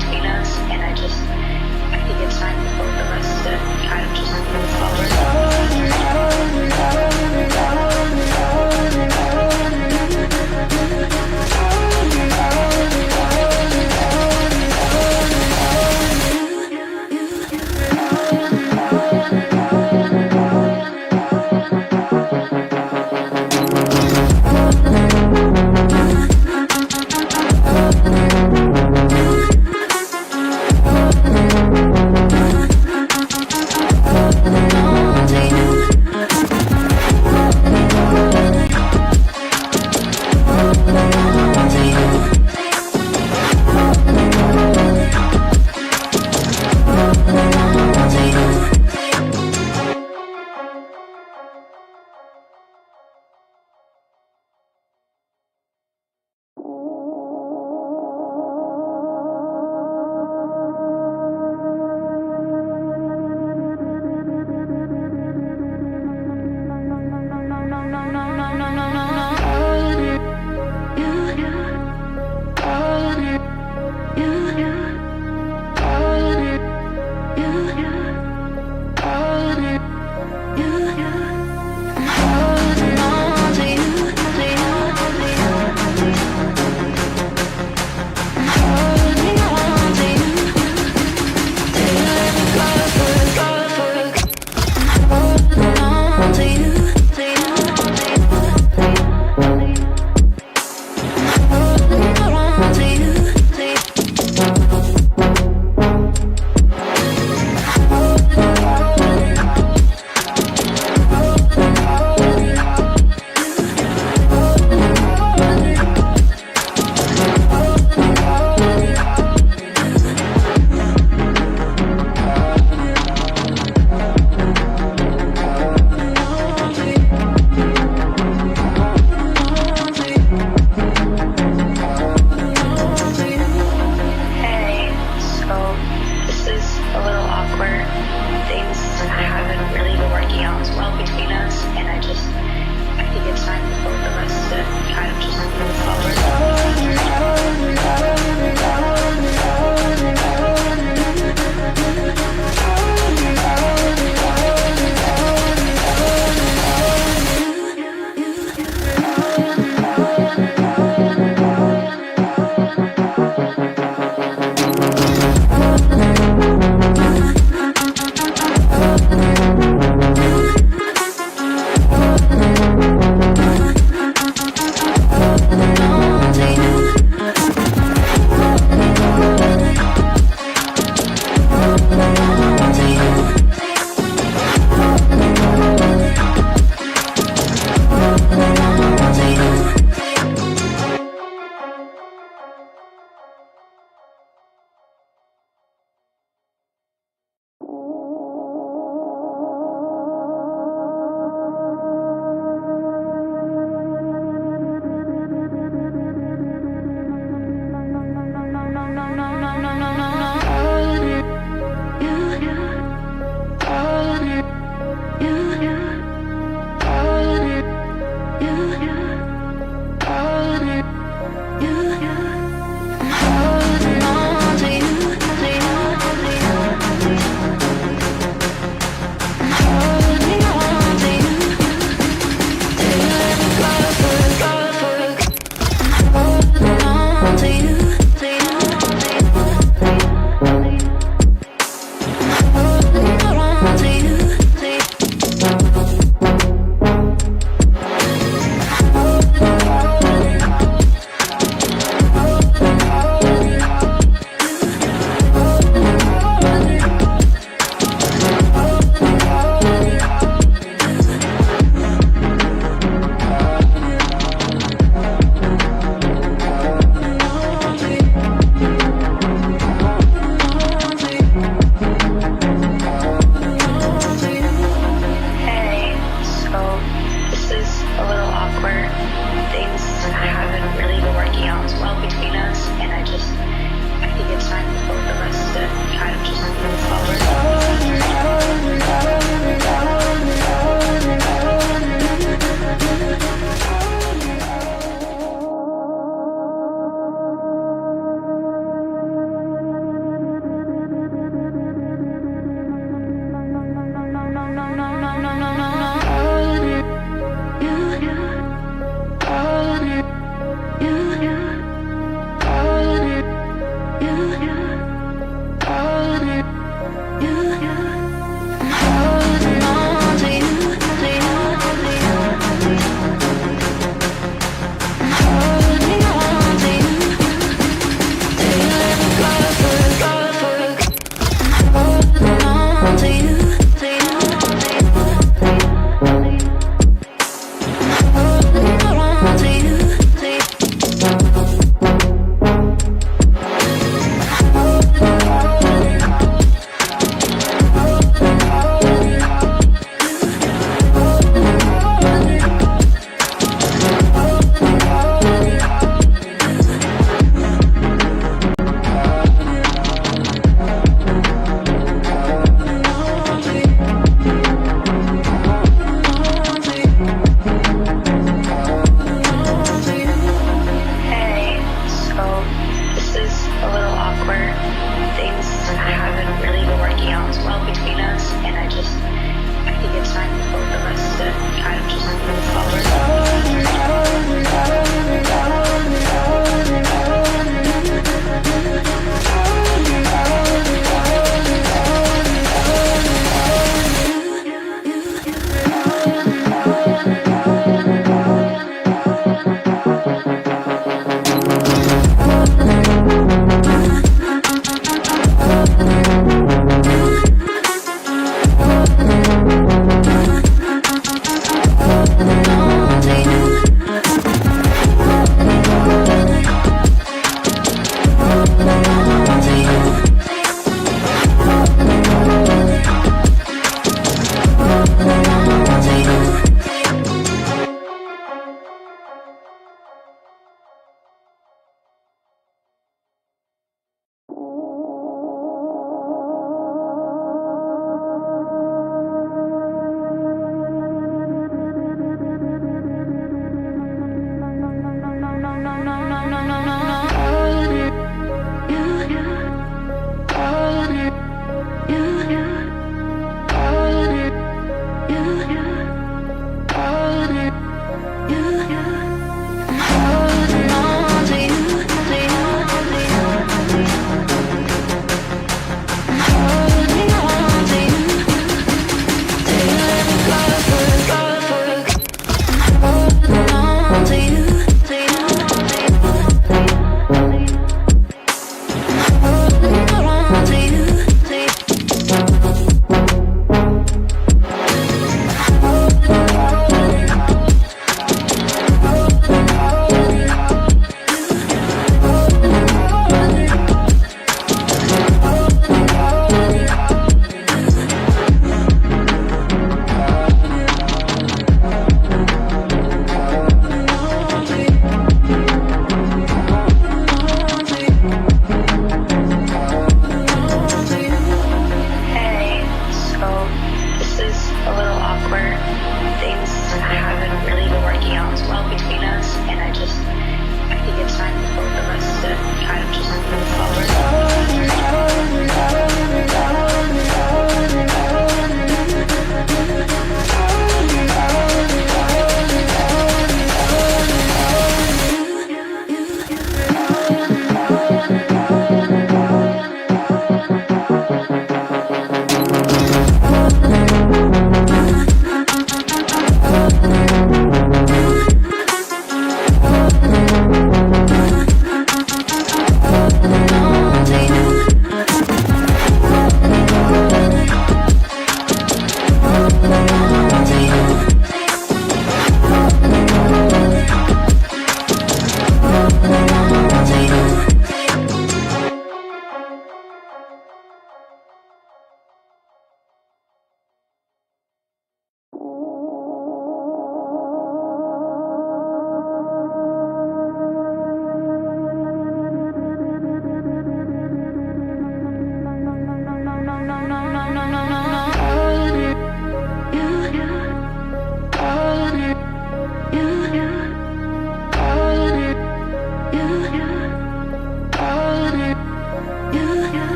between us, and I think it's time for both of us to kind of just move forward.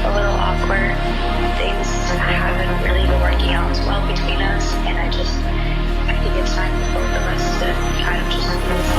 a little awkward. Things haven't really been working out as well between us, and I think it's time for both of us to kind of just move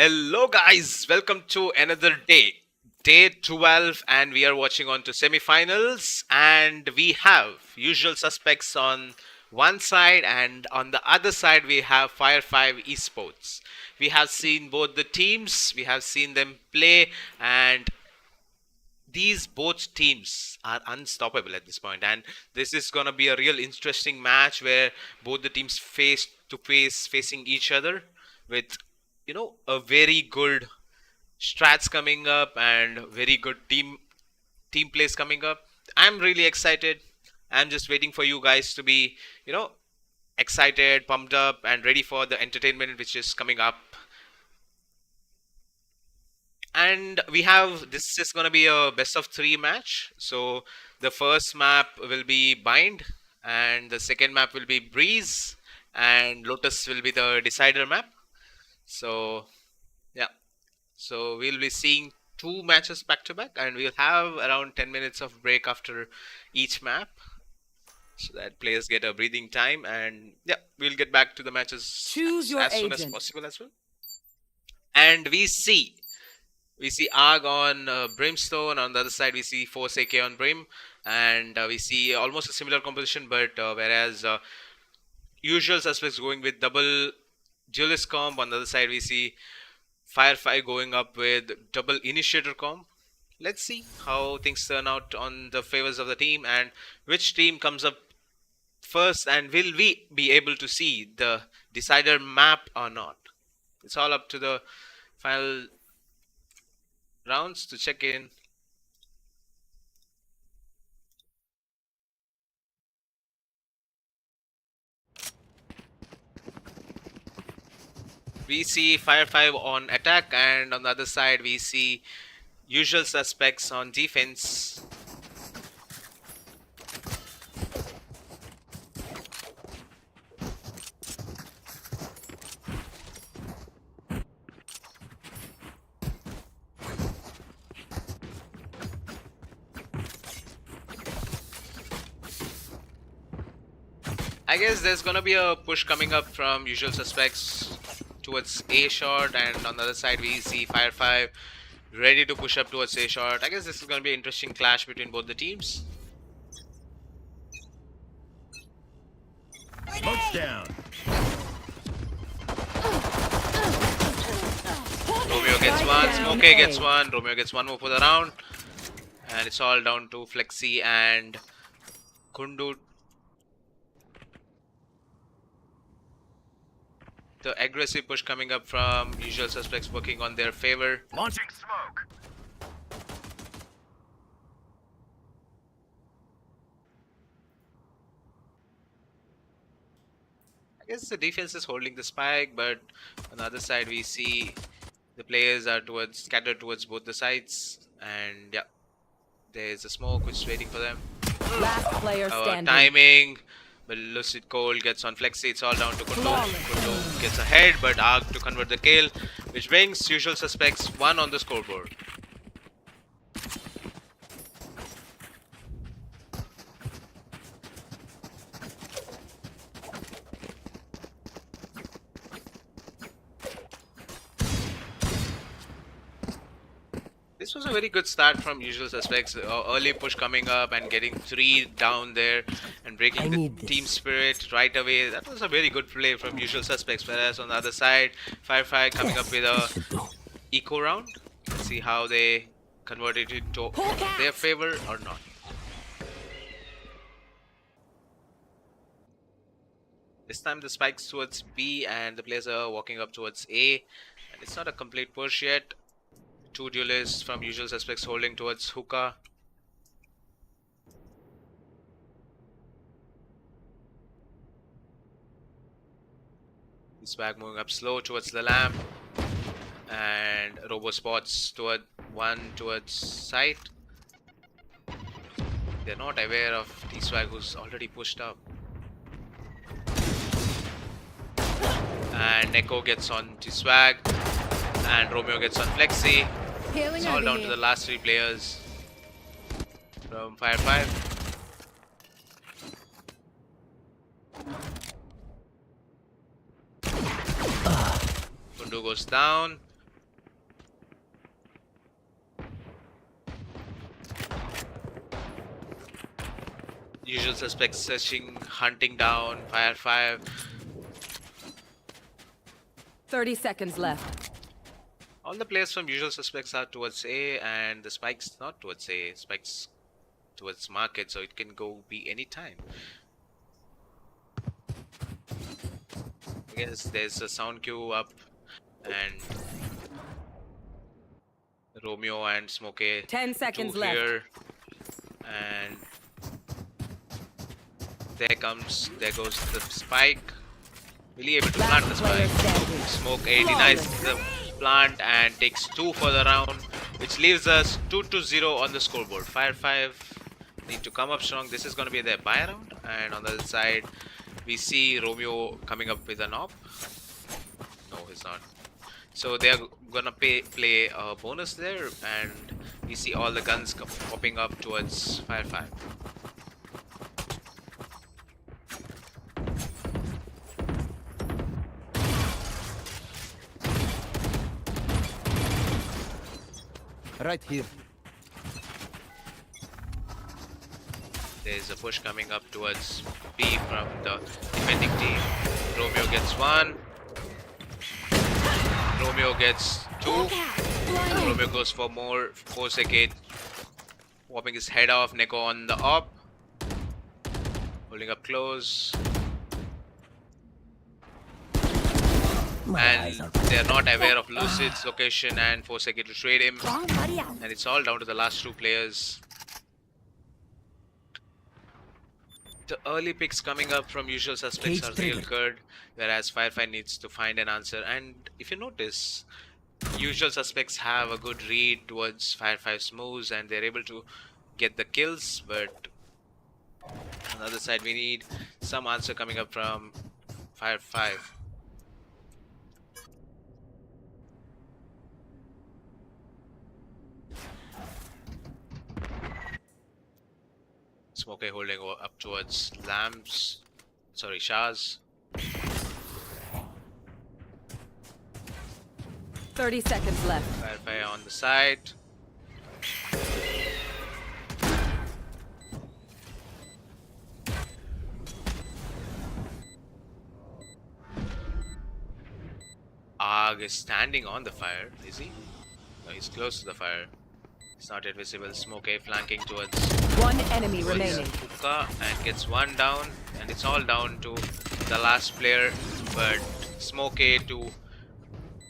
Hello, guys. Welcome to another day, day 12, and we are watching on to semifinals. And we have usual suspects on one side, and on the other side, we have Fire 5 Esports. We have seen both the teams, we have seen them play, and these both teams are unstoppable at this point, and this is going to be a real interesting match where both the teams face to face facing each other with a very good strats coming up and very good team plays coming up. I'm really excited. I'm just waiting for you guys to be excited, pumped up, and ready for the entertainment which is coming up. And we have, this is going to be a best of 3 match. So the first map will be Bind, and the second map will be Breeze, and Lotus will be the decider map. So yeah, so we'll be seeing 2 matches back to back, and we'll have around 10 minutes of break after each map so that players get a breathing time. And yeah, we'll get back to the matches as soon as possible as well. And we see Arg on Brimstone. On the other side, we see Force AK on Brim. And we see almost a similar composition, but whereas usual suspects going with double duelist comp, on the other side, we see Firefly going up with double initiator comp. Let's see how things turn out on the favors of the team and which team comes up first, and will we be able to see the decider map or not. It's all up to the final rounds to check in. We see Fire 5 on attack, and on the other side we see usual suspects on defense. I guess there's gonna be a push coming up from usual suspects towards A short, and on the other side we see Fire 5 ready to push up towards A short. I guess this is gonna be an interesting clash between both the teams. Smoke's down. Romeo gets one, Smoke gets one, Romeo gets one more for the round, and it's all down to Flexi and Kundu. The aggressive push coming up from usual suspects working on their favor. Launching smoke. I guess the defense is holding the spike, but on the other side we see the players are scattered towards both the sides, and yeah, there's a smoke which is waiting for them. Last player standing. Timing, but Lucid Cold gets on Flexi. It's all down to Kundu. Kundu gets ahead, but Arg to convert the kill, which brings usual suspects 1 on the scoreboard. This was a very good start from usual suspects. Early push coming up and getting 3 down there and breaking the team spirit right away. That was a very good play from usual suspects. Whereas on the other side, Firefly coming up with a eco round. Let's see how they converted it to their favor or not. This time the spikes towards B, and the players are walking up towards A. And it's not a complete push yet. 2 duelists from usual suspects holding towards hookah. Swag moving up slow towards the lamp, and Robo spots toward one towards site. They're not aware of T-Swag, who's already pushed up. And Neko gets on T-Swag, and Romeo gets on Flexi. It's all down to the last 3 players from Fire 5. Kundu goes down. Usual Suspects searching, hunting down Fire 5. 30 seconds left. All the players from Usual Suspects are towards A, and the Spike's not towards A. Spike's towards Market, so it can be any time. I guess there's a sound queue up, and Romeo and Smokey 10 seconds left. here, and there goes the Spike. Really able to plant the Spike. Smoke A denies the plant and takes 2 for the round, which leaves us 2-0 on the scoreboard. Fire 5 need to come up strong. This is going to be their buy round, and on the other side we see Romeo coming up with an op. No, he's not. So they are gonna play a bonus there, and we see all the guns popping up towards Fire 5. Right here. There's a push coming up towards B from the defending team. Romeo gets 1. Romeo gets 2. Romeo goes for more. Forsake popping his head off. Neko on the op. Holding up close. And they're not aware of Lucid's location and Forsake to trade him. And it's all down to the last 2 players. The early picks coming up from Usual Suspects are real good, whereas Fire 5 needs to find an answer. And if you notice, Usual Suspects have a good read towards Fire 5's moves, and they're able to get the kills. But on the other side, we need some answer coming up from Fire 5. Smokey holding up towards Shah's. 30 seconds left. Fire on the side. Arg is standing on the fire, is he? No, he's close to the fire. It's not yet visible. Smokey flanking towards 1 enemy remaining. Hookah and gets 1 down, and it's all down to the last player. But Smokey to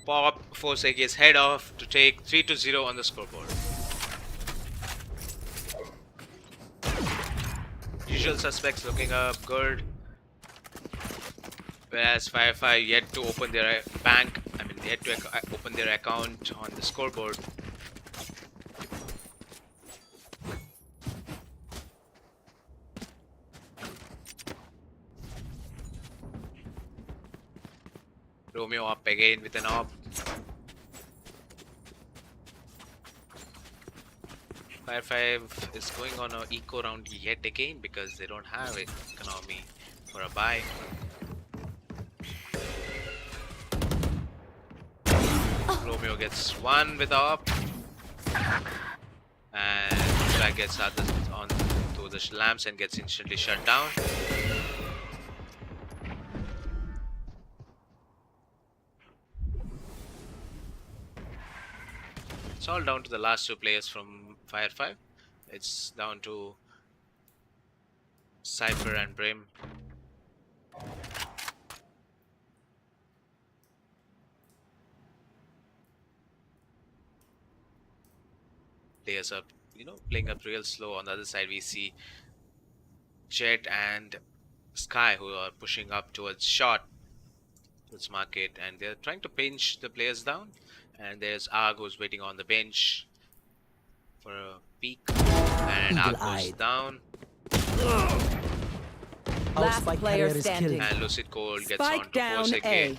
pop Forsake's head off to take 3-0 on the scoreboard. Usual Suspects looking up good, whereas Fire 5 yet to open their yet to open their account on the scoreboard. Romeo up again with an op. Fire 5 is going on an eco round yet again because they don't have economy for a buy. Romeo gets 1 with the op, and Jack gets on to the lamps and gets instantly shut down. It's all down to the last 2 players from Fire 5. It's down to Cypher and Brim. Players are, playing up real slow. On the other side, we see Jet and Sky who are pushing up towards short, towards market, and they're trying to pinch the players down. And there's Arg who's waiting on the bench for a peek, and Arg goes down. Last player standing. And Lucid Cold gets Spike on to down Forsake. A.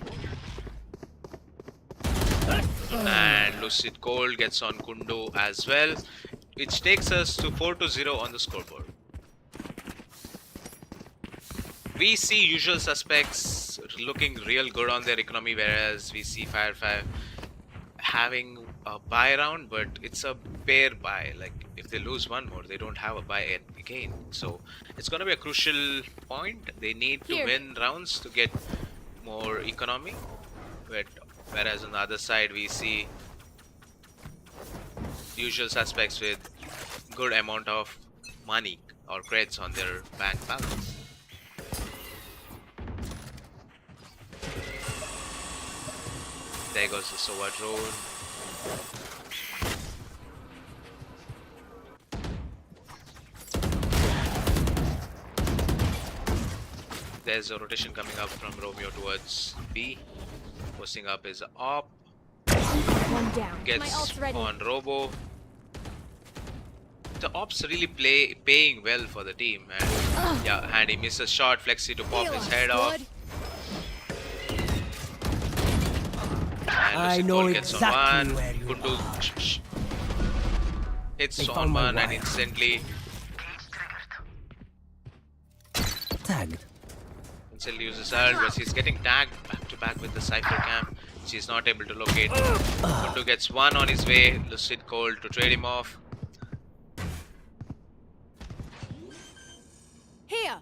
And Lucid Cold gets on Kundo as well, which takes us to 4-0 on the scoreboard. We see Usual Suspects looking real good on their economy, whereas we see Fire 5 having a buy round, but it's a bare buy. Like, if they lose one more, they don't have a buy again. So it's gonna be a crucial point. They need to win rounds to get more economy. But whereas on the other side, we see usual suspects with good amount of money or creds on their bank balance. There goes the Sova drone. There's a rotation coming up from Romeo towards B. Posting up is op. One down. My Gets ult's ready. on Robo. The ops really paying well for the team, and yeah, and he misses shot. Flexi to pop his head off. And I Lucid know Gold gets exactly on one. where you Kundu hits They on found my one and wire. instantly Tagged. uses ult, but he's getting tagged back to back with the Cypher camp. She's not able to locate. Kundu gets one on his way. Lucid Gold to trade him off. Here.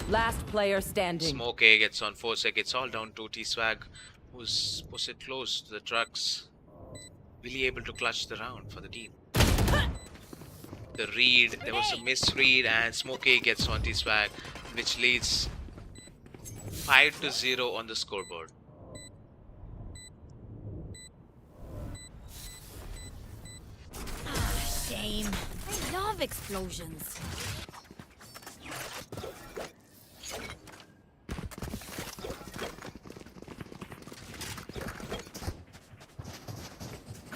Last player standing. Smoke A gets on 4 sec. It's all down to T-Swag, who's posted close to the trucks. Really able to clutch the round for the team. The read, there was a misread, and Smoke A gets on T-Swag, which leads 5-0 on the scoreboard. Shame. I love explosions.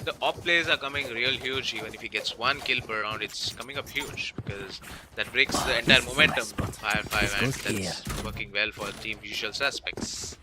The op plays are coming real huge. Even if he gets 1 kill per round, it's coming up huge because that breaks the entire momentum of Fire 5, and that's working well for team usual suspects.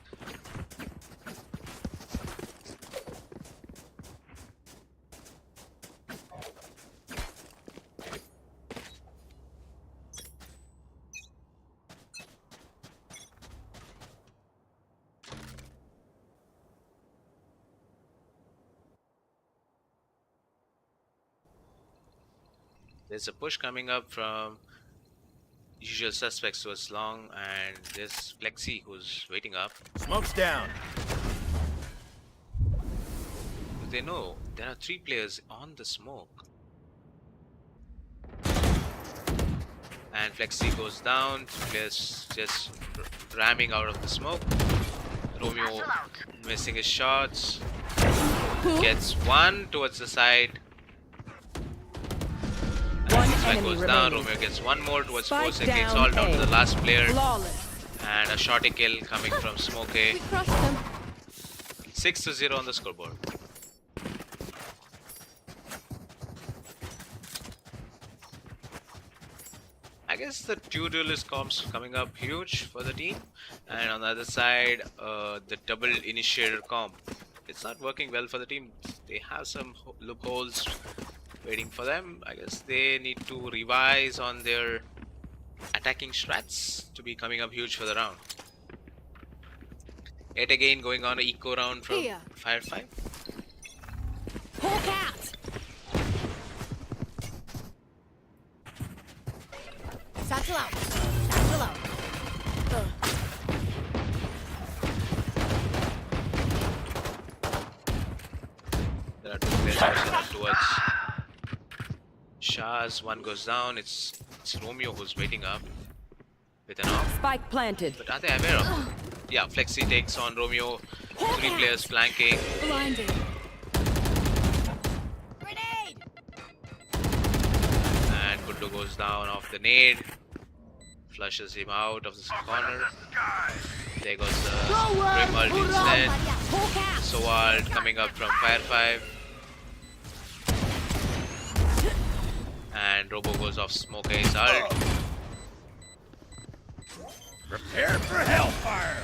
There's a push coming up from usual suspects towards long, and there's Flexi who's waiting up. Smoke's down. But they know there are 3 players on the smoke. And Flexi goes down, 2 players just ramming out of the smoke. Romeo missing his shots. Gets 1 towards the side. One Spike enemy goes down, remaining. Romeo gets 1 more towards Spike 4 seconds. It's down all down to A. the last player. Flawless. And a shorty kill coming from Smoke A. We crushed them. 6-0 on the scoreboard. I guess the two duelist comps coming up huge for the team, and on the other side, the double initiator comp. It's not working well for the team. They have some loopholes waiting for them. I guess they need to revise on their attacking strats to be coming up huge for the round. Yet again going on an eco round from Here. Fire 5. Hawk out. Satchel out. Satchel out. There are 2 players pushing up towards Shaz. 1 goes down. It's Romeo who's waiting up with an off. Spike planted. But are they aware of? Yeah, Flexi takes on Romeo. 3 players flanking. Blinded. Grenade. And Kundu goes down off the nade. Flushes him out of the corner. There goes the Grim ult instead. Hawk out. Sowald coming up from Fire 5. And Robo goes off Smoke A's ult. Prepare for hellfire.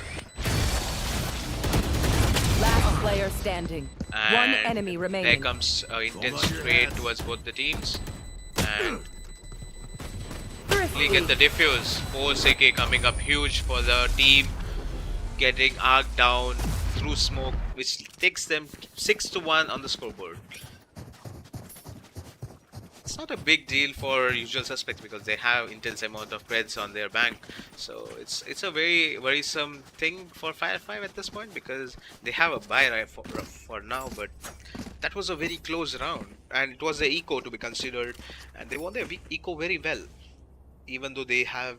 Last player standing. And One enemy there remaining. comes intense on your trade hands. towards both the teams. And we get the diffuse. 4 CK coming up huge for the team. Getting arced down through smoke. which takes them 6-1 on the scoreboard. It's not a big deal for usual suspects because they have intense amount of creds on their bank. So it's a very worrisome thing for Fire 5 at this point because they have a bye right for now, but that was a very close round and it was the eco to be considered, and they won their eco very well, even though they have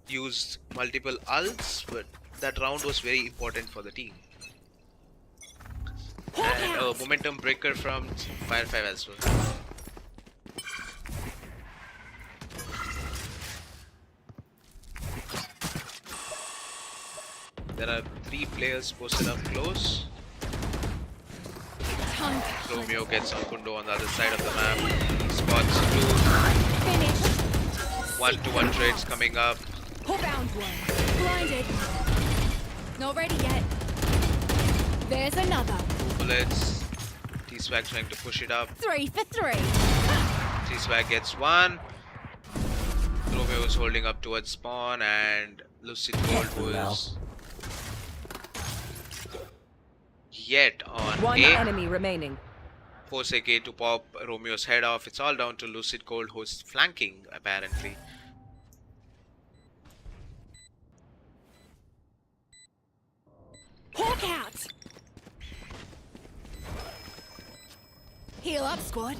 used multiple ults, but that round was very important for the team. And a momentum breaker from Fire 5 as well. There are 3 players posted up close. Romeo gets on Kundo on the other side of the map. Spots 2. 1-to-1 trades coming up. Found one. Blinded. Not ready yet. There's another. 2 bullets. T-Swag trying to push it up. 3 for 3. T-Swag gets 1. Romeo is holding up towards spawn, and Lucid Gold was yet on One A. enemy remaining. Force AK to pop Romeo's head off. It's all down to Lucid Gold, who's flanking apparently. Hawk out. Heal up, squad.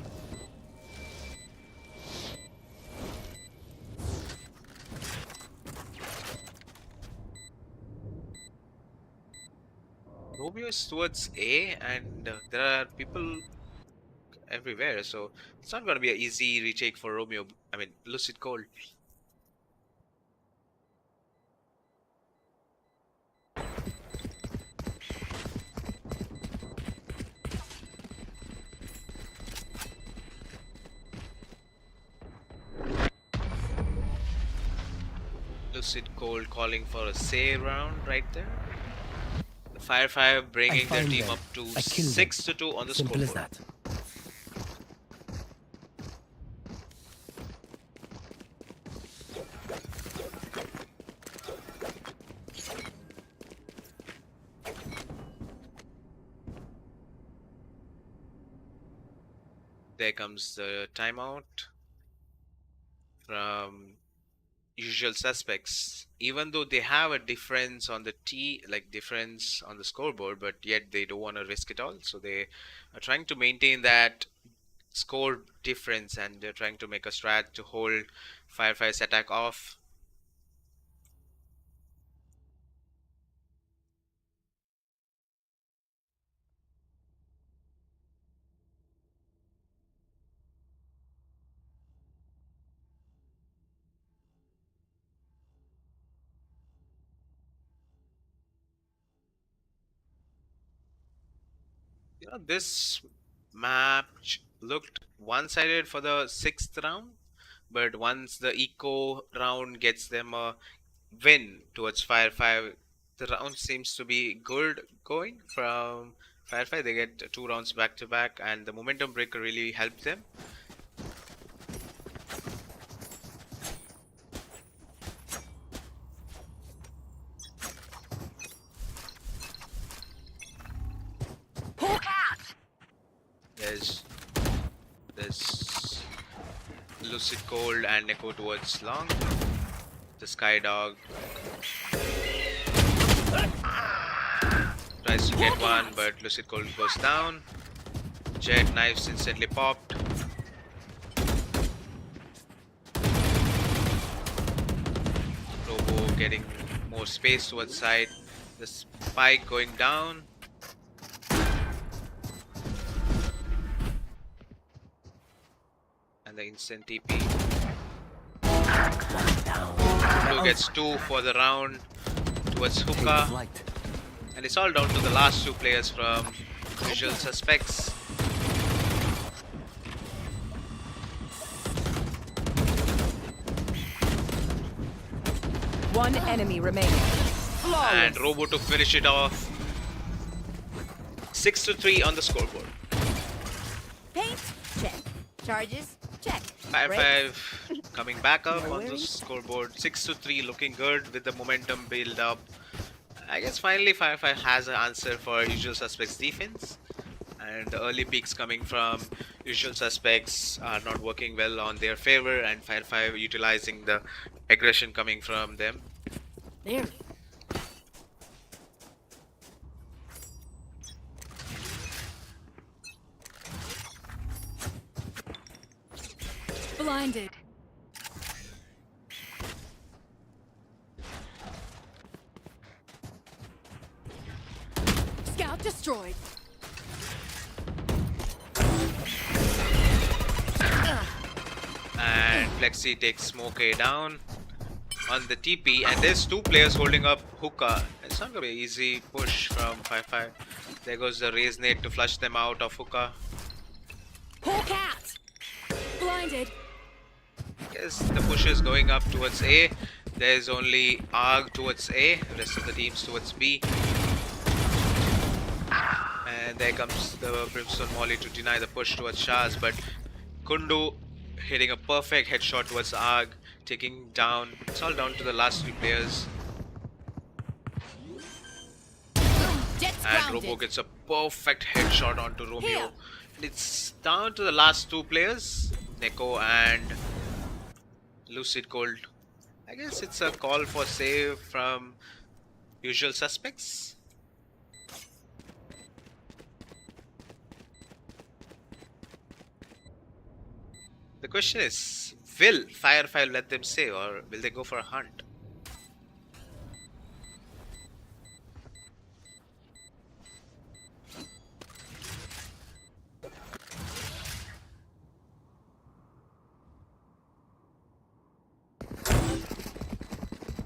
Romeo is towards A, and there are people everywhere, so it's not going to be an easy retake for Romeo. I mean, Lucid Gold. Lucid Gold calling for a say round right there. The Fire 5 bringing their team up to 6-2 on the Simple as scoreboard. that. There comes the timeout from usual suspects. Even though they have a difference on the difference on the scoreboard, but yet they don't want to risk it all. So they are trying to maintain that score difference, and they're trying to make a strat to hold Fire 5's attack off. You know, this match looked one-sided for the 6th round, but once the eco round gets them a win towards Fire 5, the round seems to be good going from Fire 5. They get 2 rounds back to back, and the momentum breaker really helped them. There's Lucid Gold and Neko towards long. The Sky Dog tries to get one, but Lucid Gold goes down. Jet knives instantly popped. Robo getting more space towards side. The spike going down. And the instant TP. Blue gets 2 for the round towards Hookah. And it's all down to the last 2 players from Visual Suspects. One enemy remaining. And Robo to finish it off. 6-3 on the scoreboard. Paint? Check. Charges? Check. 5-5 coming back up on the scoreboard. 6-3 looking good with the momentum build up. I guess finally Firefly has an answer for Usual Suspects defense. And the early peaks coming from Usual Suspects are not working well on their favor, and Firefly utilizing the aggression coming from them. There. Blinded. Scout destroyed. And Flexi takes Smoke A down on the TP, and there's two players holding up Hookah. It's not gonna be an easy push from 5-5. There goes the raise nade to flush them out of Hookah. Whole cat. Blinded. Yes, the push is going up towards A. There's only ARG towards A, rest of the teams towards B. And there comes the Brimstone Molly to deny the push towards Shaz, but Kundu hitting a perfect headshot towards ARG, taking down, it's all down to the last three players. Jet's And grounded. Robo gets a perfect headshot onto Romeo. Here. And it's down to the last two players, Neko and Lucid Cold. I guess it's a call for save from Usual Suspects. The question is, will Firefly let them save, or will they go for a hunt?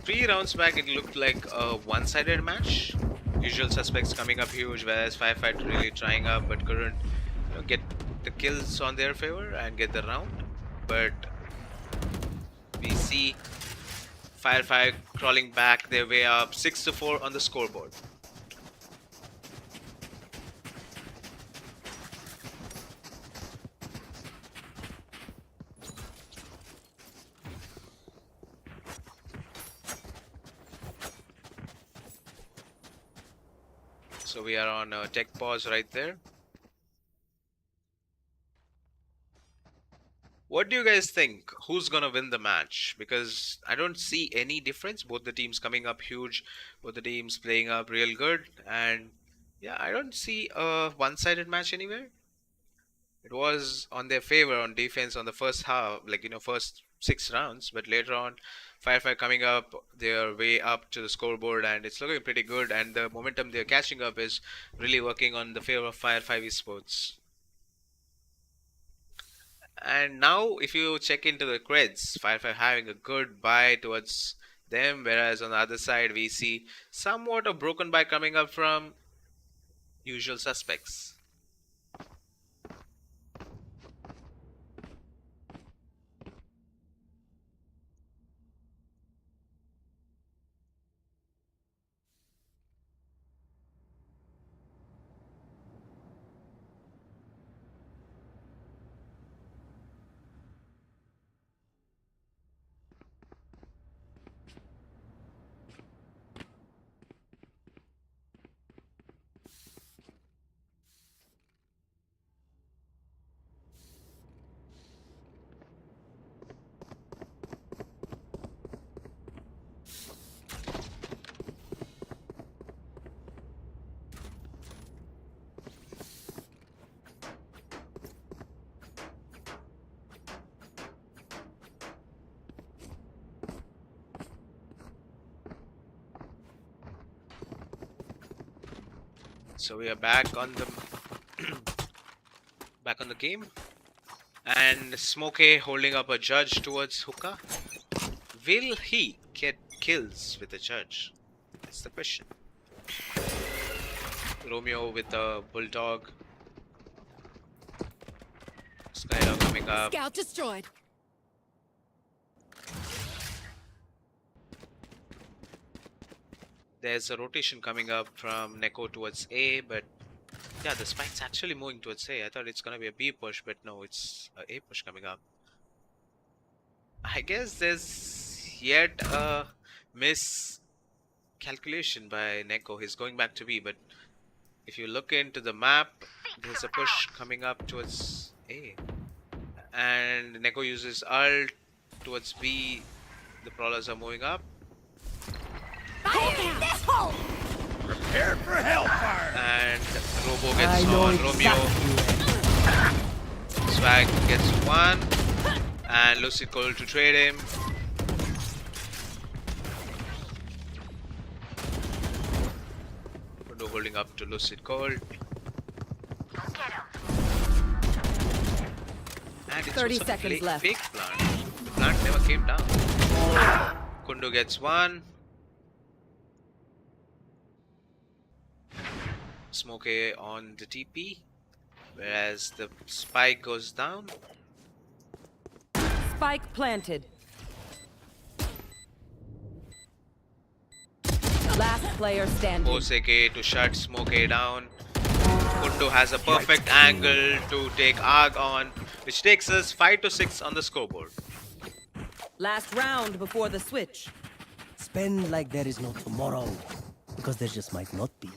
Three rounds back, it looked like a one-sided match. Usual Suspects coming up huge, whereas Firefly really trying up but couldn't get the kills on their favor and get the round. But we see Firefly crawling back their way up 6-4 on the scoreboard. So we are on a tech pause right there. What do you guys think? Who's gonna win the match? Because I don't see any difference. Both the teams coming up huge, both the teams playing up real good, and yeah, I don't see a one-sided match anywhere. It was on their favor on defense on the first half, first 6 rounds, but later on, Firefly coming up their way up to the scoreboard, and it's looking pretty good. And the momentum they're catching up is really working on the favor of Firefly Esports. And now, if you check into the creds, Firefly having a good buy towards them, whereas on the other side, we see somewhat a broken buy coming up from Usual Suspects. So we are back on the back on the game, and Smokey holding up a judge towards Hookah. Will he get kills with the judge? That's the question. Romeo with the bulldog. Skylar coming up. Scout destroyed. There's a rotation coming up from Neko towards A, but yeah, the spike's actually moving towards A. I thought it's gonna be a B push, but no, it's a A push coming up. I guess there's yet a miss calculation by Neko. He's going back to B, but if you look into the map, there's a push coming up towards A. And Neko uses ult towards B. The Prowlers are moving up. Prepare for hellfire! And Robo gets on Romeo. Swag gets one. And Lucid Cold to trade him. Kundo holding up to Lucid Cold. And it's 30 also seconds left. fake plant. The plant never came down. Kundo gets one. Smoke A on the TP. Whereas the spike goes down. Spike planted. Last player standing. Force AK to shut Smoke A down. Kundo has a perfect angle to take Arg on, which takes us 5-6 on the scoreboard. Last round before the switch. Spend like there is no tomorrow, because there just might not be.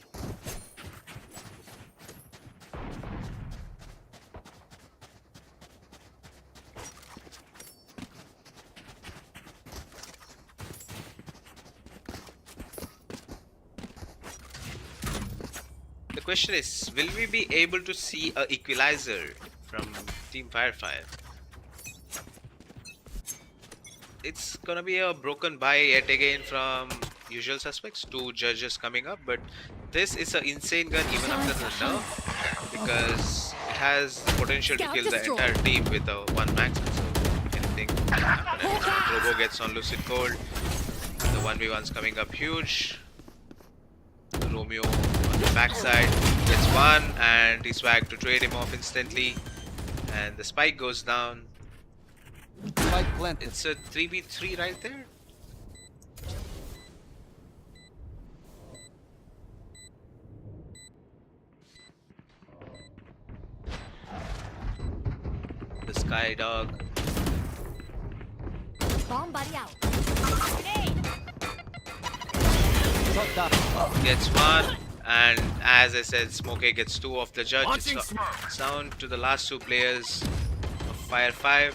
The question is, will we be able to see a equalizer from Team Firefire? It's gonna be a broken buy yet again from Usual Suspects. 2 judges coming up, but this is an insane gun even after the nerf, because it has the potential to kill the entire team with a 1 max. So if anything can happen, and Robo gets on Lucid Cold. The 1v1's coming up huge. Romeo on the backside gets one, and he swag to trade him off instantly, and the spike goes down. Spike planted. It's a 3v3 right there. The Sky Dog Bomb buddy out. gets one, and as I said, Smokey gets 2 off the judge. Launching It's smoke. down to the last 2 players of Fire 5.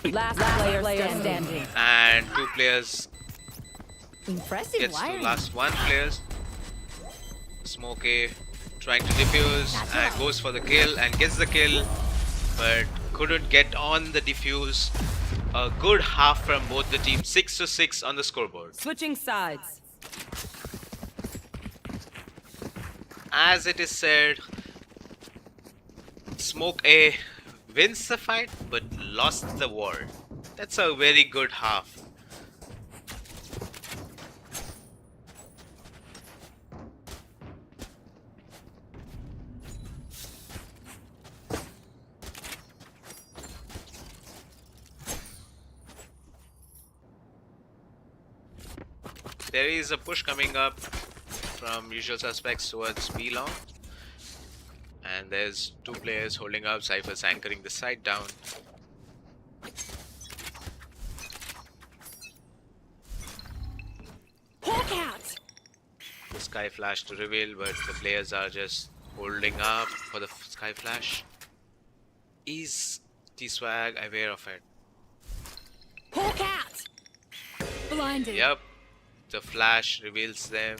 Last player standing. And 2 players Impressive gets to wiring. last 1 players. Smokey trying to defuse and goes for the kill and gets the kill, but couldn't get on the defuse. A good half from both the teams. 6-6 on the scoreboard. Switching sides. As it is said, Smoke A wins the fight but lost the war. That's a very good half. There is a push coming up from Usual Suspects towards B long. And there's 2 players holding up. Cypher's anchoring the side down. Hawk out. The Sky Flash to reveal, but the players are just holding up for the Sky Flash. Is T-Swag aware of it? Hawk out. Blinded. Yep. The flash reveals them.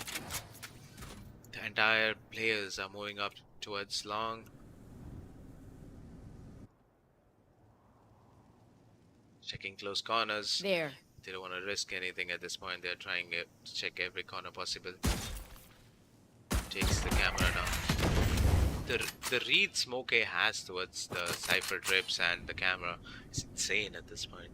The entire players are moving up towards long. Checking close corners. There. They don't want to risk anything at this point. They're trying to check every corner possible. Takes the camera down. The read Smokey has towards the Cypher trips and the camera is insane at this point.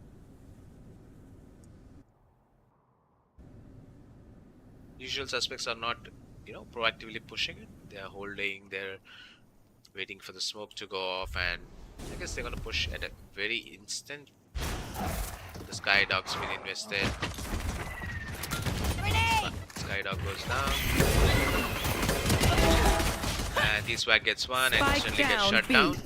Usual Suspects are not, proactively pushing it. They are holding, they're waiting for the smoke to go off, and I guess they're gonna push at a very instant. The Sky Dog's been invested. Sky Dog goes down. And T-Swag gets one and Spike instantly gets down, shut B. down.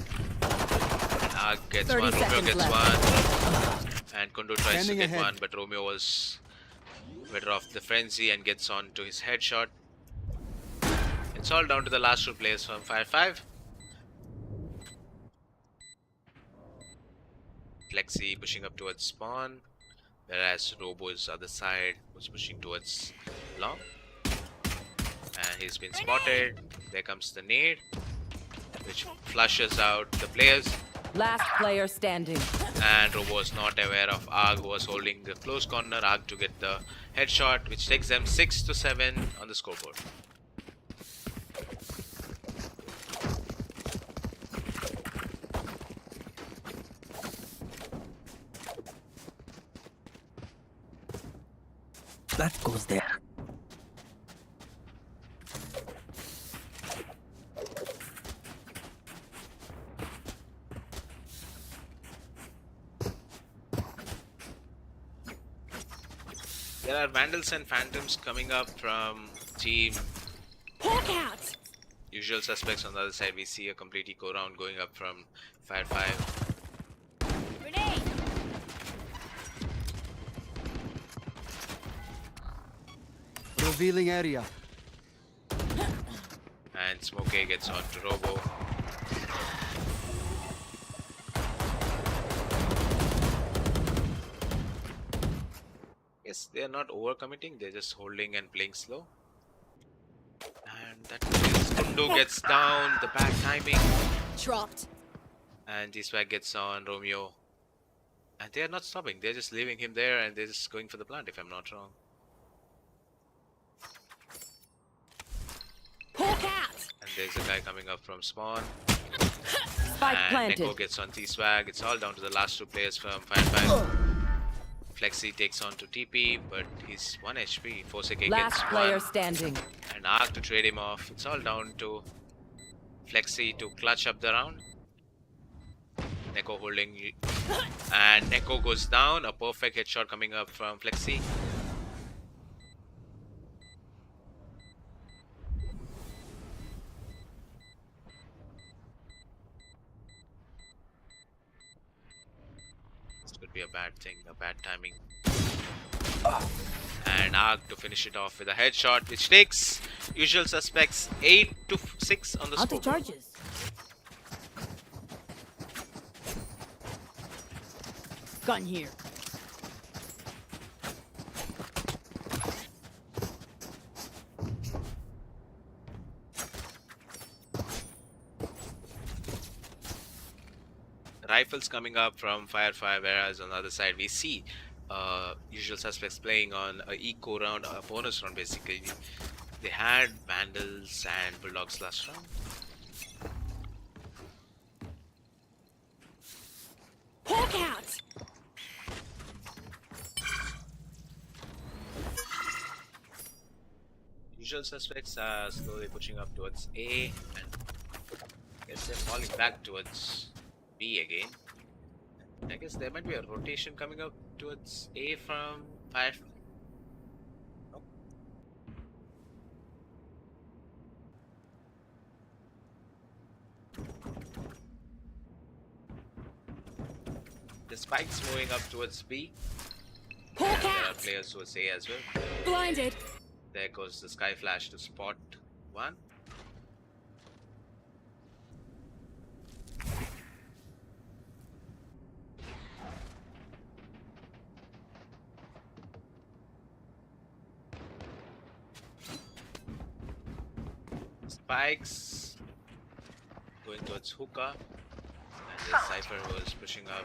Arg gets 30 one, Romeo seconds gets left. one. And Kondo tries to Standing get ahead. one, but Romeo was better off the frenzy and gets on to his headshot. It's all down to the last two players from Fire 5. Flexi pushing up towards spawn, whereas Robo's other side was pushing towards long. And he's been spotted. There comes the nade, which flushes out the players. Last player standing. And Robo was not aware of Arg, who was holding the close corner. Arg to get the headshot, which takes them 6-7 on the scoreboard. That goes there. There are Vandals and Phantoms coming up from team Hawk out. Usual Suspects. On the other side, we see a complete eco round going up from Fire 5. Grenade. Revealing area. And Smokey gets on to Robo. Yes, they are not overcommitting, they're just holding and playing slow. And that is Kundo gets down, the bad timing. Dropped. And G-Swag gets on Romeo. And they are not stopping, they're just leaving him there and they're just going for the plant, if I'm not wrong. Hawk out. And there's a guy coming up from spawn. Spike And planted. Neko gets on T-Swag. It's all down to the last two players from Fire 5. Flexi takes on to TP, but he's 1 HP. Forsake Last gets player one. standing. And Arc to trade him off. It's all down to Flexi to clutch up the round. Neko holding. And Neko goes down. A perfect headshot coming up from Flexi. Could be a bad thing, a bad timing. And Arg to finish it off with a headshot, which takes Usual Suspects 8-6 on the Out of scoreboard. charges. Gun here. Rifles coming up from Fire 5, whereas on the other side we see Usual Suspects playing on a eco round, a bonus round basically. They had Vandals and Bulldogs last round. Hawk out. Usual Suspects are slowly pushing up towards A, and I guess they're falling back towards B again. I guess there might be a rotation coming up towards A from 5. Nope. The spike's moving up towards B. Hawk And there are out. players towards A as well. Blinded. There goes the Sky Flash to spot 1. Spikes going towards Hookah, and the Cypher was pushing up.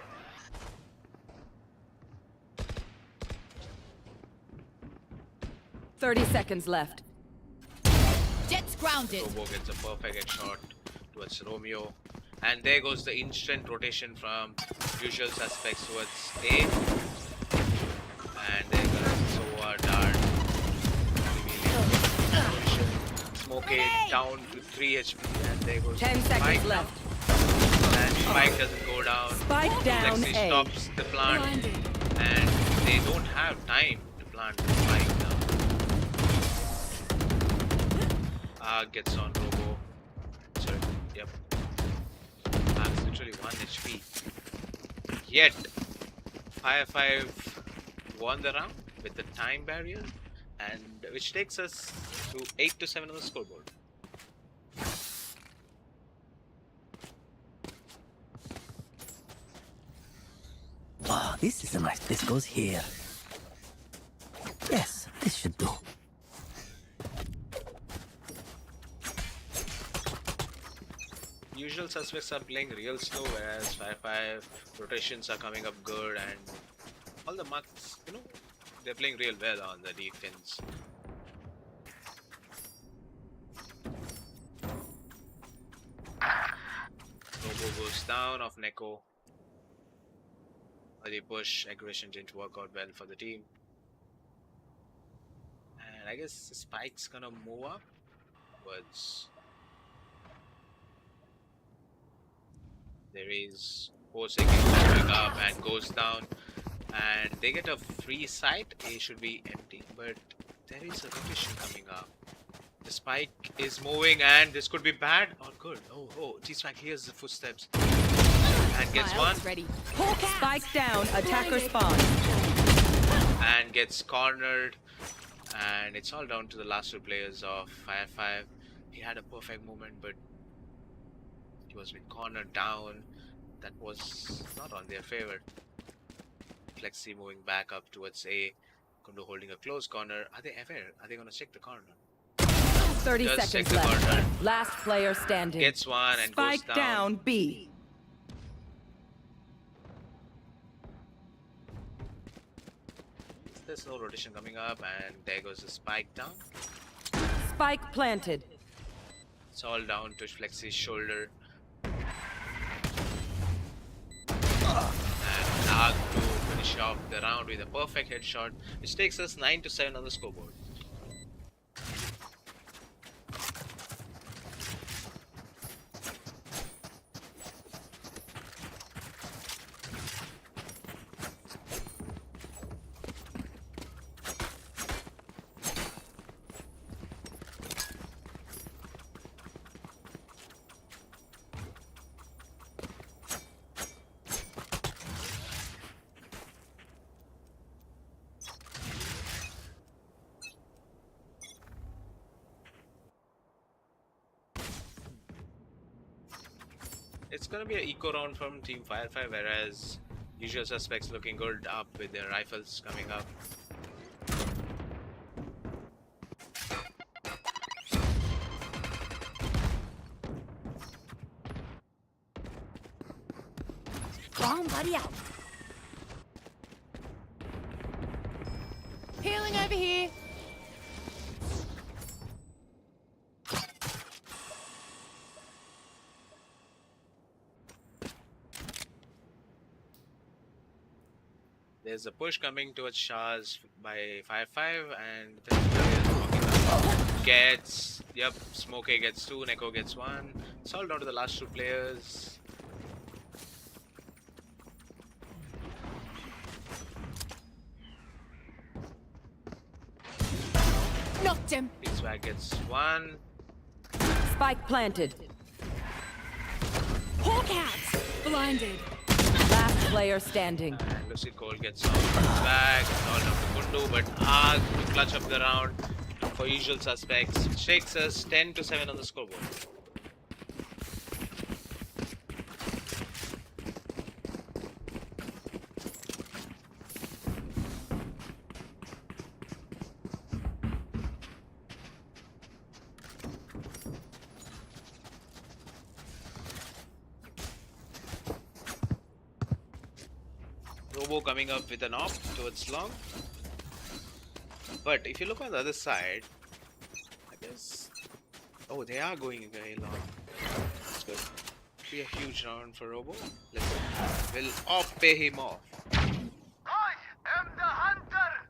Thirty seconds left. Jet's grounded. Robo gets a perfect headshot towards Romeo, and there goes the instant rotation from Usual Suspects towards A. And there goes Sova, Dart, Smoke it down to 3 HP, and there goes 10 seconds Spike. left. And Spike doesn't go down. Spike down Lexi A. stops the plant, Blinded. and they don't have time to plant the Spike now. Gets on Robo. Sorry, yep. It's literally 1 HP. Yet, 5-5 won the round with the time barrier, and which takes us to 8-7 on the scoreboard. Wow, this is a nice. This goes here. Yes, this should do. Usual suspects are playing real slow, whereas 5-5 rotations are coming up good, and all the marks, they're playing real well on the defense. Robo goes down off Neko. Early push, aggression didn't work out well for the team. And I guess Spike's gonna move up towards. There is Forsaken coming up and goes down, and they get a free site. A should be empty, but there is a rotation coming up. The Spike is moving, and this could be bad or good. Oh, T-Spike hears the footsteps and gets My one. ult's ready. Hawk out. Spike down, attacker Blinded. spawn. And gets cornered, and it's all down to the last two players of 5-5. He had a perfect moment, but he was been cornered down. That was not on their favor. Flexi moving back up towards A. Kundo holding a close corner. Are they gonna check the corner? 30 Does check seconds the left. corner. Last player standing. Gets one and Spike goes down B. There's no rotation coming up, and there goes the Spike down. Spike planted. It's all down to Flexi's shoulder. And Nag to finish off the round with a perfect headshot, which takes us 9-7 on the scoreboard. It's gonna be an eco round from Team 5-5, whereas usual suspects looking good up with their rifles coming up. Bomb buddy out. Healing over here. There's a push coming towards Shah's by 5-5, and the player is walking up. Gets, yep, Smokey gets 2, Neko gets 1. It's all down to the last two players. Knocked him. Swag gets 1. Spike planted. Hawk out. Blinded. Last player standing. And Lucy Cole gets off Swag. It's all down to Kundu, but Aag to clutch up the round for usual suspects. Which takes us 10-7 on the scoreboard. Robo coming up with an op towards long. But if you look on the other side, I guess. Oh, they are going very long. That's good. Be a huge round for Robo. Let's go. We'll off pay him off. I am the hunter.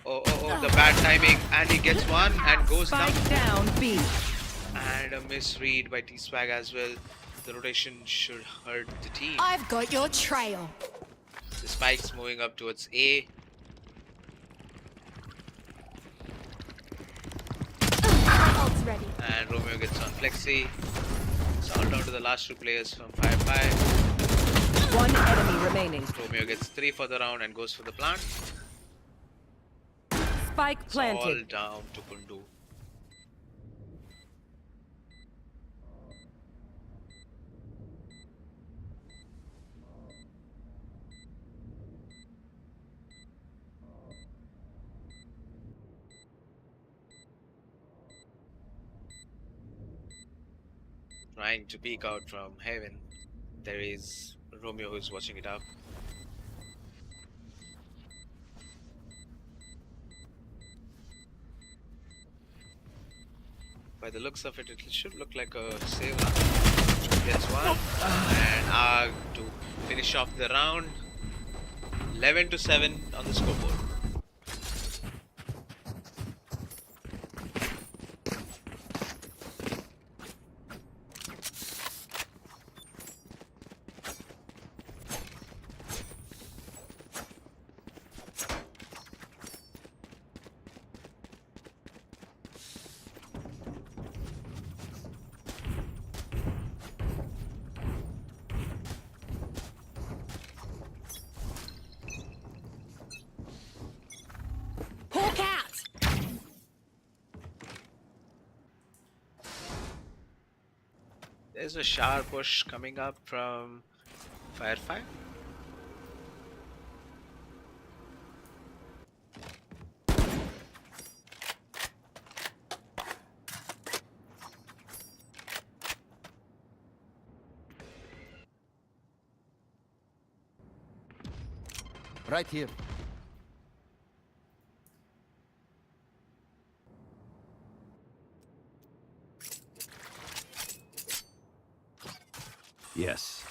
Oh, the bad timing. And he gets one and goes down. Spike down B. And a misread by T-Swag as well. The rotation should hurt the team. I've got your trail. The Spike's moving up towards A. Ult's ready. And Romeo gets on Flexi. It's all down to the last two players from 5-5. One enemy remaining. Romeo gets 3 for the round and goes for the plant. Spike It's all planted. down to Kundu. Trying to peek out from heaven. There is Romeo who's watching it up. By the looks of it, it should look like a save. Gets one. And Arg to finish off the round. 11-7 on the scoreboard. Hawk out! There's a shower push coming up from Fire 5. Right here. Yes.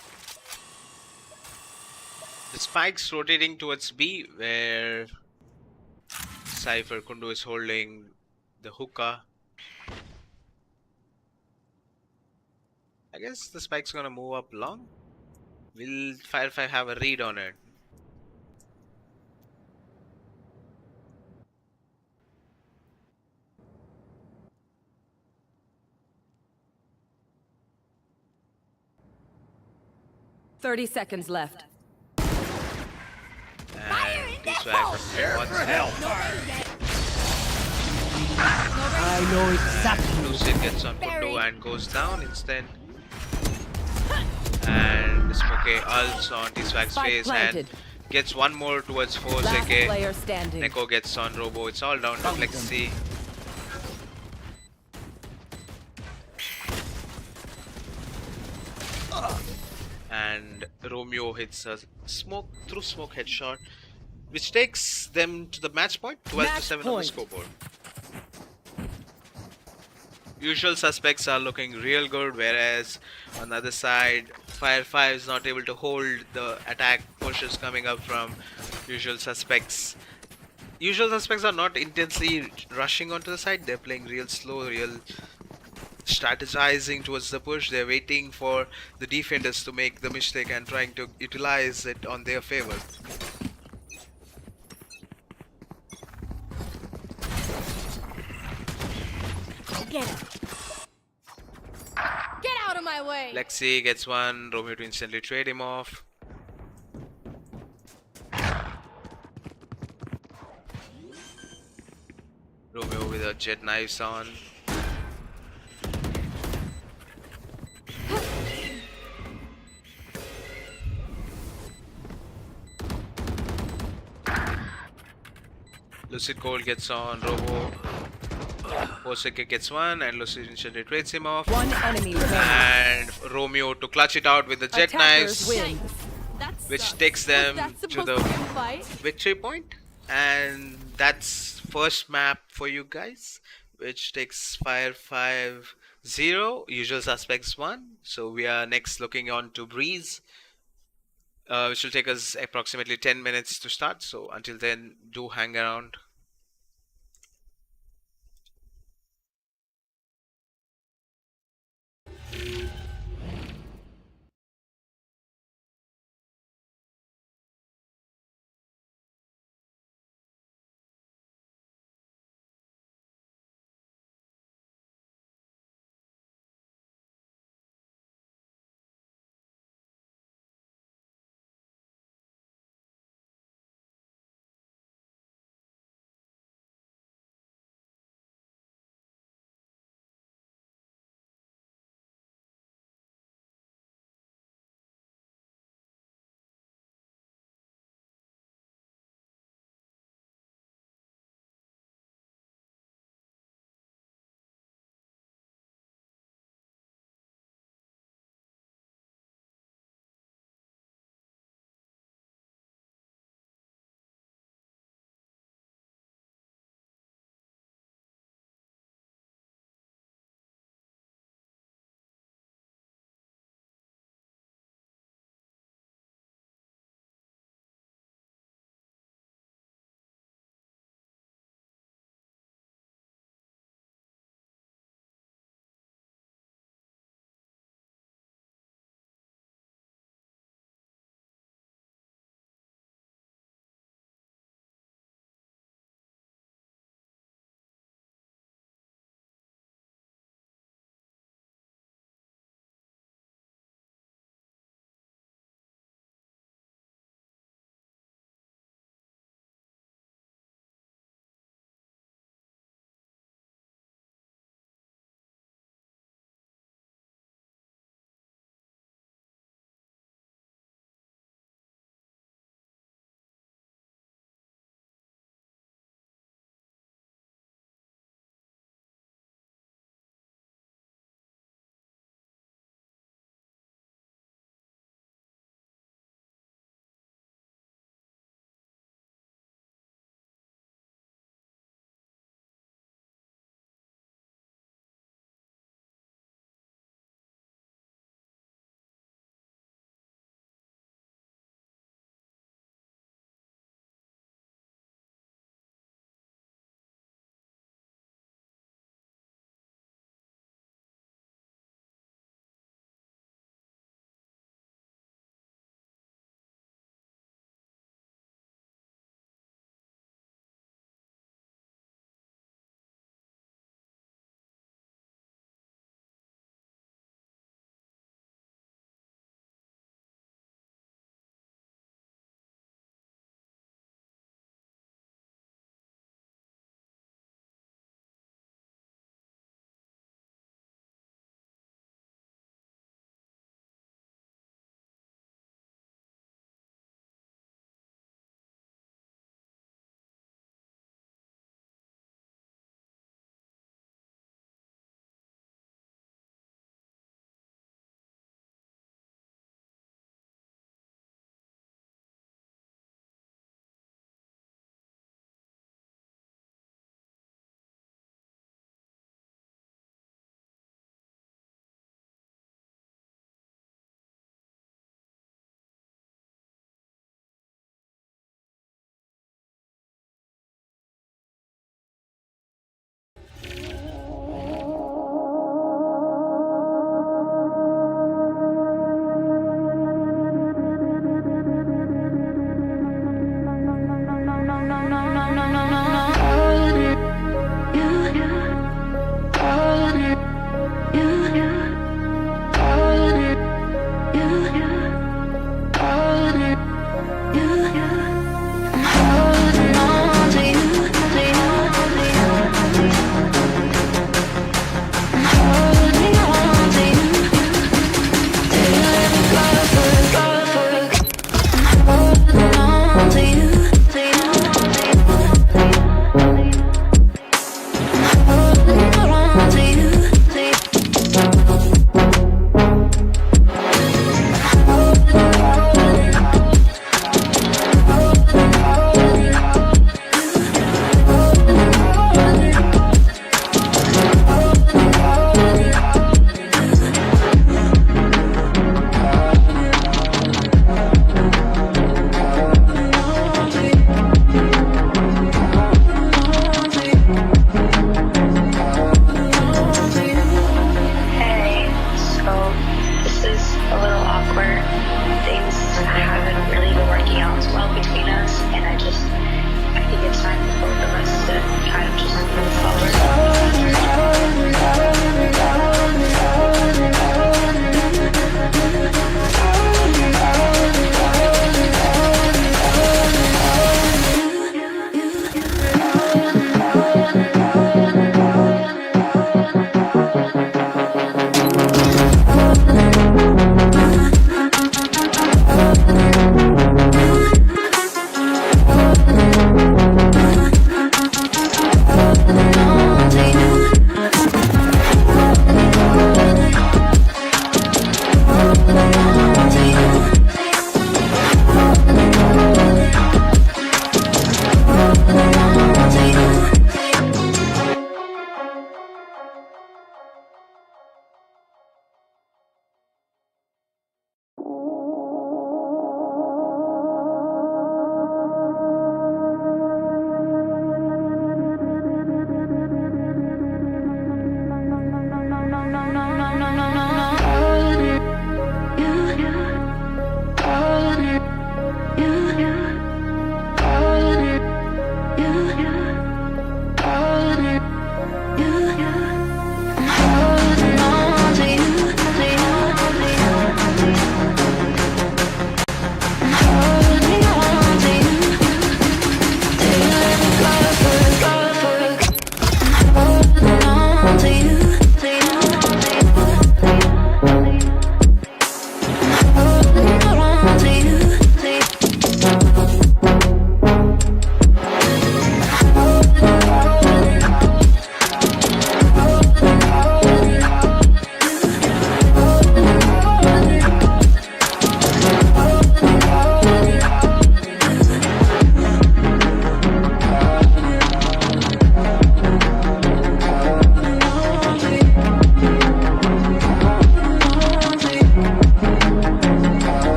The spike's rotating towards B, where Cypher Kundu is holding the hookah. I guess the spike's gonna move up long. Will Fire 5 have a read on it? Thirty seconds left. And D-Swag wants help. I know exactly. Lucid gets on Kundu and goes down instead. And Smokey ults on D-Swag's Spike face planted. and gets one more towards Last 4ZK. player standing. Neko gets on Robo. It's all down to Flexi. And Romeo hits a smoke headshot, which takes them to the match point, 12-7 on the point. scoreboard. Usual suspects are looking real good, whereas on the other side, Fire 5 is not able to hold the attack pushes coming up from usual suspects. Usual suspects are not intensely rushing onto the side, they're playing real slow, real strategizing towards the push. They're waiting for the defenders to make the mistake and trying to utilize it on their favor. Get him. Get out of my way! Lexi gets one, Romeo to instantly trade him off. Romeo with a jet knives on. Lucid Cold gets on Robo. Osaka gets one and Lucid instantly trades him off. One enemy remaining. And Romeo to clutch it out with the jet Attackers knives, win. That which sucks. takes them Was that to supposed the to be a fight? victory point. And that's first map for you guys, which takes Fire 5 0, Usual Suspects 1. So we are next looking on to Breeze, which will take us approximately 10 minutes to start. So until then, do hang around.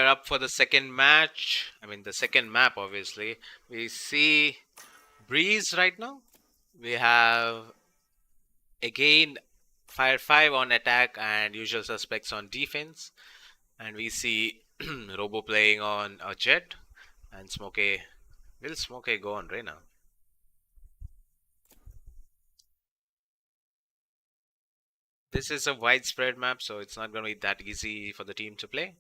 up for the second match. I mean, the second map, obviously. We see Breeze right now. We have again Fire 5 on attack and Usual Suspects on defense. And we see Robo playing on a Jet. And Smokey. Will Smokey go on Reyna? This is a widespread map, so it's not going to be that easy for the team to play.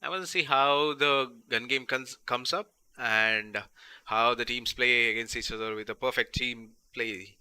I want to see how the gun game comes up and how the teams play against each other with a perfect team play.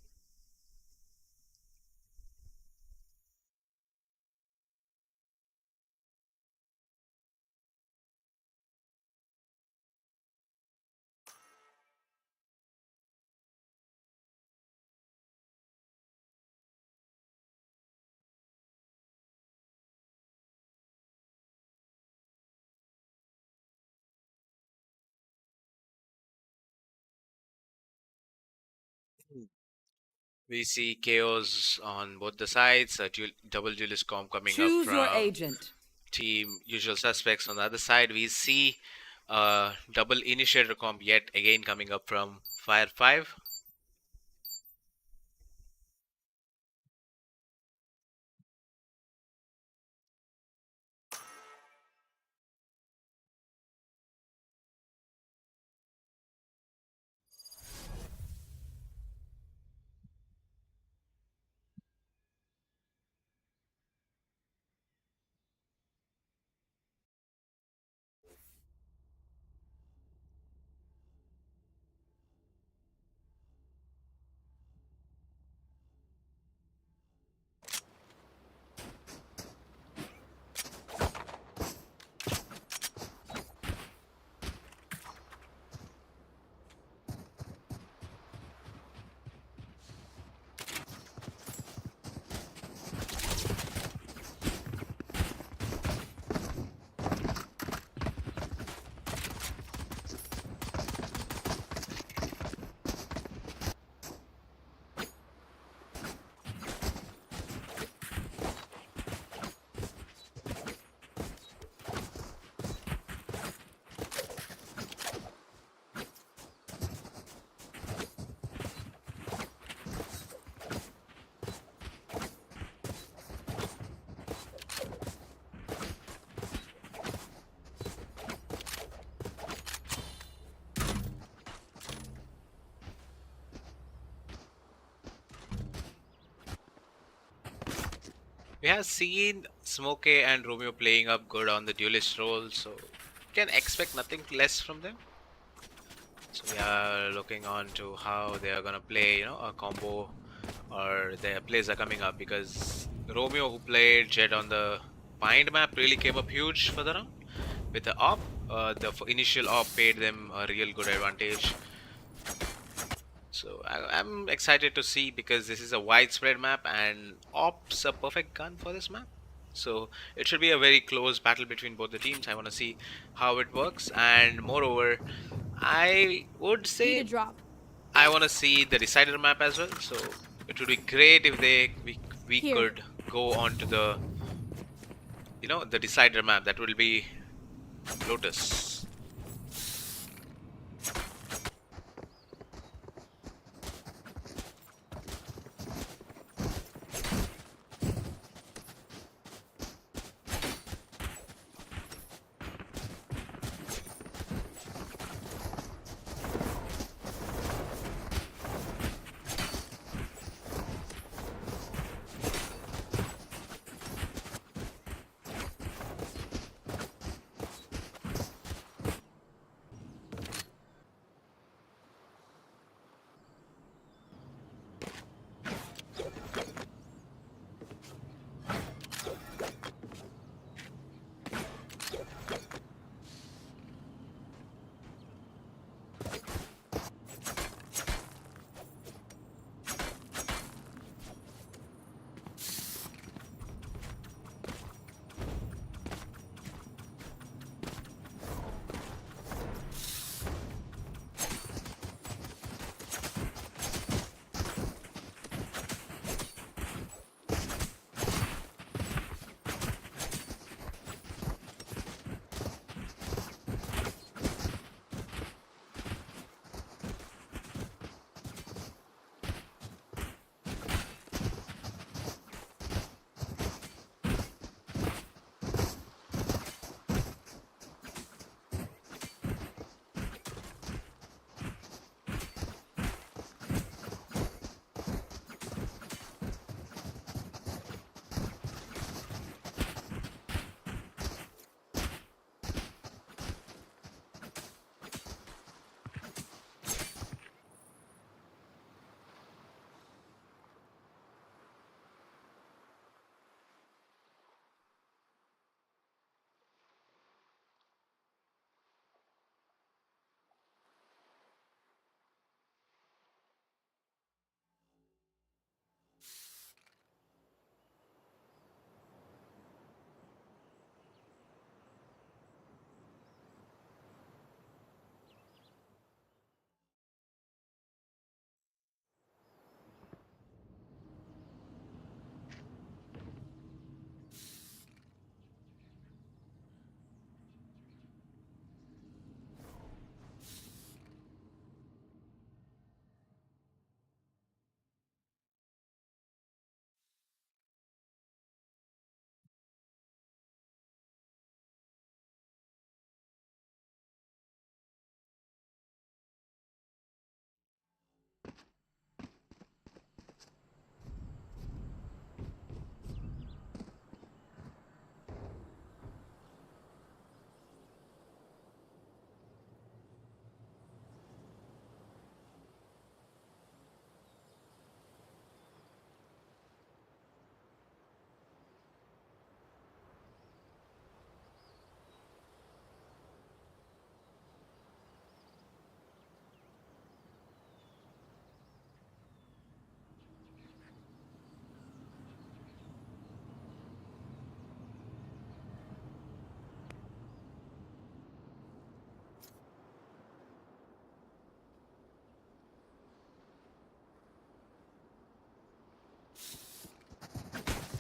We see chaos on both the sides, a double duelist comp coming up Choose your from agent. team Usual Suspects. On the other side, we see double initiator comp yet again coming up from Fire 5. We have seen Smokey and Romeo playing up good on the duelist role, so can expect nothing less from them. So we are looking on to how they are gonna play, a combo, or their plays are coming up because Romeo, who played Jet on the Bind map, really came up huge for the round. With the op, the initial op paid them a real good advantage. So I'm excited to see because this is a widespread map and op's a perfect gun for this map. So it should be a very close battle between both the teams. I want to see how it works, and moreover, I would Need a say drop. I want to see the decider map as well. So it would be great if we Here. could go on to the the decider map. That will be Lotus.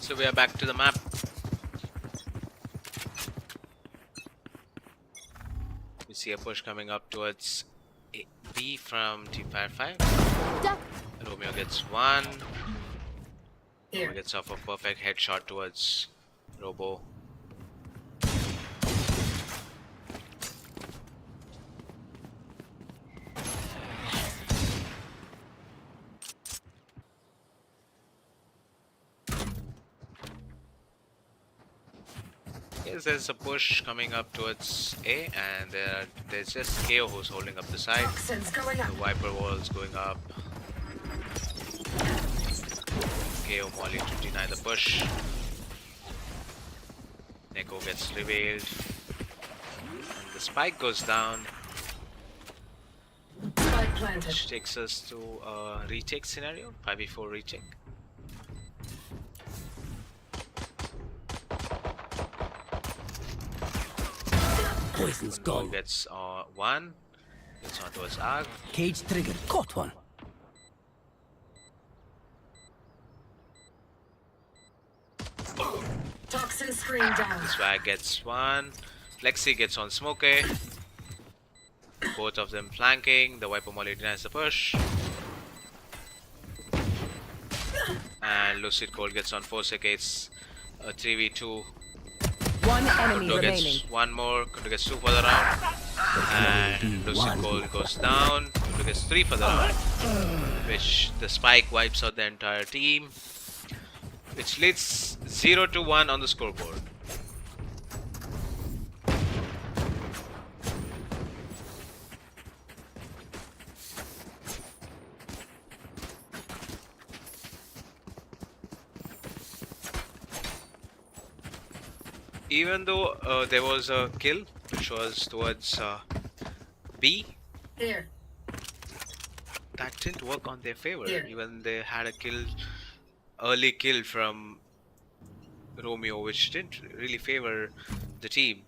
So we are back to the map. We see a push coming up towards B from Team Fire 5. Duck. Romeo gets one. Romeo gets off a perfect headshot towards Robo. Yes, there's a push coming up towards A, and there's just KO who's holding up the side. The Viper wall is going up. KO Molly to deny the push. Neko gets revealed. And the spike goes down. Which takes us to a retake scenario, 5v4 retake. Poison's Go gone. gets one. Gets on towards Arg. Cage trigger. Caught one. Toxin screen down. Swag gets one. Flexi gets on Smokey. Both of them flanking. The Viper Molly denies the push. And Lucid Cold gets on Forsake. It's a 3v2. One enemy Kundo remaining. gets one more. Kundo gets two for the round. And Lucid Cold goes down. Kundo gets three for the round. Which the spike wipes out the entire team. Which leads 0-1 on the scoreboard. Even though there was a kill which was towards B, Here. that didn't work on their favor. Yeah. Even they had a early kill from Romeo, which didn't really favor the team.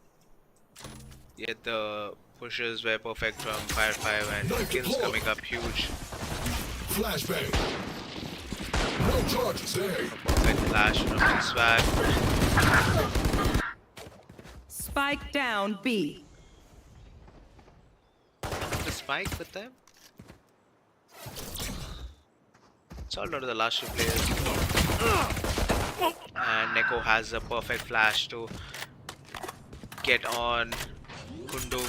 Yet the pushes were perfect from Fire 5 and the kills coming up huge. Flashbang. No charges there. Perfect flash from Swag. Spike down B. The spike with them. It's all down to the last two players. And Neko has a perfect flash to get on Kundu,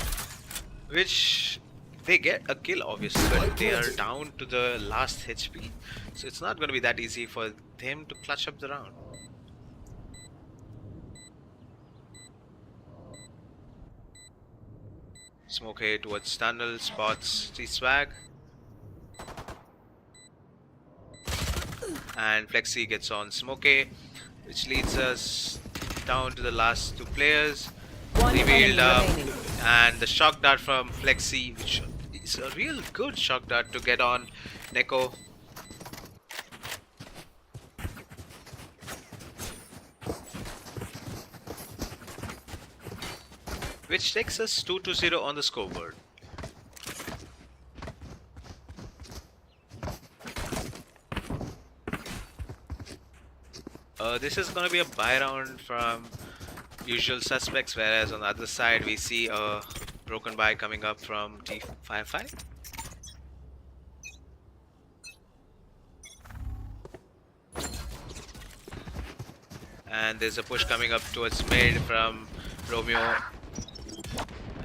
which they get a kill obviously, but they are down to the last HP, so it's not going to be that easy for them to clutch up the round. Smoke A towards tunnel, spots T-Swag. And Flexi gets on Smoke A, which leads us down to the last two players. One Revealed enemy up, remaining. and the shock dart from Flexi, which is a real good shock dart to get on Neko. Which takes us 2-0 on the scoreboard. This is gonna be a buy round from usual suspects, whereas on the other side we see a broken buy coming up from T55. And there's a push coming up towards mid from Romeo.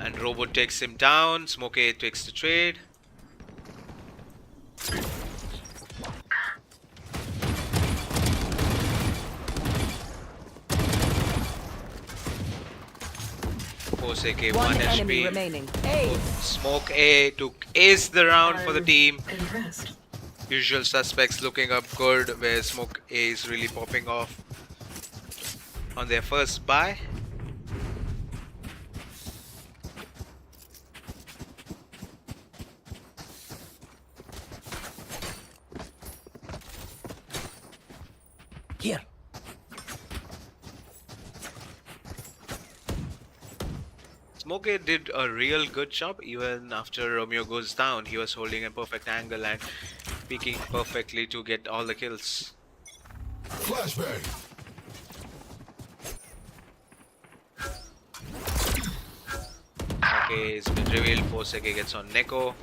And Robo takes him down. Smokey takes the trade. Forsake One 1 enemy HP. remaining. A. Smoke A took ace the round for the team. Impressed. Usual suspects looking up good, where Smoke A is really popping off on their first buy. Here. Smokey did a real good job. Even after Romeo goes down, he was holding a perfect angle and peeking perfectly to get all the kills. Flashbang. Okay, it's been revealed. Poseke gets on Neko.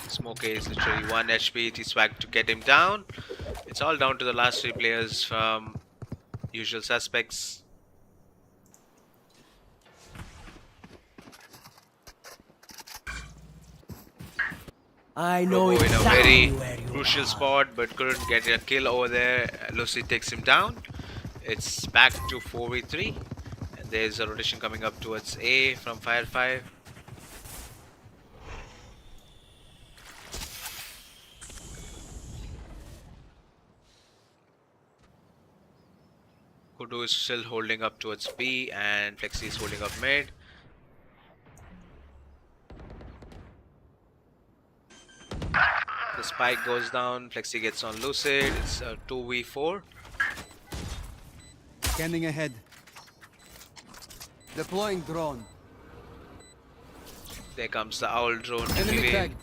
Smoke is literally 1 HP. It is swag to get him down. It's all down to the last 3 players from usual suspects. I know Robo in a exactly very where you crucial are. spot, but couldn't get a kill over there. Lucy takes him down. It's back to 4v3, and there's a rotation coming up towards A from Fire 5. Kudu is still holding up towards B, and Flexi is holding up mid. The spike goes down, Flexi gets on Lucid. It's a 2v4. Scanning ahead. Deploying drone. There comes the owl drone to Enemy reveal. tagged.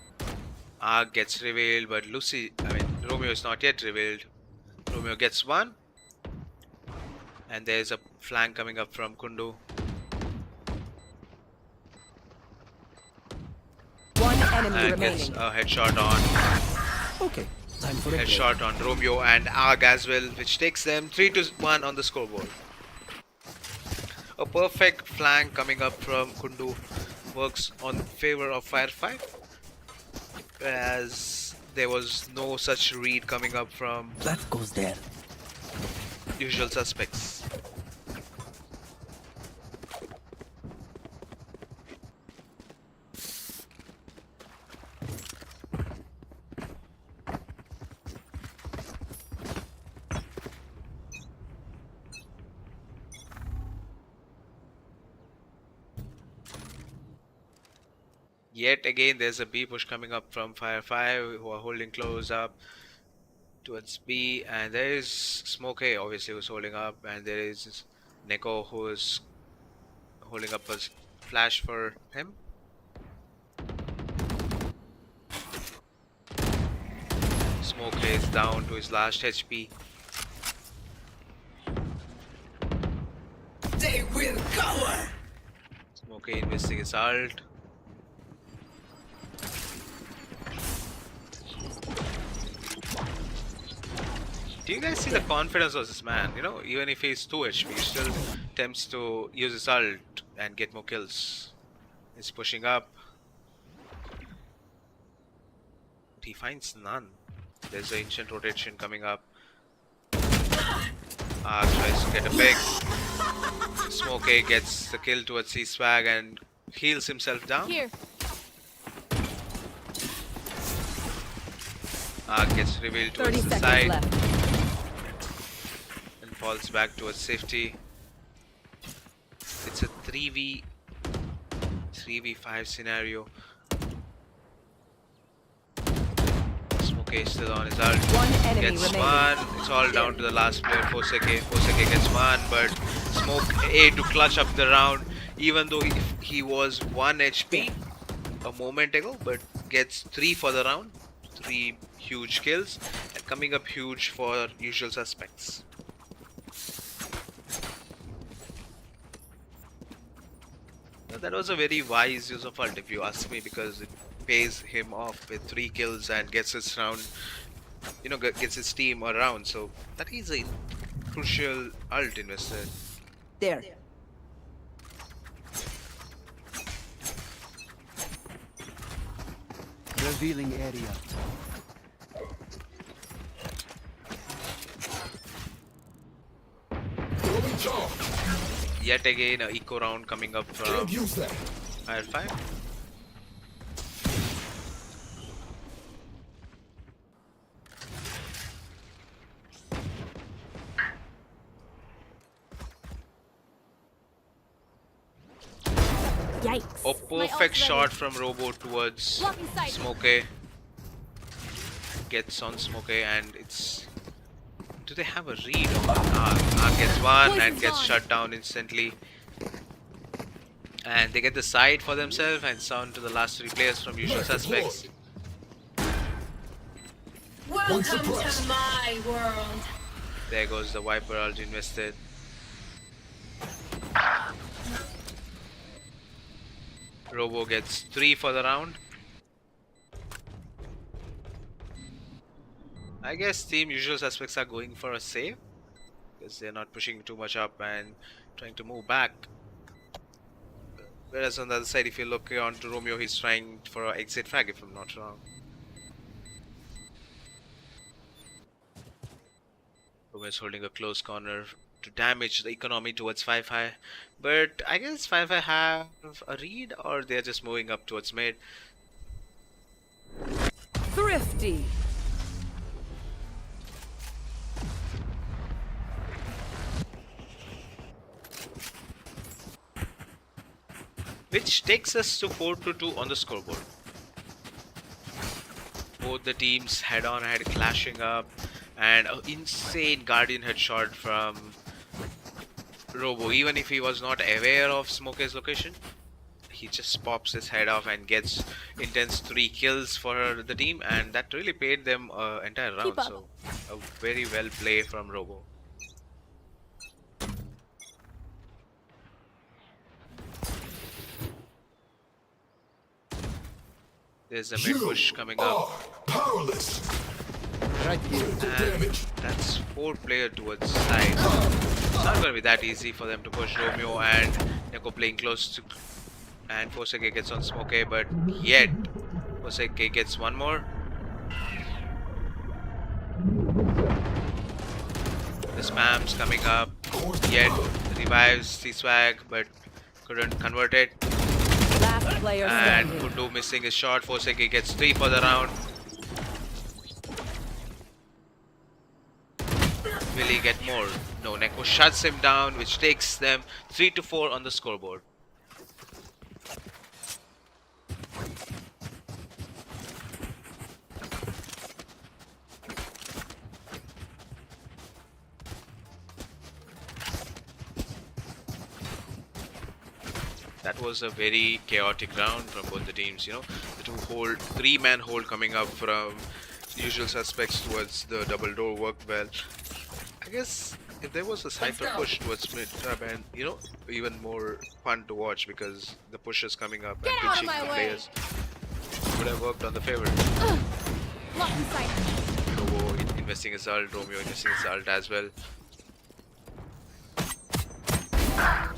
Ark gets revealed, but Romeo is not yet revealed. Romeo gets one. And there's a flank coming up from Kundu. One enemy And gets remaining. a headshot on Okay, time for a break. headshot on Romeo and Arg as well, which takes them 3-1 on the scoreboard. A perfect flank coming up from Kundu works on favor of Fire 5, as there was no such read coming up from That goes there. usual suspects. Yet again, there's a B push coming up from Fire 5, who are holding close up towards B, and there is Smoke A, obviously, who's holding up, and there is Neko, who is holding up a flash for him. Smoke A is down to his last HP. They will cover. Smoke A investing his ult. Do you guys see the confidence of this man? You know, even if he's 2 HP, he still attempts to use his ult and get more kills. He's pushing up. But he finds none. There's an ancient rotation coming up. Tries to get a pick. Smoke A gets the kill towards C-Swag and heals himself down. Here. Gets revealed 30 towards the seconds side left. and falls back towards safety. It's a 3v5 scenario. Smoke is still on his ult. One enemy Gets remaining. one. It's all down to the last player, Poseke. Poseke gets one, but Smoke A to clutch up the round, even though he was 1 HP a moment ago, but gets 3 for the round. 3 huge kills, and coming up huge for usual suspects. Now, that was a very wise use of ult, if you ask me, because it pays him off with 3 kills and gets his round, gets his team around. So that is a crucial ult invested. There. Revealing area. Throwing charge. Yet again, a eco round coming up from Can't use that. Fire 5. Yikes. A My perfect ult's shot ready. from Robo towards Blocking sight. Smoke. Gets on Smoke, and it's. Do they have a read on Ark gets one and Poison's gets gone. shut down instantly. And they get the side for themselves, and it's down to the last 3 players from usual suspects. Welcome to suppressed. my world. There goes the Viper ult invested. Robo gets 3 for the round. I guess team usual suspects are going for a save because they're not pushing too much up and trying to move back. Whereas on the other side, if you look on to Romeo, he's trying for an exit frag, if I'm not wrong. Romeo's holding a close corner to damage the economy towards 5-high. But I guess 5-high have a read, or they're just moving up towards mid. Thrifty. Which takes us to 4-2 on the scoreboard. Both the teams head-on-head clashing up, and an insane Guardian headshot from Robo. Even if he was not aware of Smoke's location, he just pops his head off and gets intense 3 kills for the team, and that really paid them entire round. So a very well play from Robo. There's a mid push coming up. Powerless. Right here. And that's 4 player towards side. It's not gonna be that easy for them to push. Romeo and Neko playing close to, and Foseke gets on Smoke, but yet Foseke gets one more. The spam's coming up, yet revives C-Swag, but couldn't convert it. Last player And standing. Kundu missing his shot. Foseke gets 3 for the round. Will he get more? No, Neko shuts him down, which takes them 3-4 on the scoreboard. That was a very chaotic round from both the teams, you know. The 3-man hold coming up from usual suspects towards the double door worked well. I guess if there was a cypher push towards mid and you know, even more fun to watch because the push is coming up Get and out of pinching my the way. players would have worked on the favor. Lock in sight. Robo investing his ult, Romeo investing his ult as well.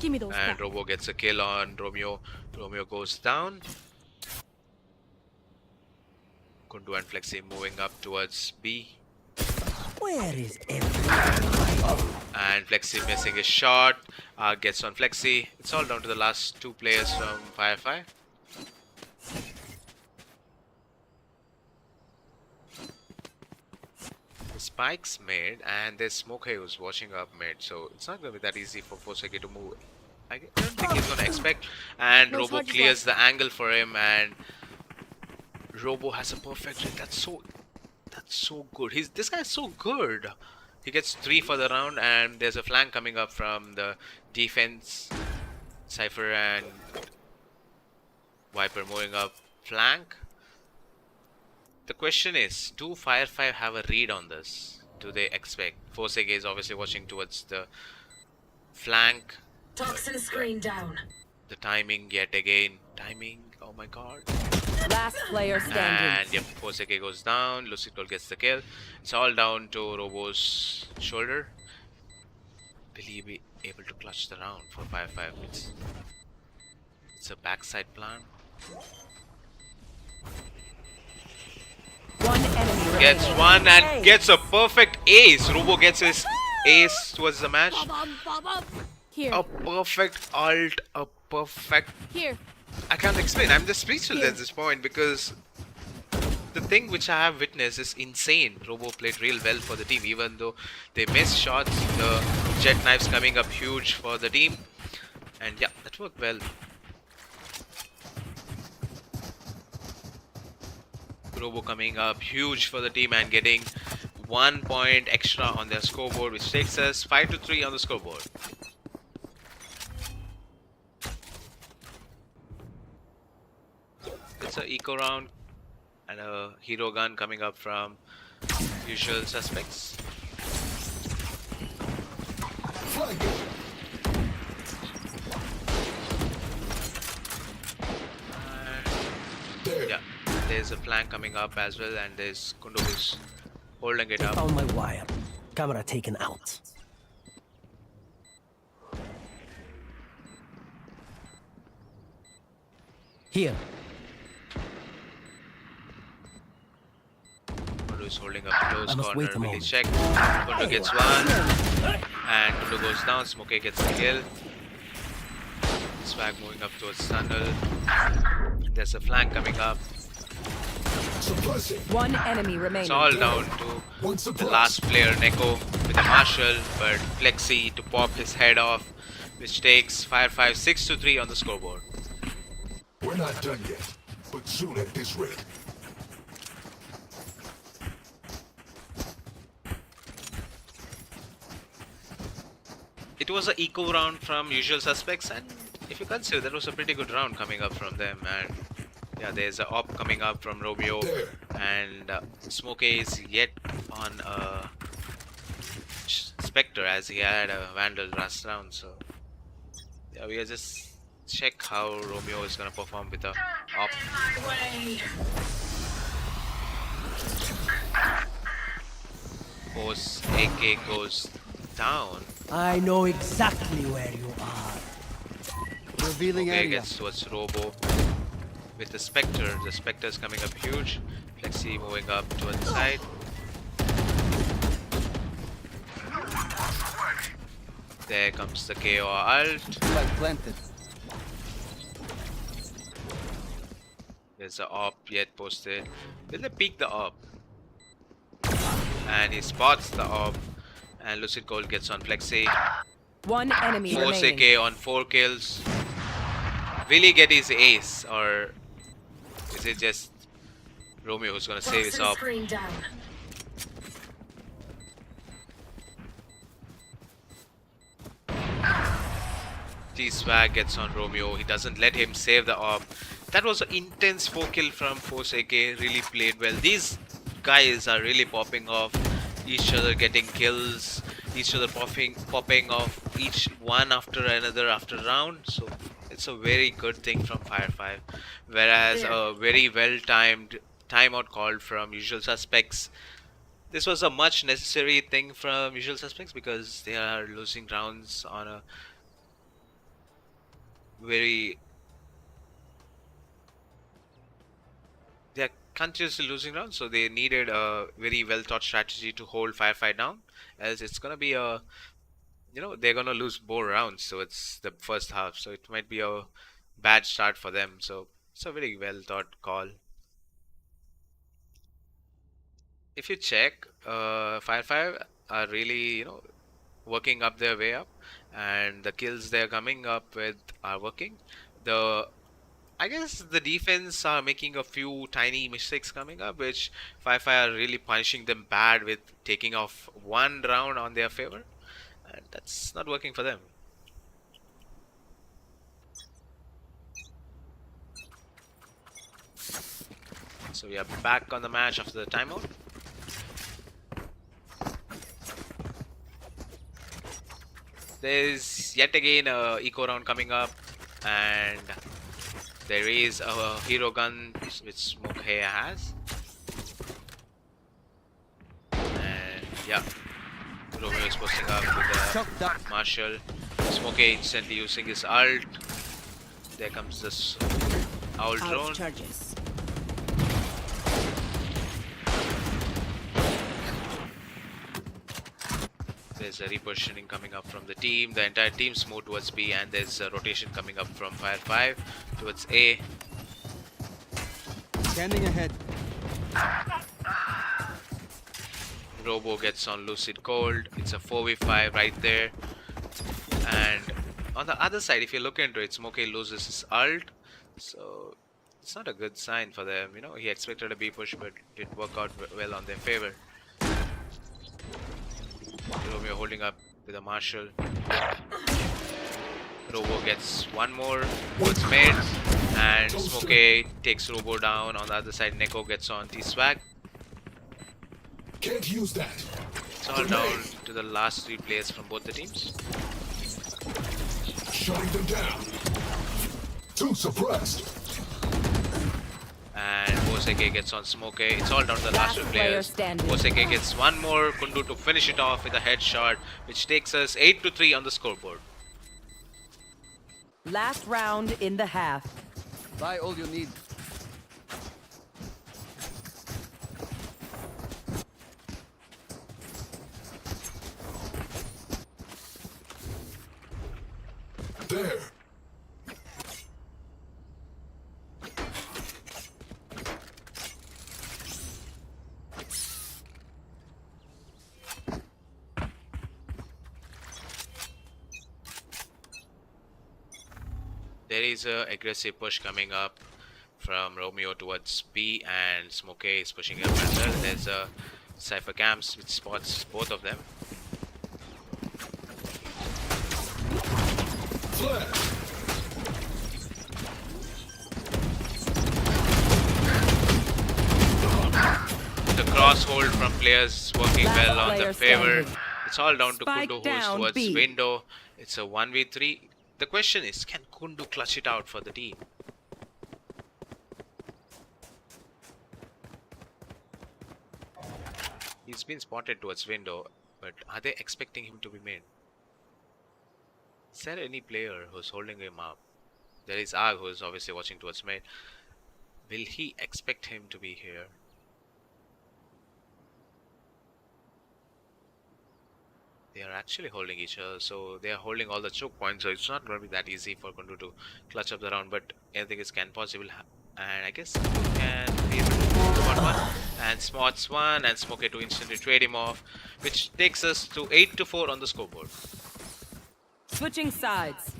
Give me those And back. Robo gets a kill on Romeo. Romeo goes down. Kundu and Flexi moving up towards B. Where is everyone? And Flexi missing his shot. Gets on Flexi. It's all down to the last 2 players from Firefly. The spikes mid, and there's Smoke who's watching up mid, so it's not gonna be that easy for Foseke to move. I don't think he's gonna expect. And No Robo charges clears the angle for him, and Robo has a perfect hit. That's so good. This guy's so good. He gets 3 for the round, and there's a flank coming up from the defense. Cypher and Viper moving up flank. The question is, do Fire 5 have a read on this? Do they expect? Foseke is obviously watching towards the flank. Toxin screen down. The timing yet again. Timing, oh my god. Last player standing. And yep, Foseke goes down. Lucitol gets the kill. It's all down to Robo's shoulder. Will he be able to clutch the round for 5-5? It's a backside plan. One enemy Gets remaining. one and Ace. gets a perfect ace. Robo gets his ace towards the match. Bob. Here. A perfect ult, a perfect... Here. I can't explain. I'm just speechless Here. at this point because the thing which I have witnessed is insane. Robo played real well for the team, even though they missed shots. The jet knives coming up huge for the team, and yeah, that worked well. Robo coming up huge for the team and getting 1 point extra on their scoreboard, which takes us 5-3 on the scoreboard. It's a eco round and a hero gun coming up from usual suspects. there's a flank coming up as well, and there's Kundo who's holding it I up. found my wire. Camera taken out. Here. Kundo is holding up close I must corner. wait a Really moment. check. Kundo gets one, and Kundo goes down. Smokey gets the kill. Swag moving up towards tunnel. There's a flank coming up. Suppressing. One enemy remaining. It's all down to One the suppressed. last player, Neko, with a Marshall, but Flexi to pop his head off, which takes Fire 5 6-3 on the scoreboard. We're not done yet, but soon at this rate. It was an eco round from Usual Suspects, and if you consider, that was a pretty good round coming up from them. And yeah, there's a op coming up from Romeo, and Smokey is yet on a Spectre as he had a Vandal last round. So yeah, we are just check how Romeo is gonna perform with the op. Force AK goes down. I know exactly where you are. Revealing Okay, area. gets towards Robo with the Spectre. The Spectre is coming up huge. Flexi moving up towards the side. There comes the KO ult. Flag planted. There's a op yet posted. Will they peek the op? And he spots the op. And Lucid Gold gets on Flexi. One enemy Force remaining. AK on 4 kills. Will he get his ace, or is it just Romeo who's gonna save his Toxin op? screen down. T-Swag gets on Romeo. He doesn't let him save the op. That was an intense 4 kill from Force AK. Really played well. These guys are really popping off each other, getting kills, each other popping off each one after another after round. So it's a very good thing from Fire 5. Whereas a very well timed timeout called from Usual Suspects. This was a much necessary thing from Usual Suspects because they are losing rounds on a very, they are continuously losing rounds, so they needed a very well thought strategy to hold Firefight down, else it's gonna be a, they're gonna lose more rounds. So it's the first half, so it might be a bad start for them. So it's a very well thought call. If you check, Fire5 are really, working up their way up, and the kills they're coming up with are working. I guess the defense are making a few tiny mistakes coming up, which Fire5 are really punishing them bad with taking off one round on their favor, and that's not working for them. So we are back on the match after the timeout. There's yet again a eco round coming up, and there is a hero gun which Smokey has. And yeah, Romeo is posting up with the Marshall. Smokey instantly using his ult. There comes this owl drone. Charges. There's a repositioning coming up from the team. The entire team's moved towards B, and there's a rotation coming up from Fire 5 towards A. Scanning ahead. Robo gets on Lucid Cold. It's a 4v5 right there. And on the other side, if you look into it, Smokey loses his ult. So it's not a good sign for them. He expected a B push, but it didn't work out well on their favor. Romeo holding up with a Marshall. Robo gets one more towards mid, and Smokey takes Robo down. On the other side, Neko gets on T-Swag. Can't use that. It's all down to the last 3 players from both the teams. Shutting them down. Two suppressed. And Boseke gets on Smoke. It's all down to the last Last two player players. standing. Boseke gets one more. Kundu to finish it off with a headshot, which takes us 8-3 on the scoreboard. Last round in the half. Buy all you need. There. There is a aggressive push coming up from Romeo towards B, and Smoke is pushing up as well. There's a Cypher Camps which spots both of them. Flash. The cross hold from players working Last well on player the favor. standing. It's all down to Spike Kundu, who's down, towards B. window. It's a 1v3. The question is, can Kundu clutch it out for the team? He's been spotted towards window, but are they expecting him to be made? Is there any player who's holding him up? There is Arg, who is obviously watching towards mid. Will he expect him to be here? They are actually holding each other, so they are holding all the choke points, so it's not going to be that easy for Kundu to clutch up the round, but anything is can possible. And I guess Kundu can be able to spot one, and spots one, and Smoke to instantly trade him off, which takes us to 8-4 on the scoreboard. Switching sides.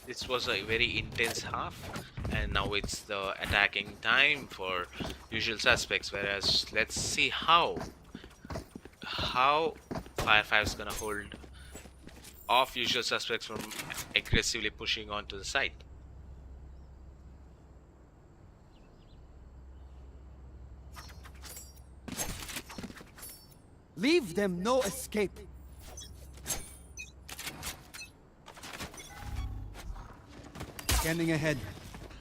This was a very intense half, and now it's the attacking time for usual suspects, whereas let's see how Fire 5 is gonna hold off usual suspects from aggressively pushing onto the site. Leave them no escape. Scanning ahead.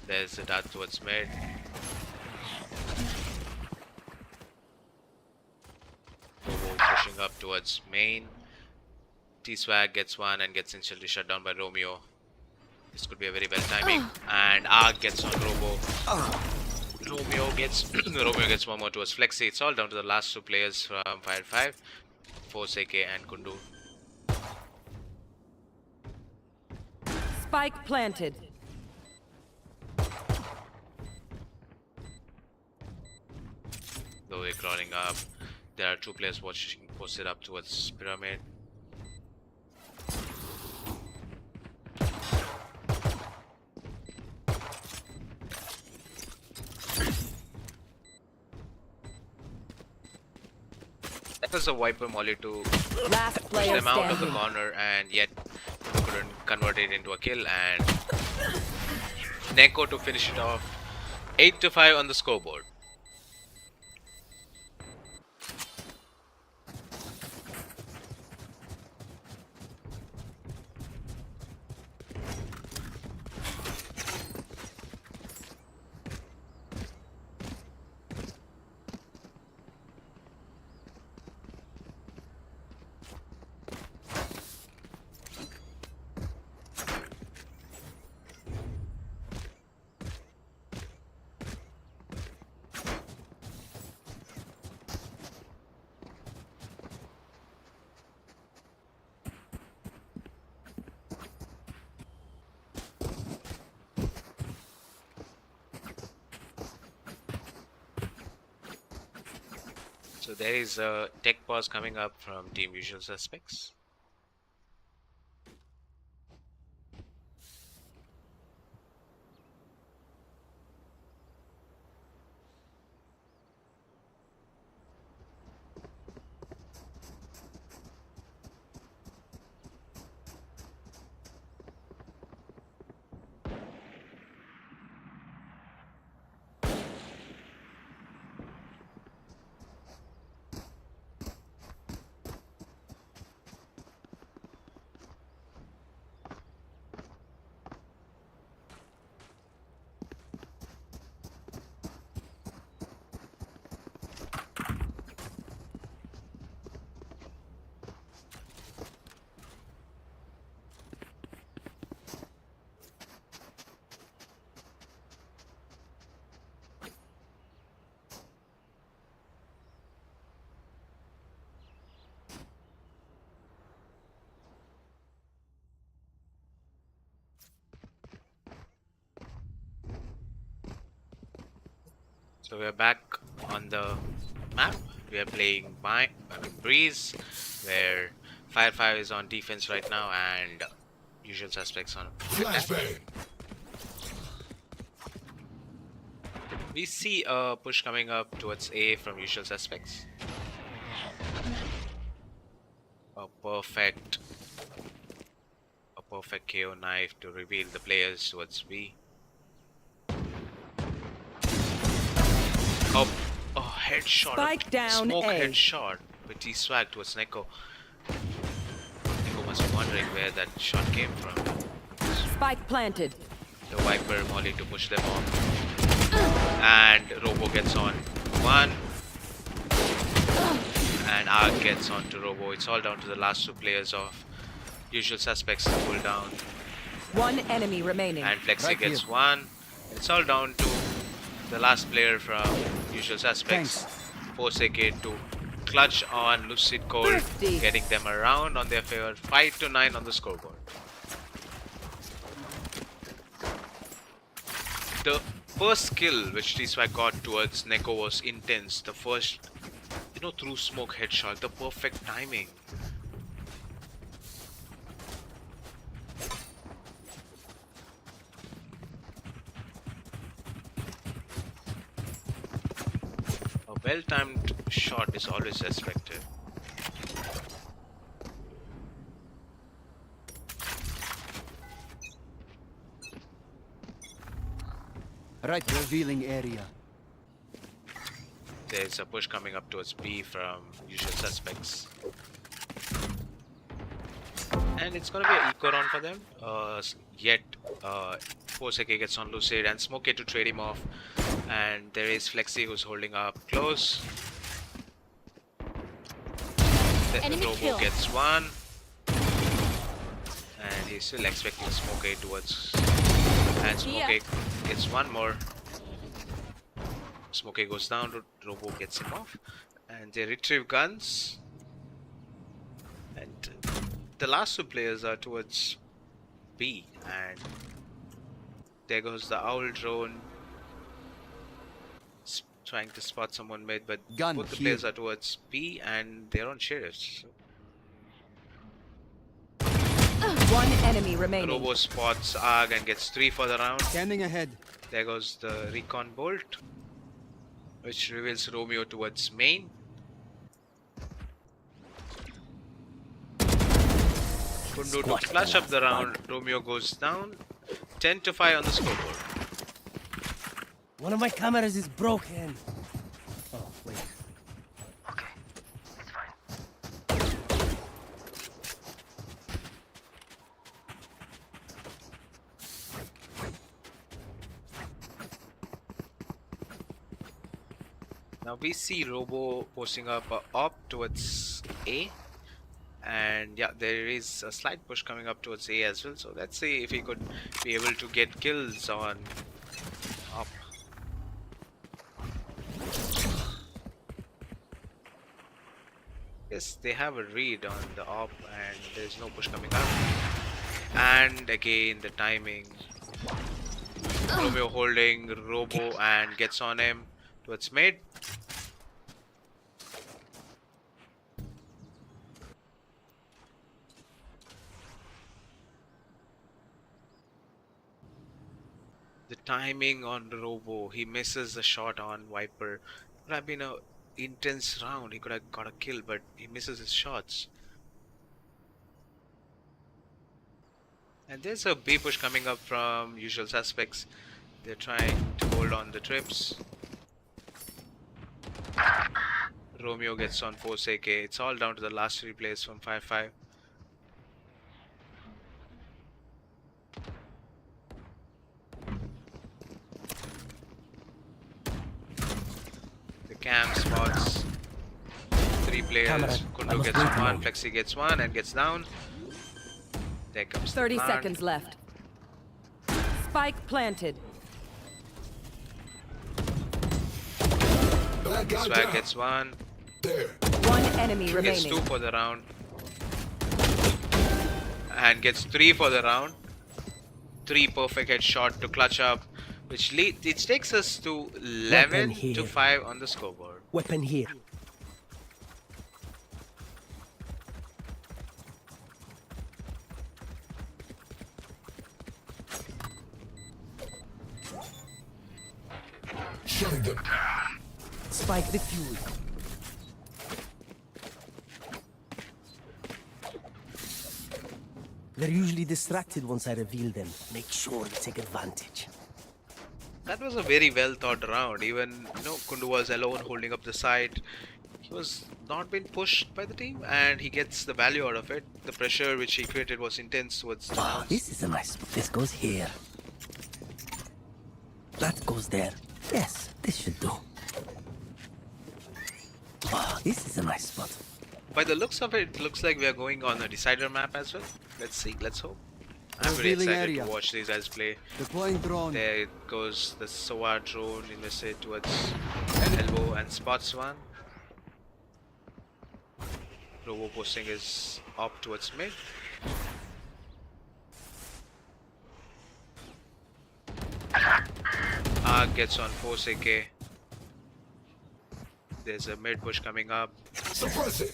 There's a dart towards mid. Bobo pushing up towards main. T-Swag gets one and gets instantly shut down by Romeo. This could be a very well timing. And Arg gets on Robo. Romeo gets one more towards Flexi. It's all down to the last two players from Fire 5. Forsake and Kundu. Spike planted. Though they're crawling up. There are two players watching posted up towards Pyramid. That was a wiper molly to Last push player them out of the standing. corner, and yet couldn't convert it into a kill, and Neko to finish it off. 8-5 on the scoreboard. So there is a tech pause coming up from Team Usual Suspects. So we're back on the map. We are playing Breeze, where Fire 5 is on defense right now and Usual Suspects on attack. Flashbang. We see a push coming up towards A from Usual Suspects. A perfect KO knife to reveal the players towards B. Oh, headshot. Spike down Smoke A. headshot with T-Swag towards Neko. Neko must be wondering where that shot came from. Spike planted. The Viper molly to push them off. And Robo gets on one. And Ark gets on to Robo. It's all down to the last two players of Usual Suspects to pull down. One enemy remaining. And Flexi Right gets here. one. It's all down to the last player from Usual Suspects. Forsake to clutch on Lucid Cold, Thrifty. getting them around on their favor. 5-9 on the scoreboard. The first kill which T-Swag got towards Neko was intense. The first, through smoke headshot, the perfect timing. A well-timed shot is always respected. Right, revealing area. There's a push coming up towards B from Usual Suspects. And it's gonna be an eco round for them. Yet, Forsake gets on Lucid and Smokey to trade him off. And there is Flexi who's holding up close. The Enemy Robo kill. gets one. And he's still expecting Smokey towards. And Smokey gets one more. Smokey goes down, Robo gets him off. And they retrieve guns. And the last two players are towards B. And there goes the Owl drone. Trying to spot someone mid, but Gun both the here. players are towards B and they're on sheriffs. One enemy remaining. Robo spots Arg and gets 3 for the round. Scanning ahead. There goes the recon bolt, which reveals Romeo towards main. Kundu to flash up the round. Romeo goes down. 10-5 on the scoreboard. One of my cameras is broken. Oh, wait. Okay, it's fine. Now we see Robo posting up a op towards A. And yeah, there is a slight push coming up towards A as well. So let's see if he could be able to get kills on op. Yes, they have a read on the op and there's no push coming up. And again the timing. Romeo holding Robo and gets on him towards mid. The timing on Robo, he misses the shot on Viper. It would have been a intense round. He could have got a kill, but he misses his shots. And there's a B push coming up from Usual Suspects. They're trying to hold on the trips. Romeo gets on Forsake. It's all down to the last 3 players from 5-5. The cam spots 3 players. Camera. I Kundu must gets wait one, now. Flexi gets one and gets down. There comes 30 the plant. seconds left. Spike planted. Bad guy Swag down. gets one, There. One enemy gets remaining. 2 for the round. And gets 3 for the round. 3 perfect headshot to clutch up which takes us to Weapon 11 to here. 5 on the scoreboard. Weapon here. Shutting them down. Spike the fuel. They're usually distracted once I reveal them. Make sure to take advantage. That was a very well thought round. Even Kundu was alone holding up the side. He was not being pushed by the team, and he gets the value out of it. The pressure which he created was intense towards the Ah, rounds. this is a nice. This goes here. That goes there. Yes, this should do. Ah, this is a nice spot. By the looks of it, it looks like we are going on a decider map as well. Let's see. Let's hope. I'm very Revealing excited area. to watch these guys play. Deploying drone. There it goes the SOA drone invested towards elbow and spots one. Robo posting is up towards mid. Arc gets on Force AK. There's a mid push coming up. Suppressing.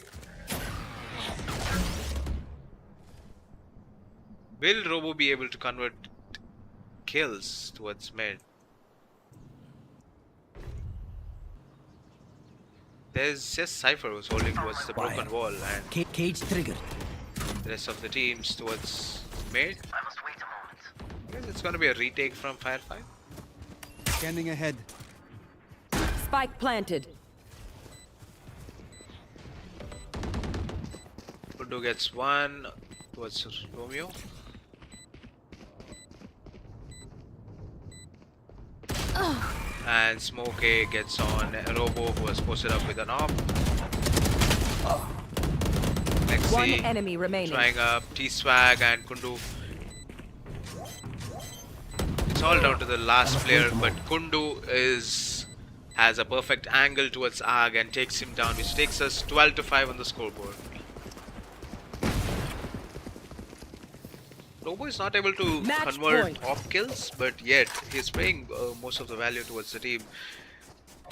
Will Robo be able to convert kills towards mid? There's just Cypher who's holding towards the broken wall, and Cage triggered. the rest of the teams towards mid. I must wait a moment. I guess it's gonna be a retake from Firefight. Scanning ahead. Spike planted. Kundo gets one towards Romeo. And Smoke A gets on Robo, who was posted up with an op. One Lexi enemy remaining. trying up T-Swag and Kundu. It's all down to the last player, but Kundu has a perfect angle towards Ag and takes him down, which takes us 12 to 5 on the scoreboard. Robo is not able to Match convert point. op kills, but yet he's paying most of the value towards the team.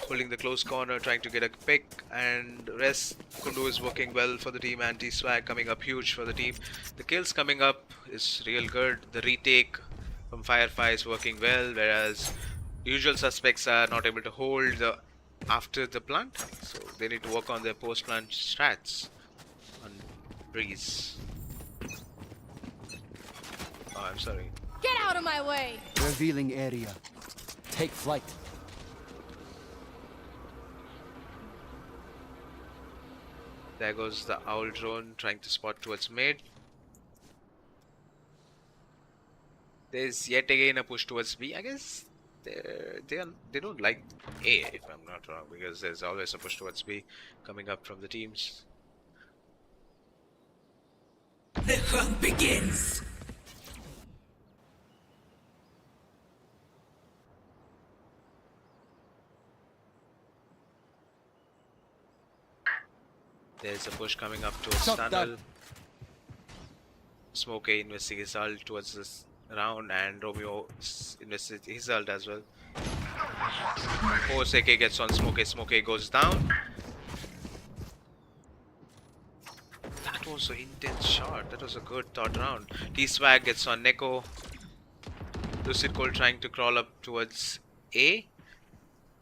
Holding the close corner, trying to get a pick, and rest Kundu is working well for the team. Anti-swag coming up huge for the team. The kills coming up is real good. The retake from Firefly is working well, whereas usual suspects are not able to hold after the plant, so they need to work on their post-plant strats on Breeze. Oh, I'm sorry. Get out of my way! Revealing area. Take flight. There goes the owl drone trying to spot towards mid. There's yet again a push towards B. I guess they don't like A, if I'm not wrong, because there's always a push towards B coming up from the teams. The hunt begins. There's a push coming up towards Shot tunnel. that. Smoke A investing his ult towards this round, and Romeo invested his ult as well. Force AK gets on Smoke A. Smoke A goes down. That was an intense shot. That was a good third round. T-Swag gets on Neko. Lucid Cold trying to crawl up towards A.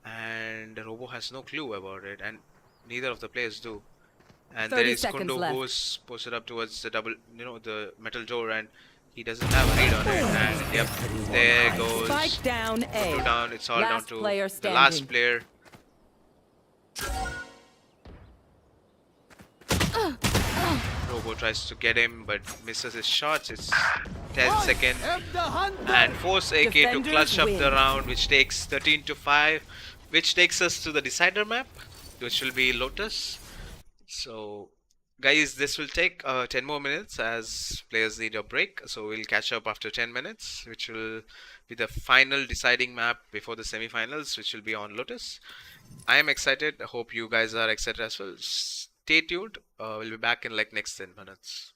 And Robo has no clue about it, and neither of the players do. And there 30 is seconds Kundo left. who's posted up towards the the metal door, and he doesn't have a read on it. And yep, there goes Spike down Kundo A. down. It's all Last down to player the last standing. player. Robo tries to get him, but misses his shots. It's 10 seconds. And Force AK to Defenders clutch up the win. round, which takes 13 to 5, which takes us to the decider map, which will be Lotus. So, guys, this will take 10 more minutes as players need a break. So, we'll catch up after 10 minutes, which will be the final deciding map before the semi-finals, which will be on Lotus. I am excited. I hope you guys are excited as well. Stay tuned. We'll be back in like next 10 minutes.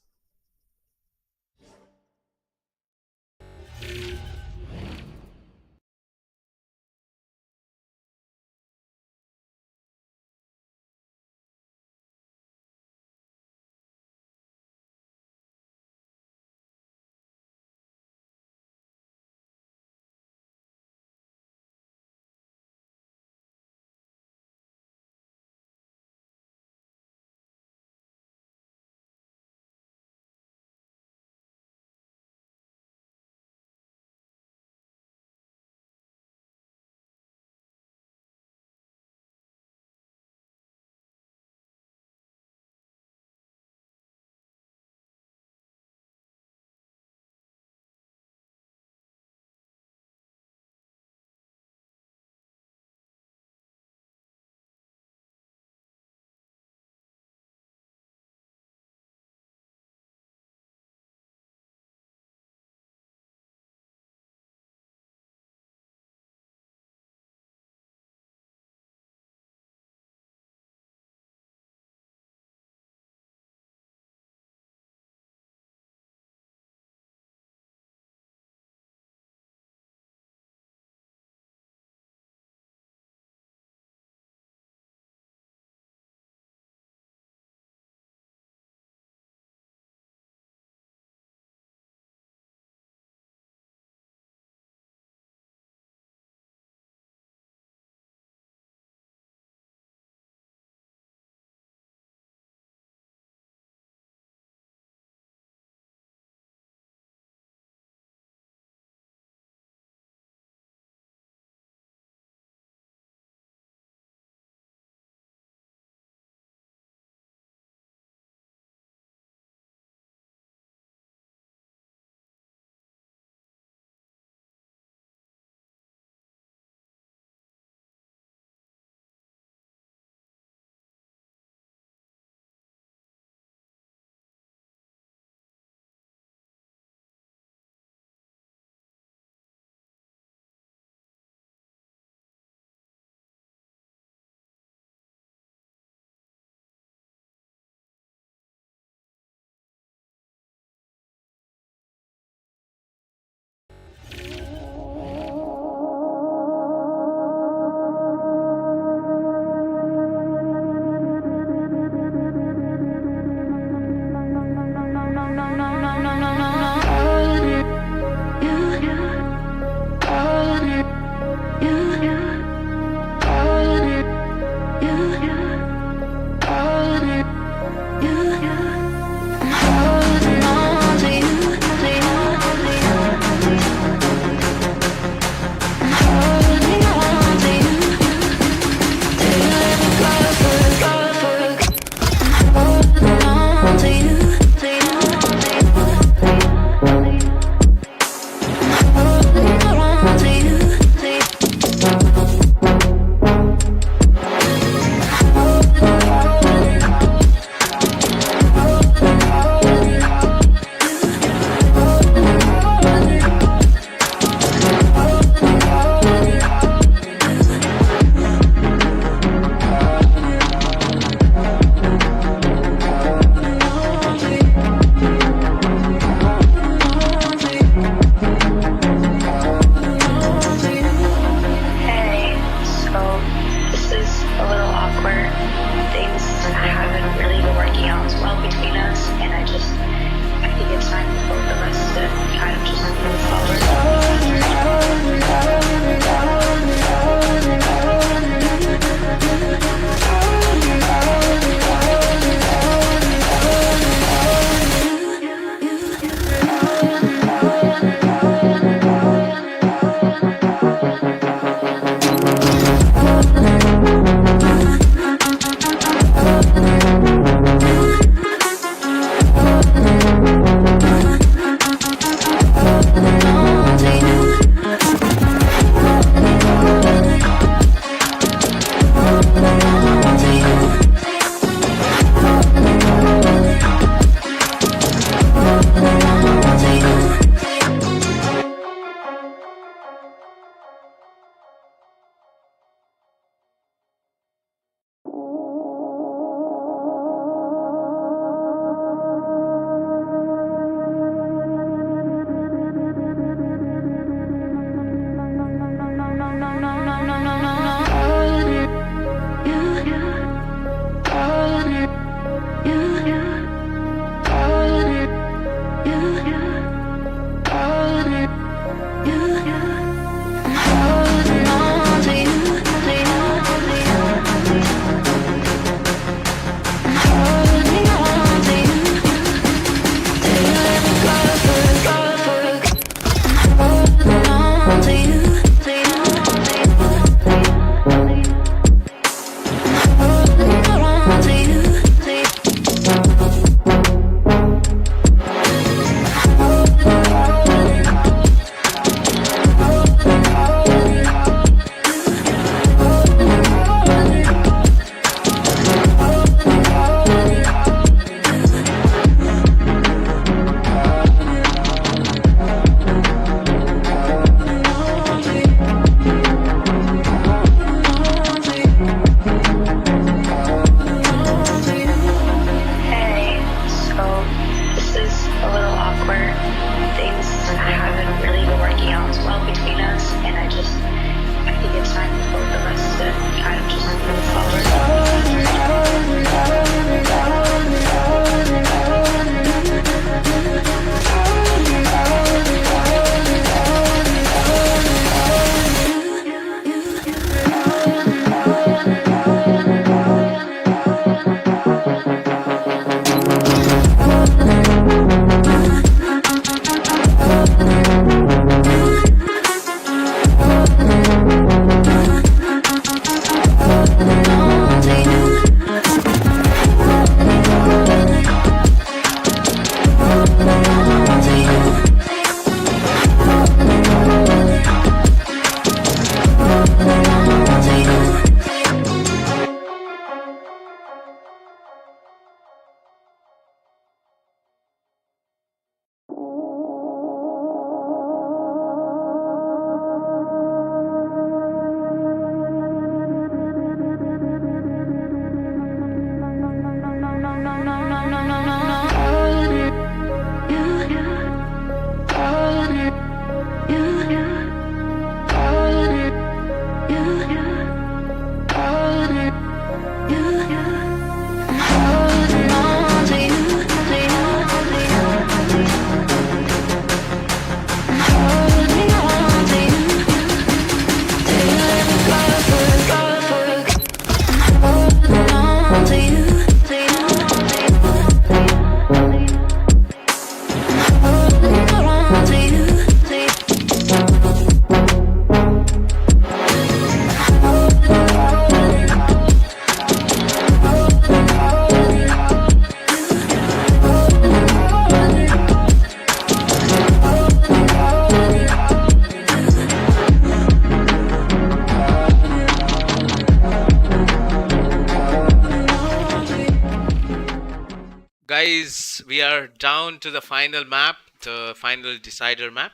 we are down to the final map, the final decider map.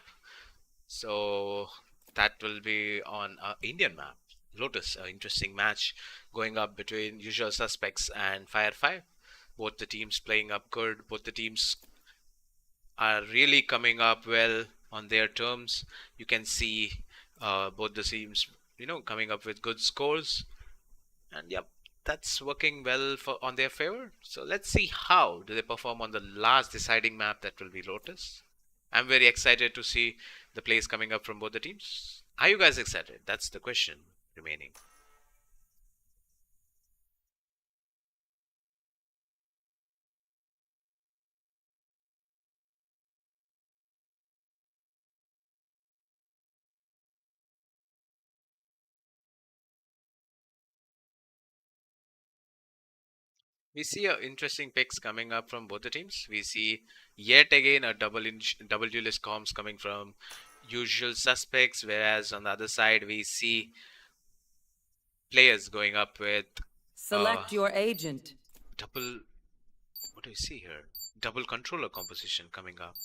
So that will be on Indian map. Lotus, an interesting match going up between Usual Suspects and Fire 5. Both the teams playing up good. Both the teams are really coming up well on their terms. You can see both the teams, coming up with good scores. And yep, that's working well for on their favor. So let's see how do they perform on the last deciding map, that will be Lotus. I'm very excited to see the plays coming up from both the teams. Are you guys excited? That's the question remaining. We see interesting picks coming up from both the teams. We see yet again a double duelist comms coming from Usual Suspects, whereas on the other side we see players going up with Select your agent. double. What do we see here? Double controller composition coming up.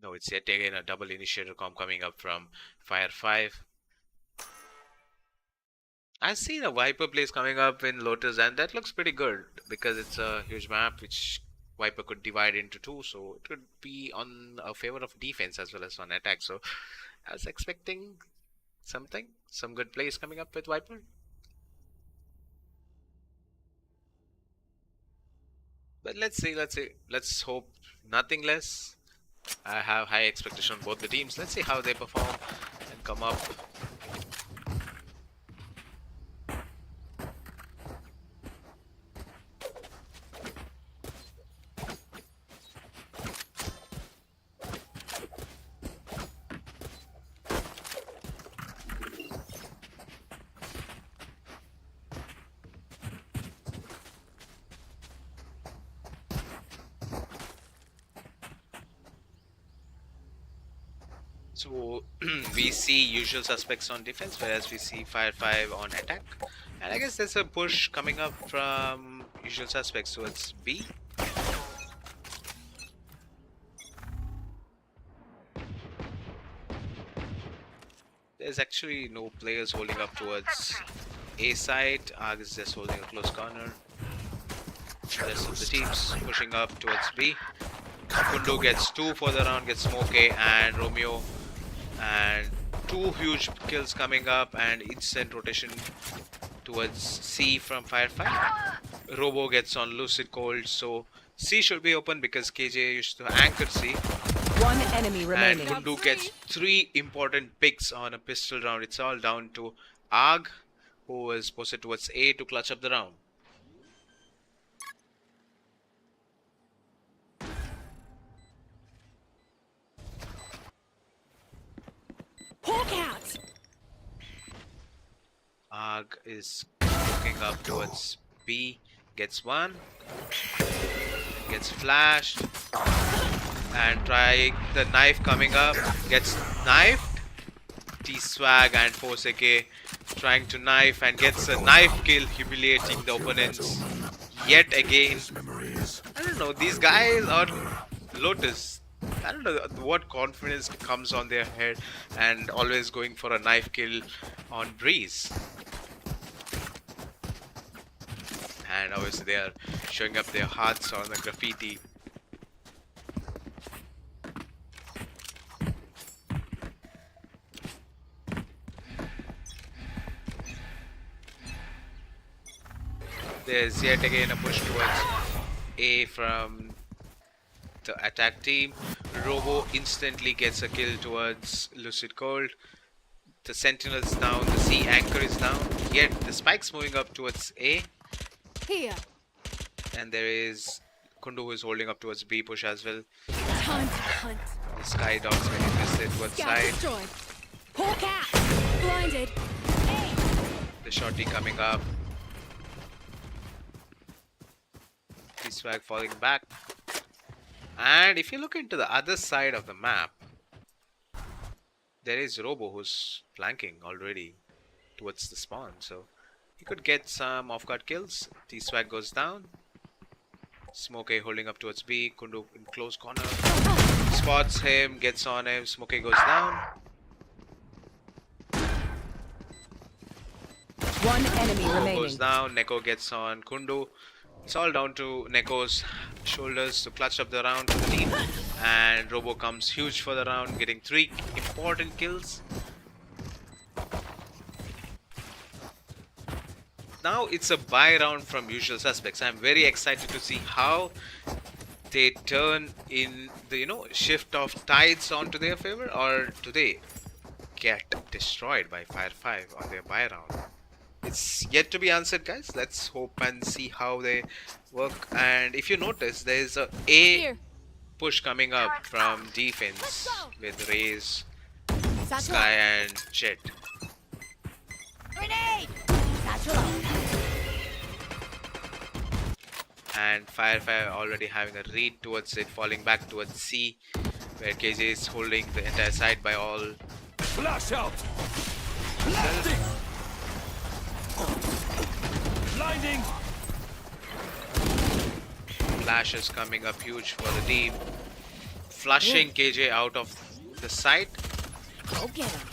No, it's yet again a double initiator comp coming up from Fire 5. I've seen a Viper plays coming up in Lotus, and that looks pretty good because it's a huge map which Viper could divide into two, so it could be on a favor of defense as well as on attack. So I was expecting some good plays coming up with Viper. But let's see. Let's hope nothing less. I have high expectation on both the teams. Let's see how they perform and come up. So we see Usual Suspects on defense, whereas we see Fire 5 on attack. And I guess there's a push coming up from Usual Suspects towards B. There's actually no players holding up towards A side. Arg is just holding a close corner. The rest of the teams pushing up towards B. Kundu gets 2 for the round, gets Smoke and Romeo. And 2 huge kills coming up, and instant rotation towards C from Fire 5. Robo gets on Lucid Cold, so C should be open because KJ used to anchor C. One enemy And remaining. Kundu gets 3 important picks on a pistol round. It's all down to Arg, who was posted towards A to clutch up the round. Hawk out! Arg is looking up towards B, gets 1, gets flashed, and trying the knife coming up, gets knifed. T-Swag and Forsake trying to knife and gets a knife kill, humiliating the opponents yet again. I don't know, these guys on Lotus, I don't know what confidence comes on their head and always going for a knife kill on Breeze. And obviously they are showing up their hearts on the graffiti. There's yet again a push towards A from the attack team. Robo instantly gets a kill towards Lucid Cold. The Sentinel is down, the C anchor is down. Yet the Spike's moving up towards A. Here. And there is Kundu who is holding up towards B push as well. Time to hunt. The Sky Dogs getting twisted towards Scout side. destroyed. Hawk out! Blinded. Hey! The shorty coming up. The Swag falling back. And if you look into the other side of the map, there is Robo who's flanking already towards the spawn. So He could get some off-guard kills. T-Swag goes down. Smokey holding up towards B. Kundu in close corner. Spots him, gets on him. Smokey goes down. One enemy Kundu remaining. goes down. Neko gets on Kundu. It's all down to Neko's shoulders to clutch up the round for the team. And Robo comes huge for the round, getting 3 important kills. Now it's a buy round from Usual Suspects. I'm very excited to see how they turn in the shift of tides onto their favor, or do they get destroyed by Fire 5 on their buy round? It's yet to be answered, guys. Let's hope and see how they work. And if you notice, there's a Here. push coming up from defense with Raze, Satchel Sky out. and Jet. Grenade. Satchel out. And Firefire already having a read towards it, falling back towards C, where KJ is holding the entire side by all. Flash out! Blasting! Blinding! Flash is coming up huge for the team, flushing KJ out of the site. Go get him.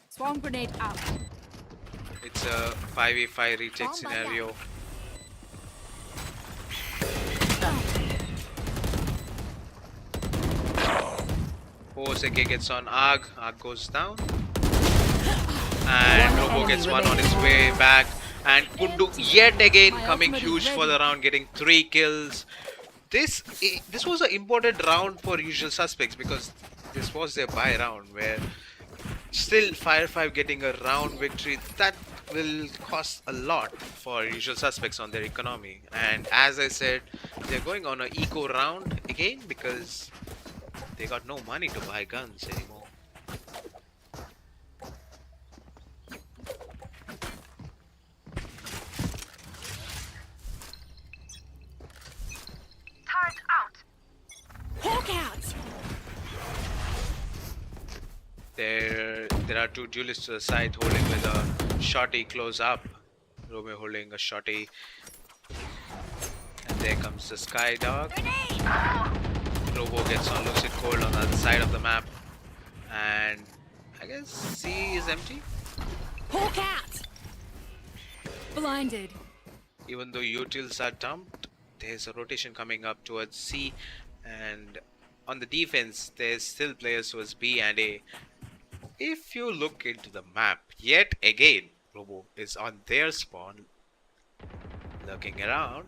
Swarm grenade out. It's a 5v5 retake Bomb by scenario. Oseke gets on Arg. Arg goes down. And Robo gets one on his way back. And Kundu yet again coming huge for the round, getting 3 kills. This was an important round for Usual Suspects because this was their buy round, where still Fire 5 getting a round victory, that will cost a lot for Usual Suspects on their economy. And as I said, they're going on an eco round again because they got no money to buy guns anymore. Turret out. Hawk out. There are 2 duelists to the side holding with a shotty close up. Romeo holding a shotty. And there comes the Sky Dog. Robo gets on, looks it cold on the other side of the map. And I guess C is empty. Hawk out. Blinded. Even though utils are dumped, there's a rotation coming up towards C. And on the defense, there's still players towards B and A. If you look into the map, yet again, Robo is on their spawn, looking around.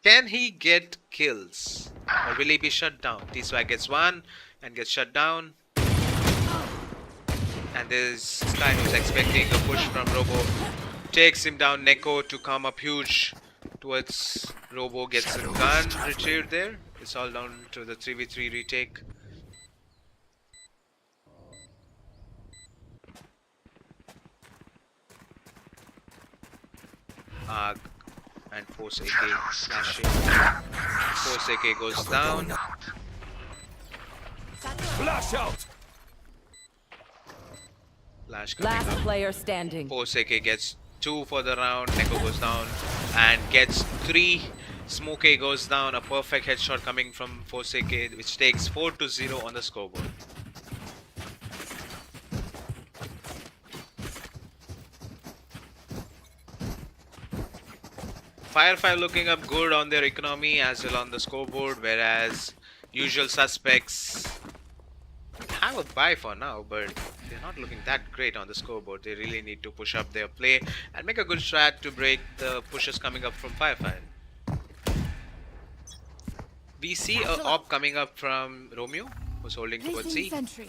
Can he get kills? Or will he be shut down? T-Swag gets one and gets shut down. And there's Sky who's expecting a push from Robo. Takes him down. Neko to come up huge towards Robo. Gets a gun retrieved there. It's all down to the 3v3 retake. Arg and Force AK flashing. Force AK goes down. Flash out! Flash coming Last up. player standing. Force AK gets 2 for the round. Neko goes down and gets 3. Smokey goes down. A perfect headshot coming from Force AK, which takes 4-0 on the scoreboard. Fire 5 looking up good on their economy as well on the scoreboard, whereas Usual Suspects have a bye for now, but they're not looking that great on the scoreboard. They really need to push up their play and make a good strat to break the pushes coming up from Fire 5. We see a op coming up from Romeo, who's holding towards C. Sentry.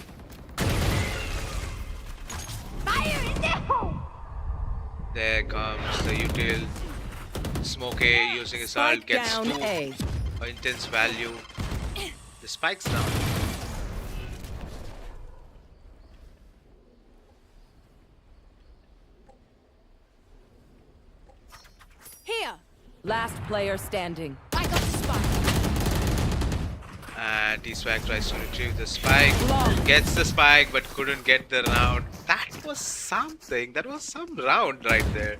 Fire in the hole. There comes the util. Smokey using his ult Spike gets down 2 A. intense value. The spike's down. Here. Last player standing. I got the spot. And T-Swag tries to retrieve the spike. Long. Gets the spike but couldn't get the round. That was something. That was some round right there.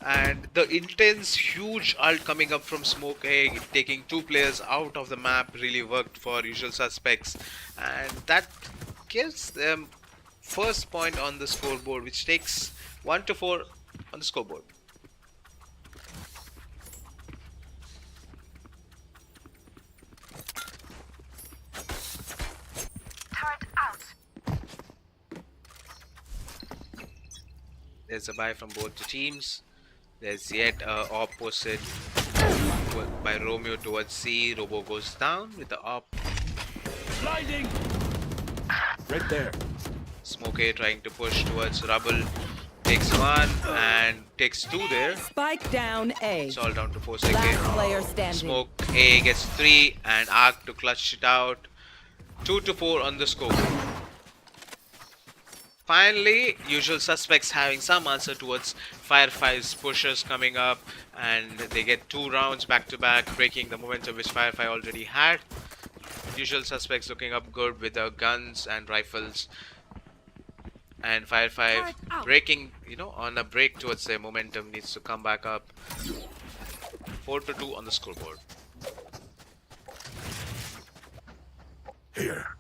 And the intense, huge ult coming up from Smoke A, taking 2 players out of the map, really worked for Usual Suspects. And that gives them first point on the scoreboard, which takes 1-4 on the scoreboard. Turret out. There's a buy from both the teams. There's yet a op posted by Romeo towards C. Robo goes down with the op. Blinding! Right there. Smoke A trying to push towards Rubble. Takes 1 and takes 2 there. Spike down A. It's all down to 4 Last seconds. player standing. Smoke A gets 3 and Arc to clutch it out. 2-4 on the score. Finally, Usual Suspects having some answer towards Fire 5's pushers coming up, and they get 2 rounds back to back, breaking the momentum which Fire 5 already had. Usual Suspects looking up good with their guns and rifles, and Fire 5 breaking, on a break towards their momentum, needs to come back up. 4-2 on the scoreboard. Here.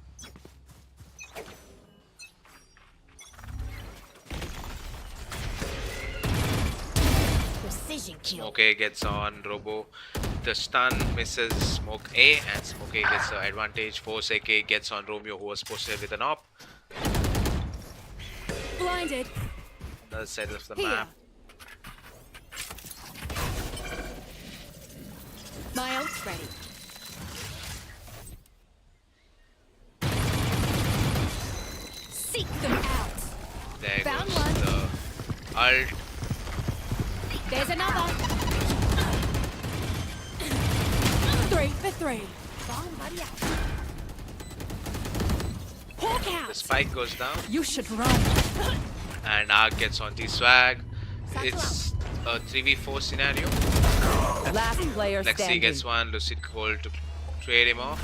Precision kill. Smoke A gets on Robo. The stun misses Smoke A, and Smoke A gets the advantage. Force AK gets on Romeo, who was posted with an op. Blinded. Other side of the Here. map. My ult's ready. Seek them out. There Found goes one. the ult. There's another. 3 for 3. Bomb buddy out. Hawk The out. spike goes down, You should run. and Arc gets on T-Swag. It's a 3v4 scenario. Last player Lexi standing. gets one, Lucid Cold to trade him off.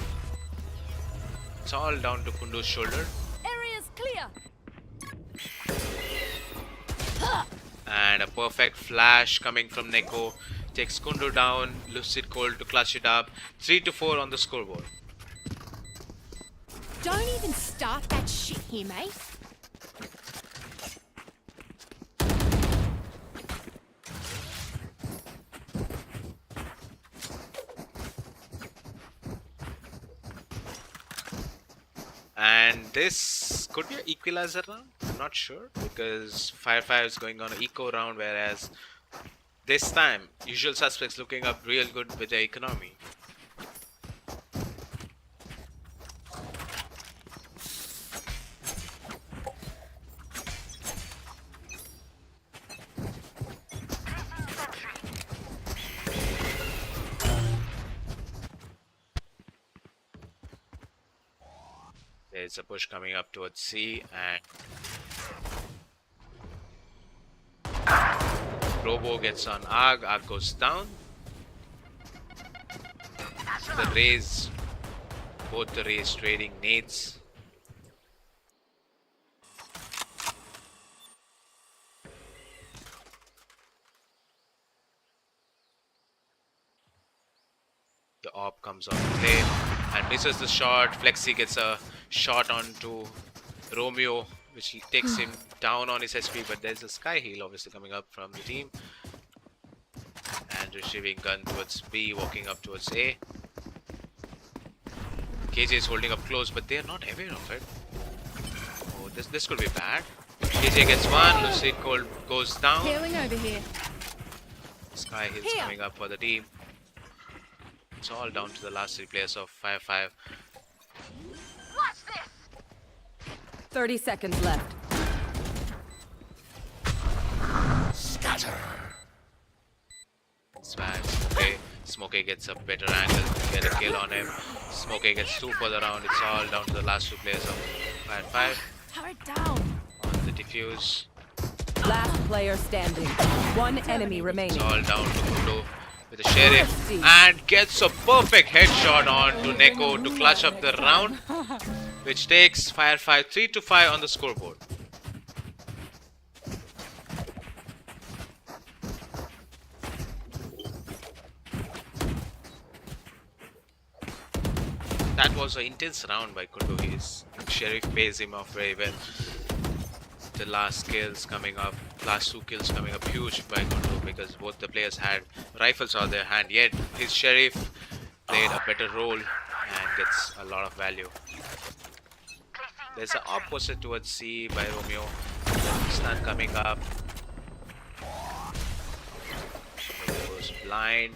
It's all down to Kundu's shoulder. Area's clear. And a perfect flash coming from Neko takes Kundu down. Lucid Cold to clutch it up. 3-4 on the scoreboard. Don't even start that shit here, mate. And this could be an equalizer round. I'm not sure, because Fire 5 is going on an eco round, whereas this time Usual Suspects looking up real good with their economy. There's a push coming up towards C, and Robo gets on Arg. Arg goes down. The Rays, both the Rays trading nades. The op comes on play and misses the shot. Flexi gets a shot onto Romeo, which takes him down on his HP, but there's a sky heal obviously coming up from the team. And retrieving gun towards B, walking up towards A. KJ is holding up close, but they are not aware of it. Oh, this could be bad. KJ gets one, Lucid Cold goes down. Healing over here. Sky heals Here. coming up for the team. It's all down to the last 3 players of Fire 5. Watch this. 30 seconds left. Scatter. Swag, Smokey. Smokey gets a better angle, get a kill on him. Smokey gets 2 for the round. It's all down to the last 2 players of Fire 5. Turret down. On the defuse. Last player standing. One enemy remaining. It's all down to Kundo. with the sheriff and gets a perfect headshot on to Neko to clutch up the round, which takes Fire 5 3-5 on the scoreboard. That was an intense round by Kundu. His sheriff pays him off very well. The last kills coming up, last 2 kills coming up huge by Kundu because both the players had rifles on their hand. Yet his sheriff played a better role and gets a lot of value. There's an opposite towards C by Romeo. Stun coming up. Romeo goes blind.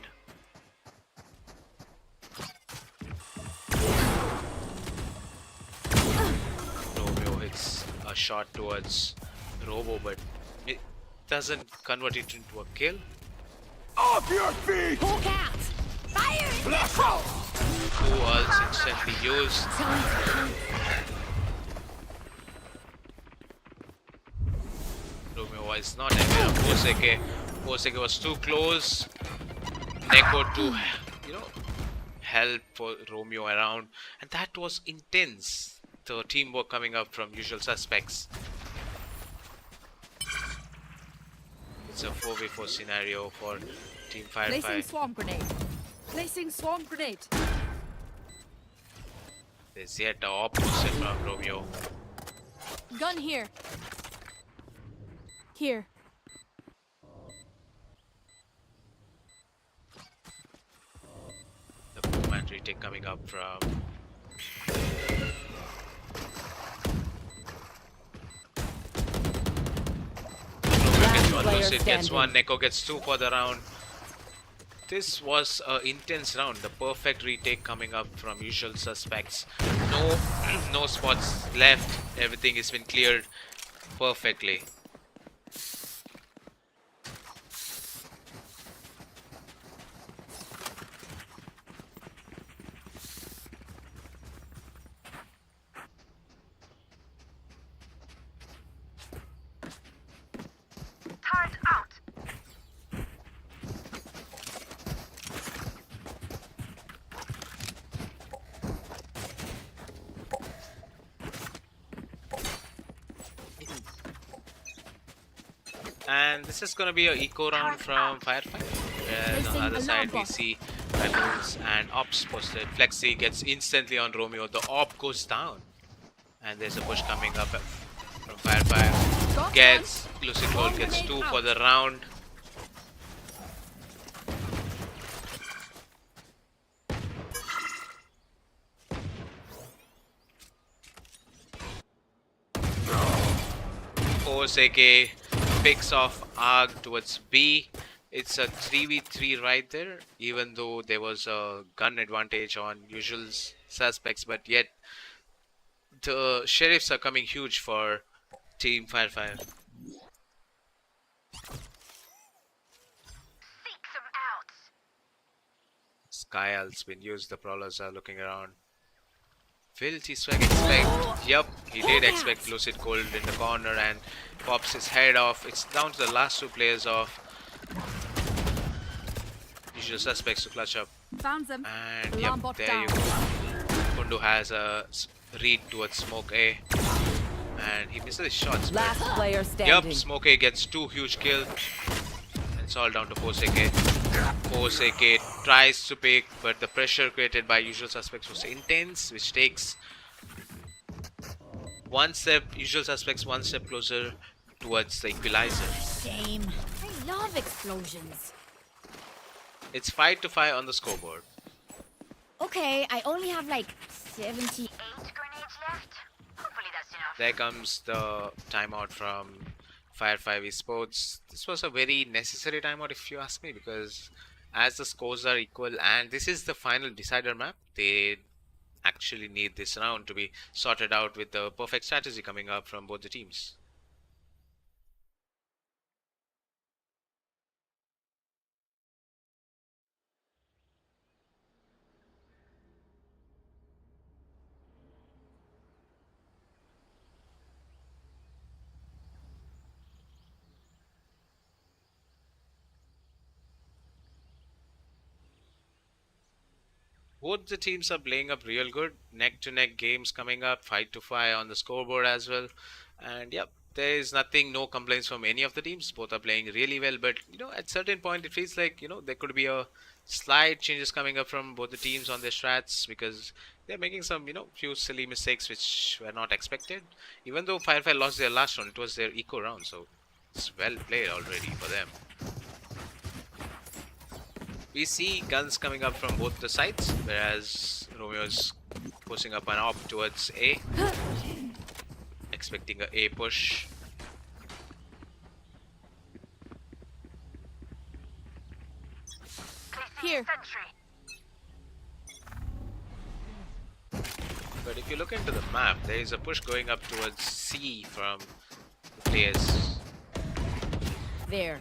Romeo hits a shot towards Robo, but it doesn't convert it into a kill. Off your feet! Hulk out! Fire! Blast out! 2 ults instantly used. Romeo is not aware of Poseke. Poseke was too close. Neko to, help for Romeo around, and that was intense. The teamwork coming up from usual suspects. It's a 4v4 scenario for Team Placing Firefly. swarm grenade. Placing swarm grenade. There's yet the opposite from Romeo. Gun here. Here. The 4-man retake coming up from Romeo gets one, Lucid gets one, Neko gets 2 for the round. This was an intense round. The perfect retake coming up from usual suspects. No spots left. Everything has been cleared perfectly. Turret out. And this is gonna be a eco round from Firefly. Where on the other side we see Rebels and Ops posted. Flexi gets instantly on Romeo. The Op goes down. And there's a push coming up from Firefly. Gets Lucid Gold gets 2 for the round. Oseke picks off ARG towards B. It's a 3v3 right there, even though there was a gun advantage on usual suspects, but yet the sheriffs are coming huge for Team Firefly. Seek them out. Skyal's been used, the prowlers are looking around. Will T-Swag expect? Yup, he did expect Lucid Gold in the corner and pops his head off. It's down to the last 2 players of usual suspects to clutch up. Found them. And Alarm yep, bot there down. you go. Kundu has a read towards Smoke A. And he misses his shots. Last player standing. Yup, Smoke A gets 2 huge kills. And it's all down to Poseke. Poseke tries to pick, but the pressure created by usual suspects was intense, which takes usual suspects one step closer towards the equalizer. Shame. I love explosions. It's 5-5 on the scoreboard. Okay, I only have like 70. 8 grenades left. Hopefully that's enough. There comes the timeout from Fire 5 Esports. This was a very necessary timeout if you ask me, because as the scores are equal and this is the final decider map, they actually need this round to be sorted out with the perfect strategy coming up from both the teams. both the teams are playing up real good. Neck to neck games coming up, 5 to 5 on the scoreboard as well. And yep, there is nothing, no complaints from any of the teams. Both are playing really well, but at certain point it feels like there could be a slight changes coming up from both the teams on their strats because they're making some few silly mistakes which were not expected. Even though Firefly lost their last round, it was their eco round, so it's well played already for them. We see guns coming up from both the sides, whereas Romeo is pushing up an op towards A, expecting a A push. Here. Sentry. But if you look into the map, there is a push going up towards C from the players. There.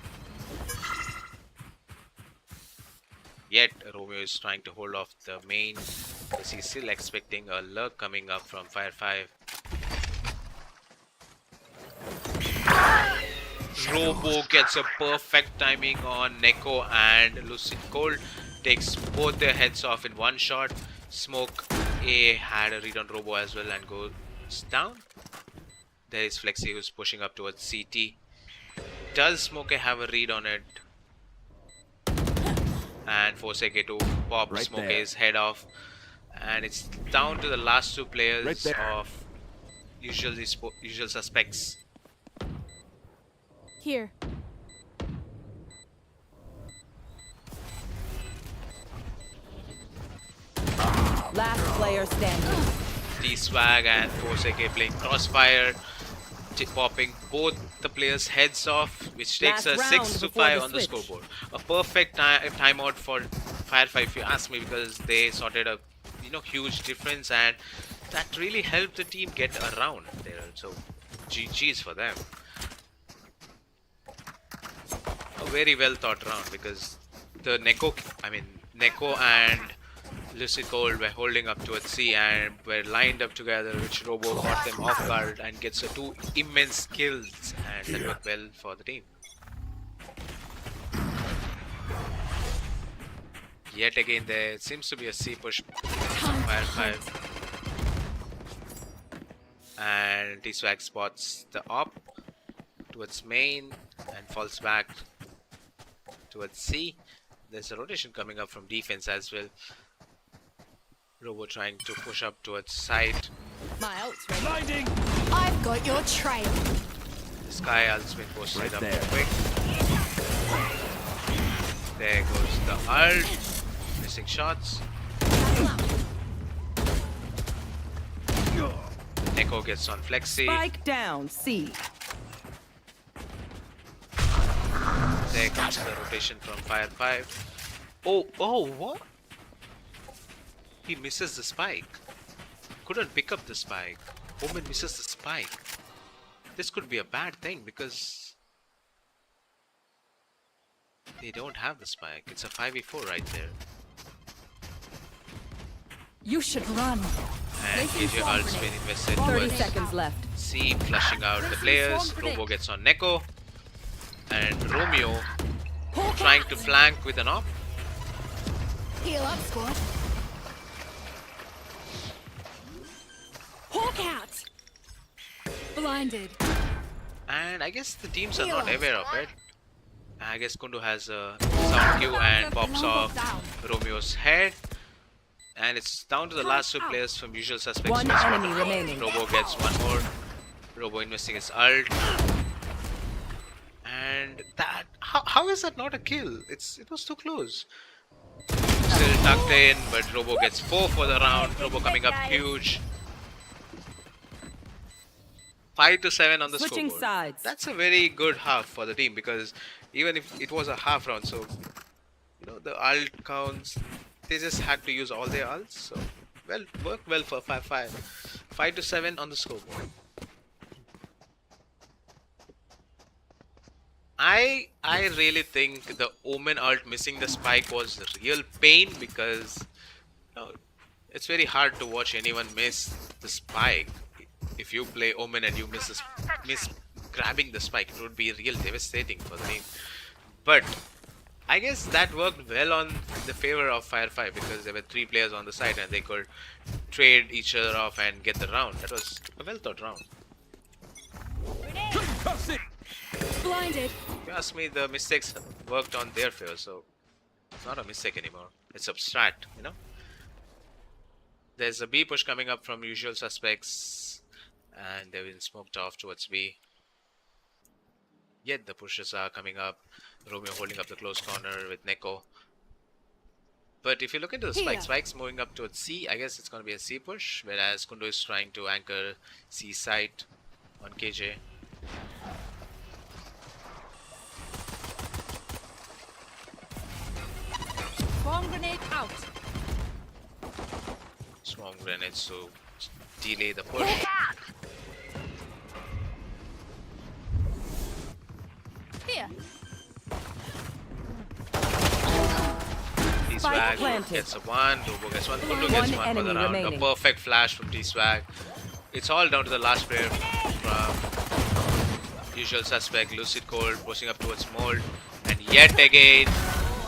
Yet Romeo is trying to hold off the main because he's still expecting a lurk coming up from Fire 5. Robo gets a perfect timing on Neko, and Lucid Cold takes both their heads off in one shot. Smoke A had a read on Robo as well and goes down. There is Flexi who's pushing up towards CT. Does Smoke A have a read on it? And Forsake to pop Right Smoke there. A's head off. And it's down to the last two players Right there. of usual suspects. Here. Last player standing. T-Swag and Forsake playing crossfire, popping both the players' heads off, which takes Last a round 6 to before 5 the on the switch. scoreboard. A perfect timeout for Fire 5 if you ask me, because they sorted a huge difference, and that really helped the team get around there. So GG's for them. A very well thought round because the Neko and Lucid Cold were holding up towards C and were lined up together, which Robo caught them off guard and gets the two immense kills, and that worked well for the team. Yet again, there seems to be a C push from Fire 5. And T-Swag spots the op towards main and falls back towards C. There's a rotation coming up from defense as well. Robo trying to push up towards side. My ult's ready. Blinding! I've got your trail. The Sky ult's been posted Right up there. quick. There goes the ult. Missing shots. Neko gets on Flexi. Spike down, C. There comes the rotation from Fire 5. Oh, what? He misses the spike. Couldn't pick up the spike. Omen misses the spike. This could be a bad thing because they don't have the spike. It's a 5v4 right there. You should run. And KJ ult's been invested 30 towards seconds left. C, flushing out the players. Robo gets on Neko. And Romeo trying to flank with an op. Heal up, squad. Hawk out. Blinded. And I guess the teams are not aware of it. I guess Kundu has a sound cue and pops off Romeo's head. And it's down to the last two players from usual suspects. One to spot enemy the drop. remaining. Robo gets one more. Robo investing his ult. And that, how is that not a kill? It was too close. Still tucked in, but Robo gets 4 for the round. Robo coming up huge. 5 to 7 on the Switching scoreboard. sides. That's a very good half for the team, because even if it was a half round, so the ult counts, they just had to use all their ults. So worked well for 5-5. 5 to 7 on the scoreboard. I really think the Omen ult missing the spike was real pain, because it's very hard to watch anyone miss the spike. If you play Omen and you miss grabbing the spike, it would be real devastating for the team. But I guess that worked well on the favor of Fire 5 because there were 3 players on the side and they could trade each other off and get the round. That was a well thought round. Blinded. If you ask me, the mistakes worked on their favor, so it's not a mistake anymore. It's abstract, you know? There's a B push coming up from usual suspects, and they've been smoked off towards B. Yet the pushes are coming up. Romeo holding up the close corner with Neko. But if you look into the spike, Here. Spike's moving up towards C. I guess it's going to be a C push, whereas Kundo is trying to anchor C site on KJ. Bomb grenade out. Swarm grenades to delay the push. Here. T-Swag planted. gets a 1, Robo gets 1, Kundo One gets 1 for the enemy round. remaining. A perfect flash from T-Swag. It's all down to the last player from usual suspect, Lucid Cold, pushing up towards Mold. And yet again,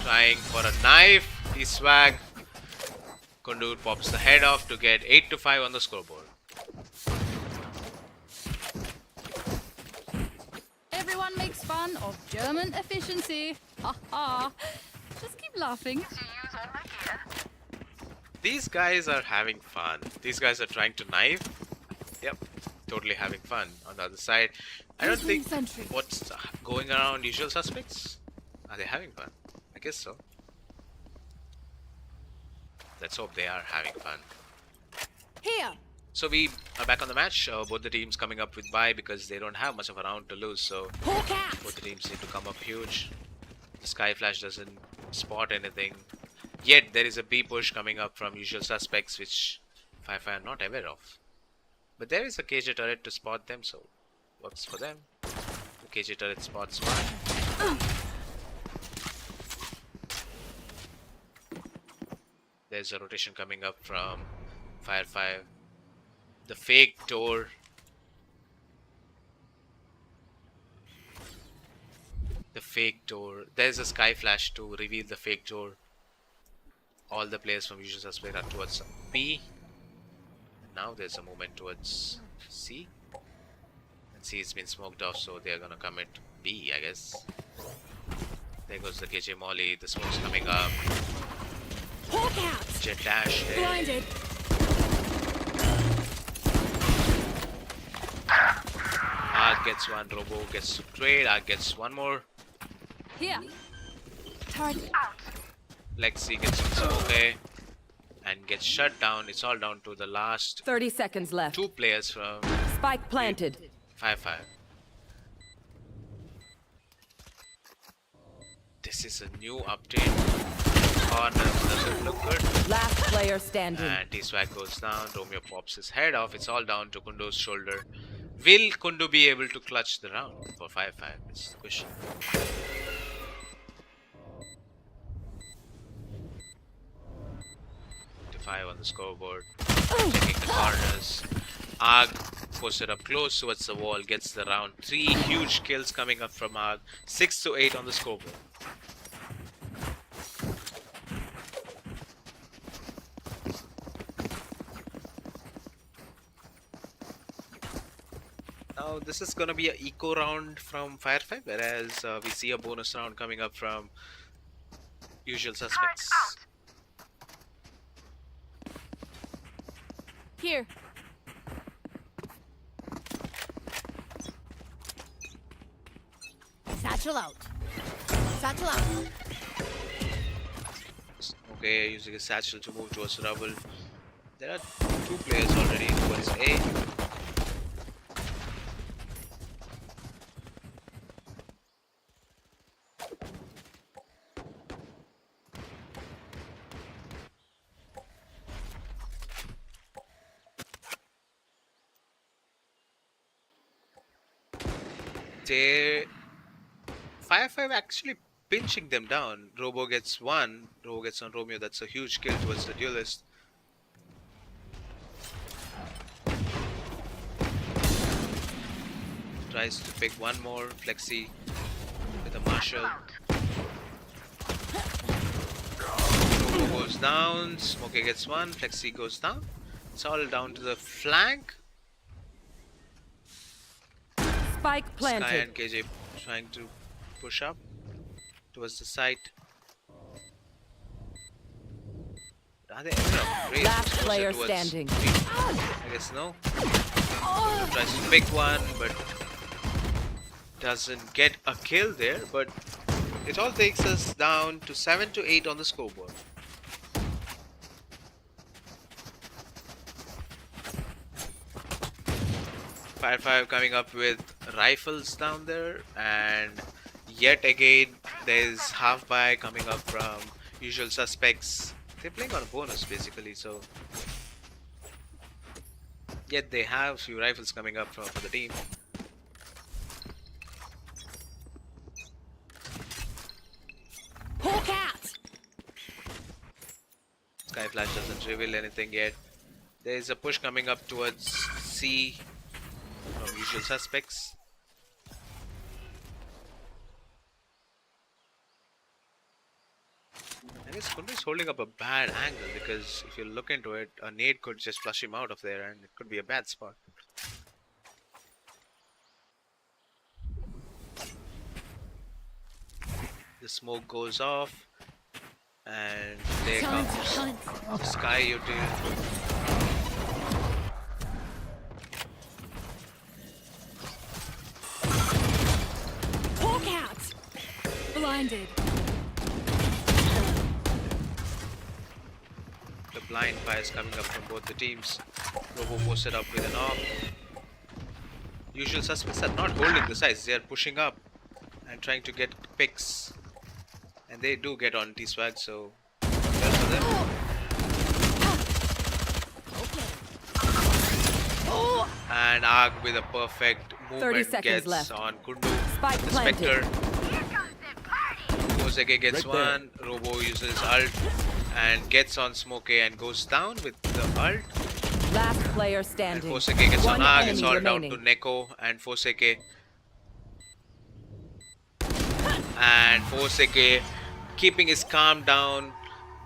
trying for a knife, T-Swag. Kundu pops the head off to get 8-5 on the scoreboard. Everyone makes fun of German efficiency. Ha ha. Just keep laughing. These guys are having fun. These guys are trying to knife. Yep, totally having fun. On the other side, I don't think Sentry. what's going around usual suspects. Are they having fun? I guess so. Let's hope they are having fun. Here. So we are back on the match. Both the teams coming up with bye because they don't have much of a round to lose. So Hawk out. both the teams need to come up huge. The Sky Flash doesn't spot anything. Yet there is a B push coming up from usual suspects, which Fi are not aware of. But there is a KJ turret to spot them, so works for them. The KJ turret spots one. There's a rotation coming up from Fire 5. The fake door. The fake door. There's a Sky Flash to reveal the fake door. All the players from usual suspect are towards B. Now there's a movement towards C. And C has been smoked off, so they're gonna come at B, I guess. There goes the KJ Molly. The smoke's coming up. Hawk out. Jet dash there. Blinded. Ark gets one. Robo gets to trade. Ark gets one more. Here. Target. Lexi gets some okay and gets shut down. It's all down to the last 30 seconds left. 2 players from Spike planted. 5-5. This is a new update. Corner doesn't look good. Last player standing. And T-Swag goes down. Romeo pops his head off. It's all down to Kundo's shoulder. Will Kundo be able to clutch the round for 5-5? It's the question. 5 on the scoreboard. Checking the corners. Arg posted up close towards the wall, gets the round. 3 huge kills coming up from Arg. 6-8 on the scoreboard. Now this is gonna be an eco round from Fire 5, whereas we see a bonus round coming up from usual suspects. Here. Satchel out. Satchel out. Okay, using a satchel to move towards rubble. There are 2 players already towards A. They 5-5 actually pinching them down. Robo gets 1. Robo gets on Romeo. That's a huge kill towards the duelist. Tries to pick one more. Flexi with a Marshall. Robo goes down. Smokey gets one. Flexi goes down. It's all down to the flank. Spike Sky planted. and KJ trying to push up towards the site. Are they really Last closer player towards standing. B? I guess no. Tries to pick one, but doesn't get a kill there. But it all takes us down to 7 to 8 on the scoreboard. Fire 5 coming up with rifles down there, and yet again there's half buy coming up from usual suspects. They're playing on a bonus basically, so yet they have few rifles coming up for the team. Hawk out! Sky Flash doesn't reveal anything yet. There's a push coming up towards C from usual suspects. I guess Kundu is holding up a bad angle because if you look into it, a nade could just flush him out of there and it could be a bad spot. The smoke goes off and there Time to comes hunt. the Sky util. Hawk out! Blinded. The blind fires coming up from both the teams. Robo posted up with an AWP. Usual suspects are not holding the sides, they are pushing up and trying to get picks. And they do get on T-Swag, so well for them. And Arg with a perfect 30 movement seconds gets left. on Kundu. Spike The planted. Spectre. Here comes the party! Foseke gets Right there. one. Robo uses ult and gets on Smokey and goes down with the ult. Last player And standing. Foseke gets One on Arg. It's enemy all down remaining. to Neko and Foseke. And Foseke, keeping his calm down,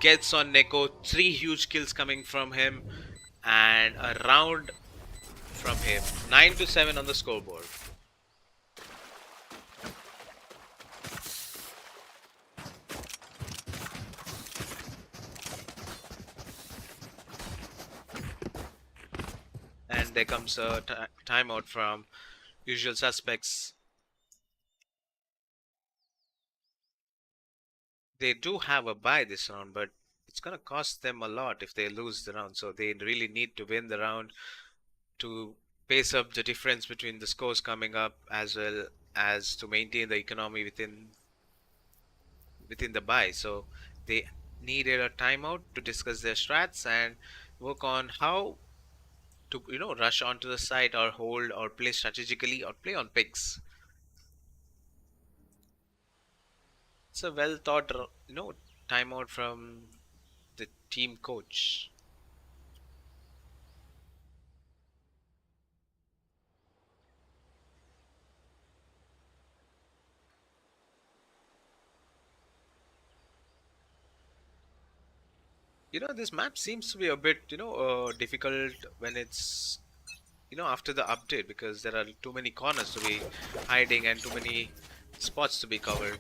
gets on Neko. 3 huge kills coming from him and a round from him. 9 to 7 on the scoreboard. And there comes a timeout from usual suspects. They do have a bye this round, but it's gonna cost them a lot if they lose the round. So they really need to win the round to pace up the difference between the scores coming up, as well as to maintain the economy within the bye. So they needed a timeout to discuss their strats and work on how to rush onto the site or hold or play strategically or play on picks. It's a well thought timeout from the team coach. This map seems to be a bit difficult when it's after the update, because there are too many corners to be hiding and too many spots to be covered.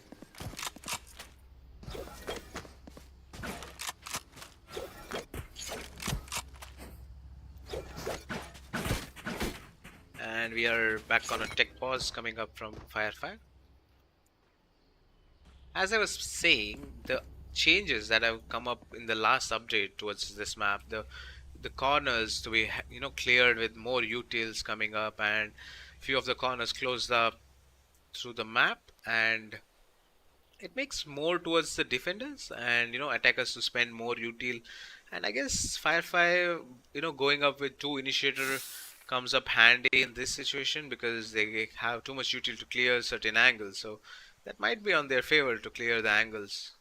And we are back on a tech pause coming up from Firefire. As I was saying, the changes that have come up in the last update towards this map, the corners to be cleared with more utils coming up, and few of the corners closed up through the map, and it makes more towards the defenders and attackers to spend more util. And I guess Firefly going up with 2 initiator comes up handy in this situation, because they have too much util to clear certain angles, so that might be on their favor to clear the angles.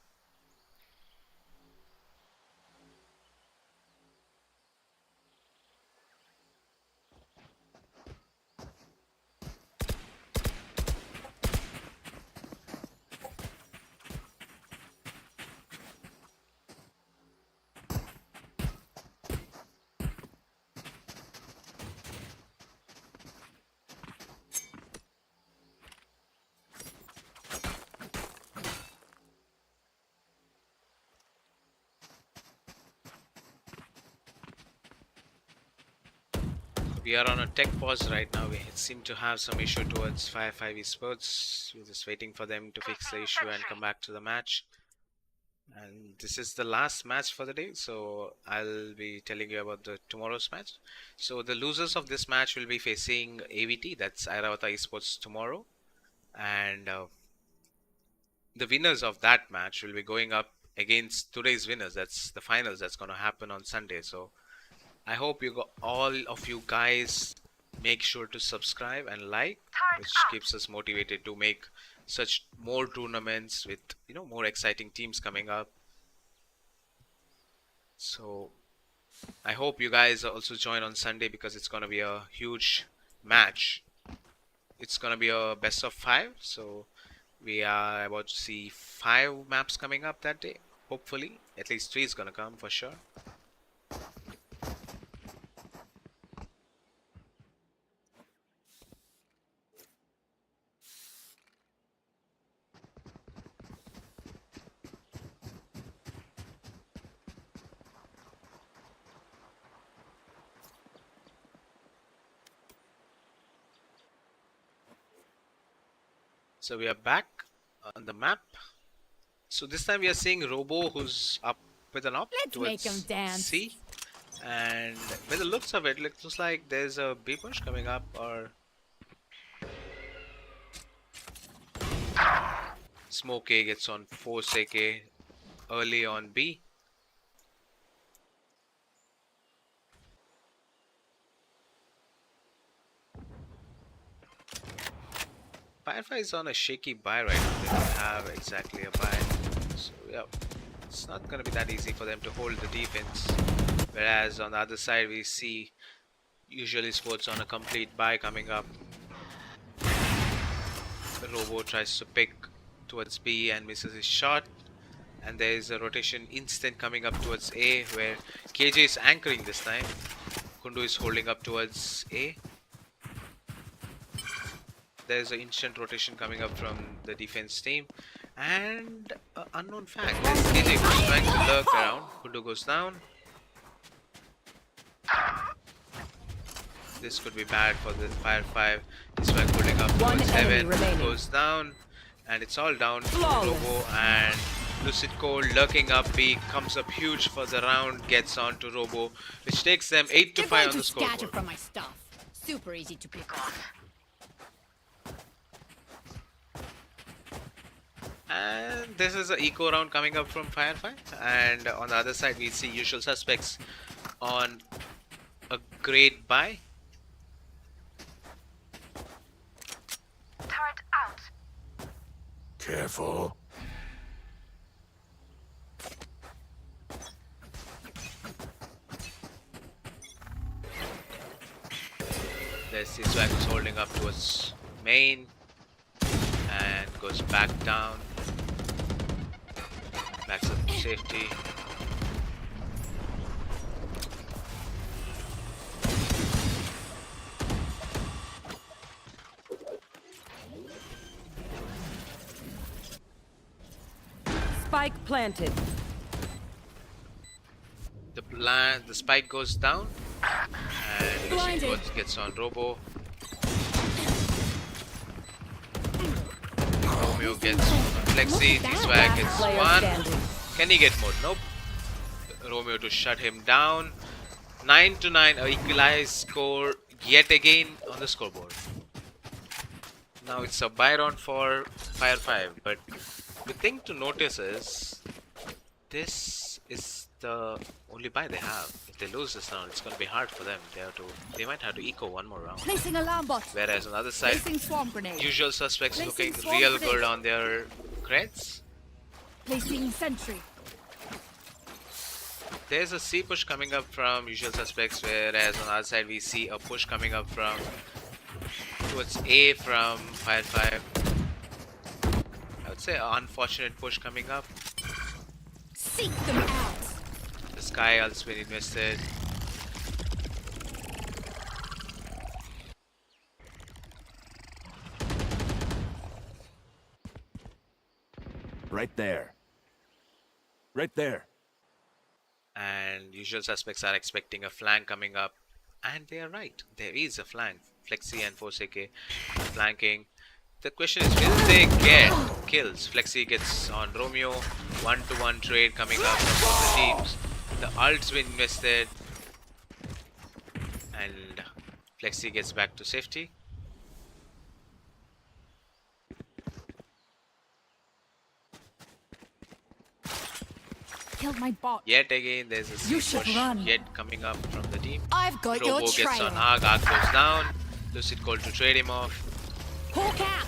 we are on a tech pause right now. We seem to have some issue towards Fire 5 Esports. We're just waiting for them to fix the issue and come back to the match. And this is the last match for the day, so I'll be telling you about the tomorrow's match. So the losers of this match will be facing AVT, that's Airavata Esports tomorrow, and the winners of that match will be going up against today's winners. That's the finals. That's going to happen on Sunday. So I hope all of you guys make sure to subscribe and like, which keeps us motivated to make such more tournaments with more exciting teams coming up. So I hope you guys also join on Sunday because it's going to be a huge match. It's going to be a best of 5. So we are about to see 5 maps coming up that day. Hopefully, at least 3 is going to come for sure. So we are back on the map. So this time we are seeing Robo, who's up with an op Let's make him towards dance. C. And by the looks of it, it looks like there's a B push coming up, or Smoke A gets on Force AK early on B. Firefly is on a shaky buy right now. They don't have exactly a buy. So yeah, it's not going to be that easy for them to hold the defense. Whereas on the other side we see usually sports on a complete buy coming up. Robo tries to pick towards B and misses his shot. And there is a rotation instant coming up towards A, where KJ is anchoring this time. Kundu is holding up towards A. There's an instant rotation coming up from the defense team. And unknown fact, there's KJ who's trying to lurk around. Kundu goes down. This could be bad for the Fire 5. This one holding up towards Heaven. Goes down. And it's all down to Robo, and Lucid Cold lurking up B, comes up huge for the round, gets on to Robo, which takes them 8 to 5 on the scoreboard. Scatter from my stuff. Super easy to pick off. And this is an eco round coming up from Fire 5, and on the other side we see Usual Suspects on a great buy. Turret out. Careful. There's Swag who's holding up towards main and goes back down. Backs up to safety. Spike planted. The spike goes down and Lucy gets on Robo. Romeo gets on Flexi. D-Swag gets one. Can he get more? Nope. Romeo to shut him down. 9 to 9, a equalized score yet again on the scoreboard. Now it's a buy round for Fire 5, but the thing to notice is this is the only buy they have. If they lose this round, it's going to be hard for them. They might have to eco one more round. Placing alarm bot. Whereas on the other side, Placing swarm grenade. Usual Suspects Placing looking swarm real grenade. good on their creds. Placing sentry. There's a C push coming up from Usual Suspects, whereas on the other side we see a push coming up from towards A from Fire 5. I would say an unfortunate push coming up. Seek them out. The Sky also been invested. Right there. Right there. And Usual Suspects are expecting a flank coming up And they are right. There is a flank. Flexi and Forsake flanking. The question is, will they get kills? Flexi gets on Romeo. 1-to-1 trade coming up from both the teams. The ult's been invested. And Flexi gets back to safety. Killed my bot. Yet again, there's a You C should push run. yet coming up from the team. I've got Robo your gets trail. on Arg. Arg goes down. Lucid called to trade him off. Hawk out.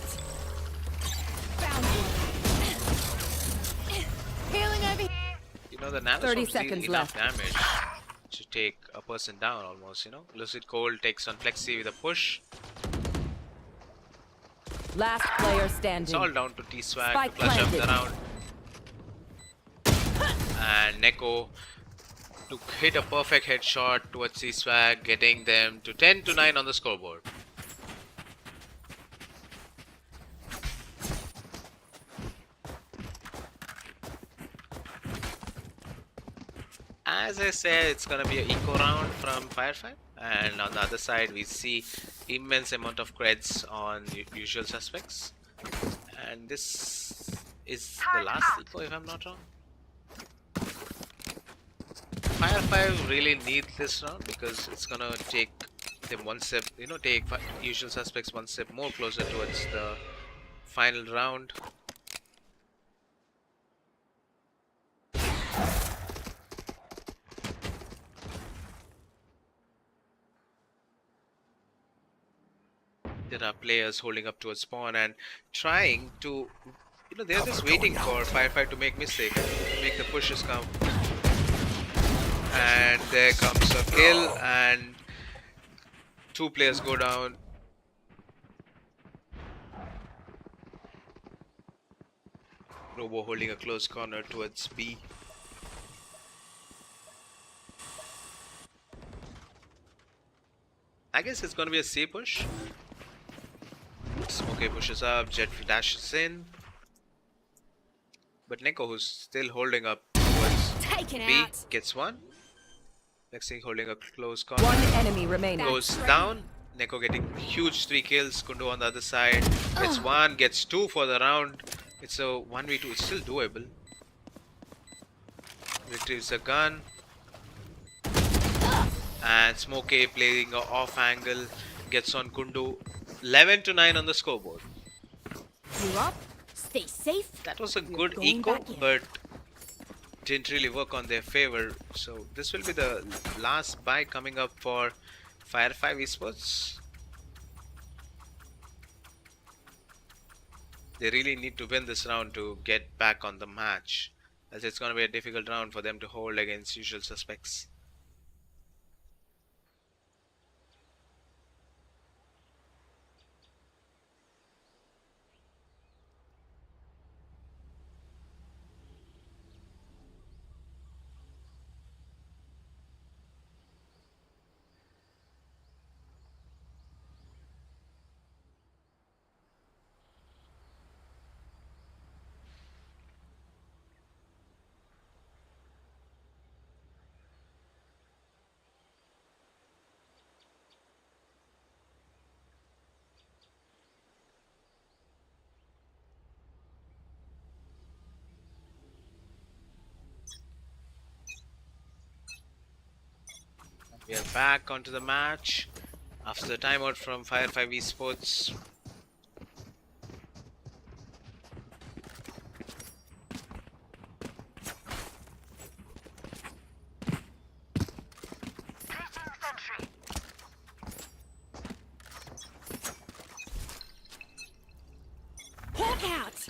Found you. Healing over here. You know, the nanosword 30 deal seconds enough left. damage to take a person down almost, you know. Lucid Cold takes on Flexi with a push. Last player It's standing. all down to T-Swag to Spike flush up the planted. round. And Neko to hit a perfect headshot towards T-Swag, getting them to 10-9 on the scoreboard. As I said, it's gonna be an eco round from Firefight, and on the other side we see immense amount of creds on usual suspects, and this is the last eco if I'm not wrong. Firefight really need this round because it's gonna take them one step, you know, take usual suspects one step more closer towards the final round. There are players holding up towards spawn and trying to, you know, they're just waiting for Firefight to make mistake, to make the pushes come. And there comes a kill and 2 players go down. Robo holding a close corner towards B. I guess it's gonna be a C push. Smokey pushes up, Jet dashes in. But Neko, who's still holding up towards Taken B, out. gets one. Lexi holding a close corner. One enemy remaining. Goes down. Neko getting huge 3 kills. Kundo on the other side gets 1, gets 2 for the round. It's a 1v2. It's still doable. Retrieves a gun. And Smokey playing a off angle gets on Kundu. 11-9 on the scoreboard. You up? Stay safe. That was a good going eco, back in. but didn't really work on their favor. So this will be the last buy coming up for Fire 5 Esports. They really need to win this round to get back on the match, as it's going to be a difficult round for them to hold against usual suspects. We are back onto the match after the timeout from Fire 5 Esports. Hawk out.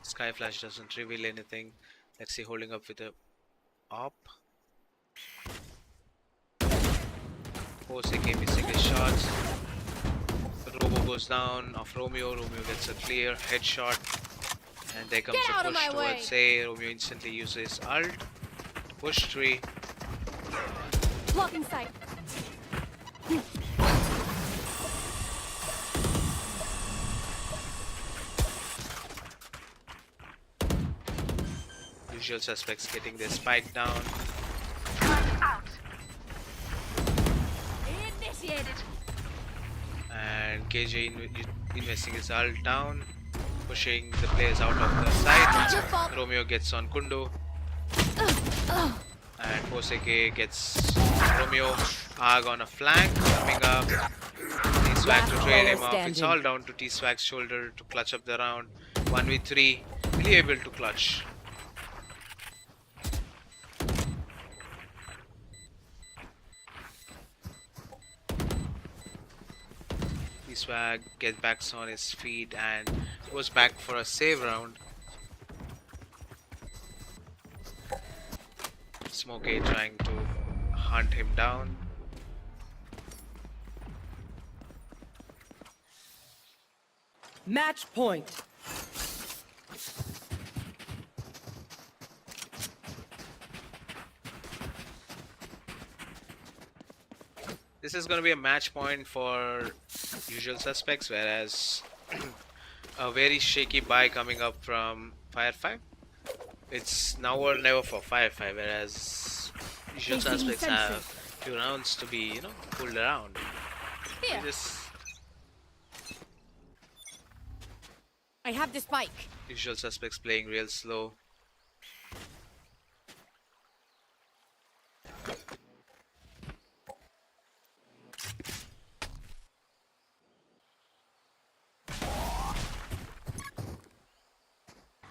Sky Flash doesn't reveal anything. Let's see, holding up with a op. Forsake missing his shots. Robo goes down off Romeo. Romeo gets a clear headshot. And there comes Get out a of push my way. towards A. Romeo instantly uses ult to push 3. Blocking sight. Usual suspects getting their spike down. And KJ investing his ult down, pushing the players out of the side. Romeo gets on Kundo. And Poseke gets Romeo. Arg on a flank, coming up. T-Swag to trade him off. It's all down to T-Swag's shoulder to clutch up the round. 1v3, really able to clutch. T-Swag gets back on his feet and goes back for a save round. Smokey trying to hunt him down. Match point. This is going to be a match point for usual suspects, whereas a very shaky buy coming up from Fire 5. It's now or never for Fire 5, whereas usual suspects have few rounds to be, pulled around. Here. I have the spike. Usual suspects playing real slow.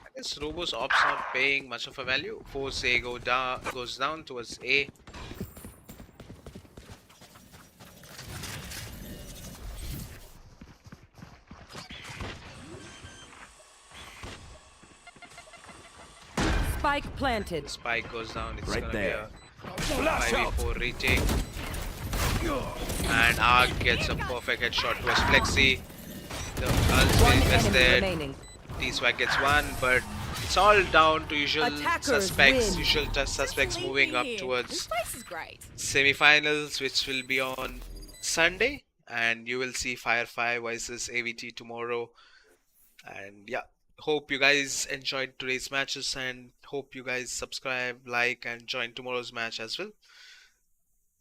I guess Robo's ops not paying much of a value. Force A goes down towards A. Spike planted. Spike goes down. It's Right gonna there. be a 5v4 retake. And Ark gets a perfect headshot towards Flexi. The ult's One been enemy invested. remaining. T-Swag gets one, but it's all down to usual Attackers suspects. win. Usual suspects moving up This towards place is great. semi-finals, which will be on Sunday, and you will see Fire 5 versus AVT tomorrow. And yeah, hope you guys enjoyed today's matches, and hope you guys subscribe, like, and join tomorrow's match as well.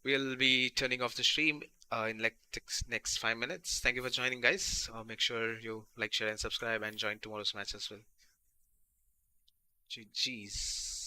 We'll be turning off the stream in like next 5 minutes. Thank you for joining, guys. Make sure you like, share, and subscribe, and join tomorrow's match as well. GG's.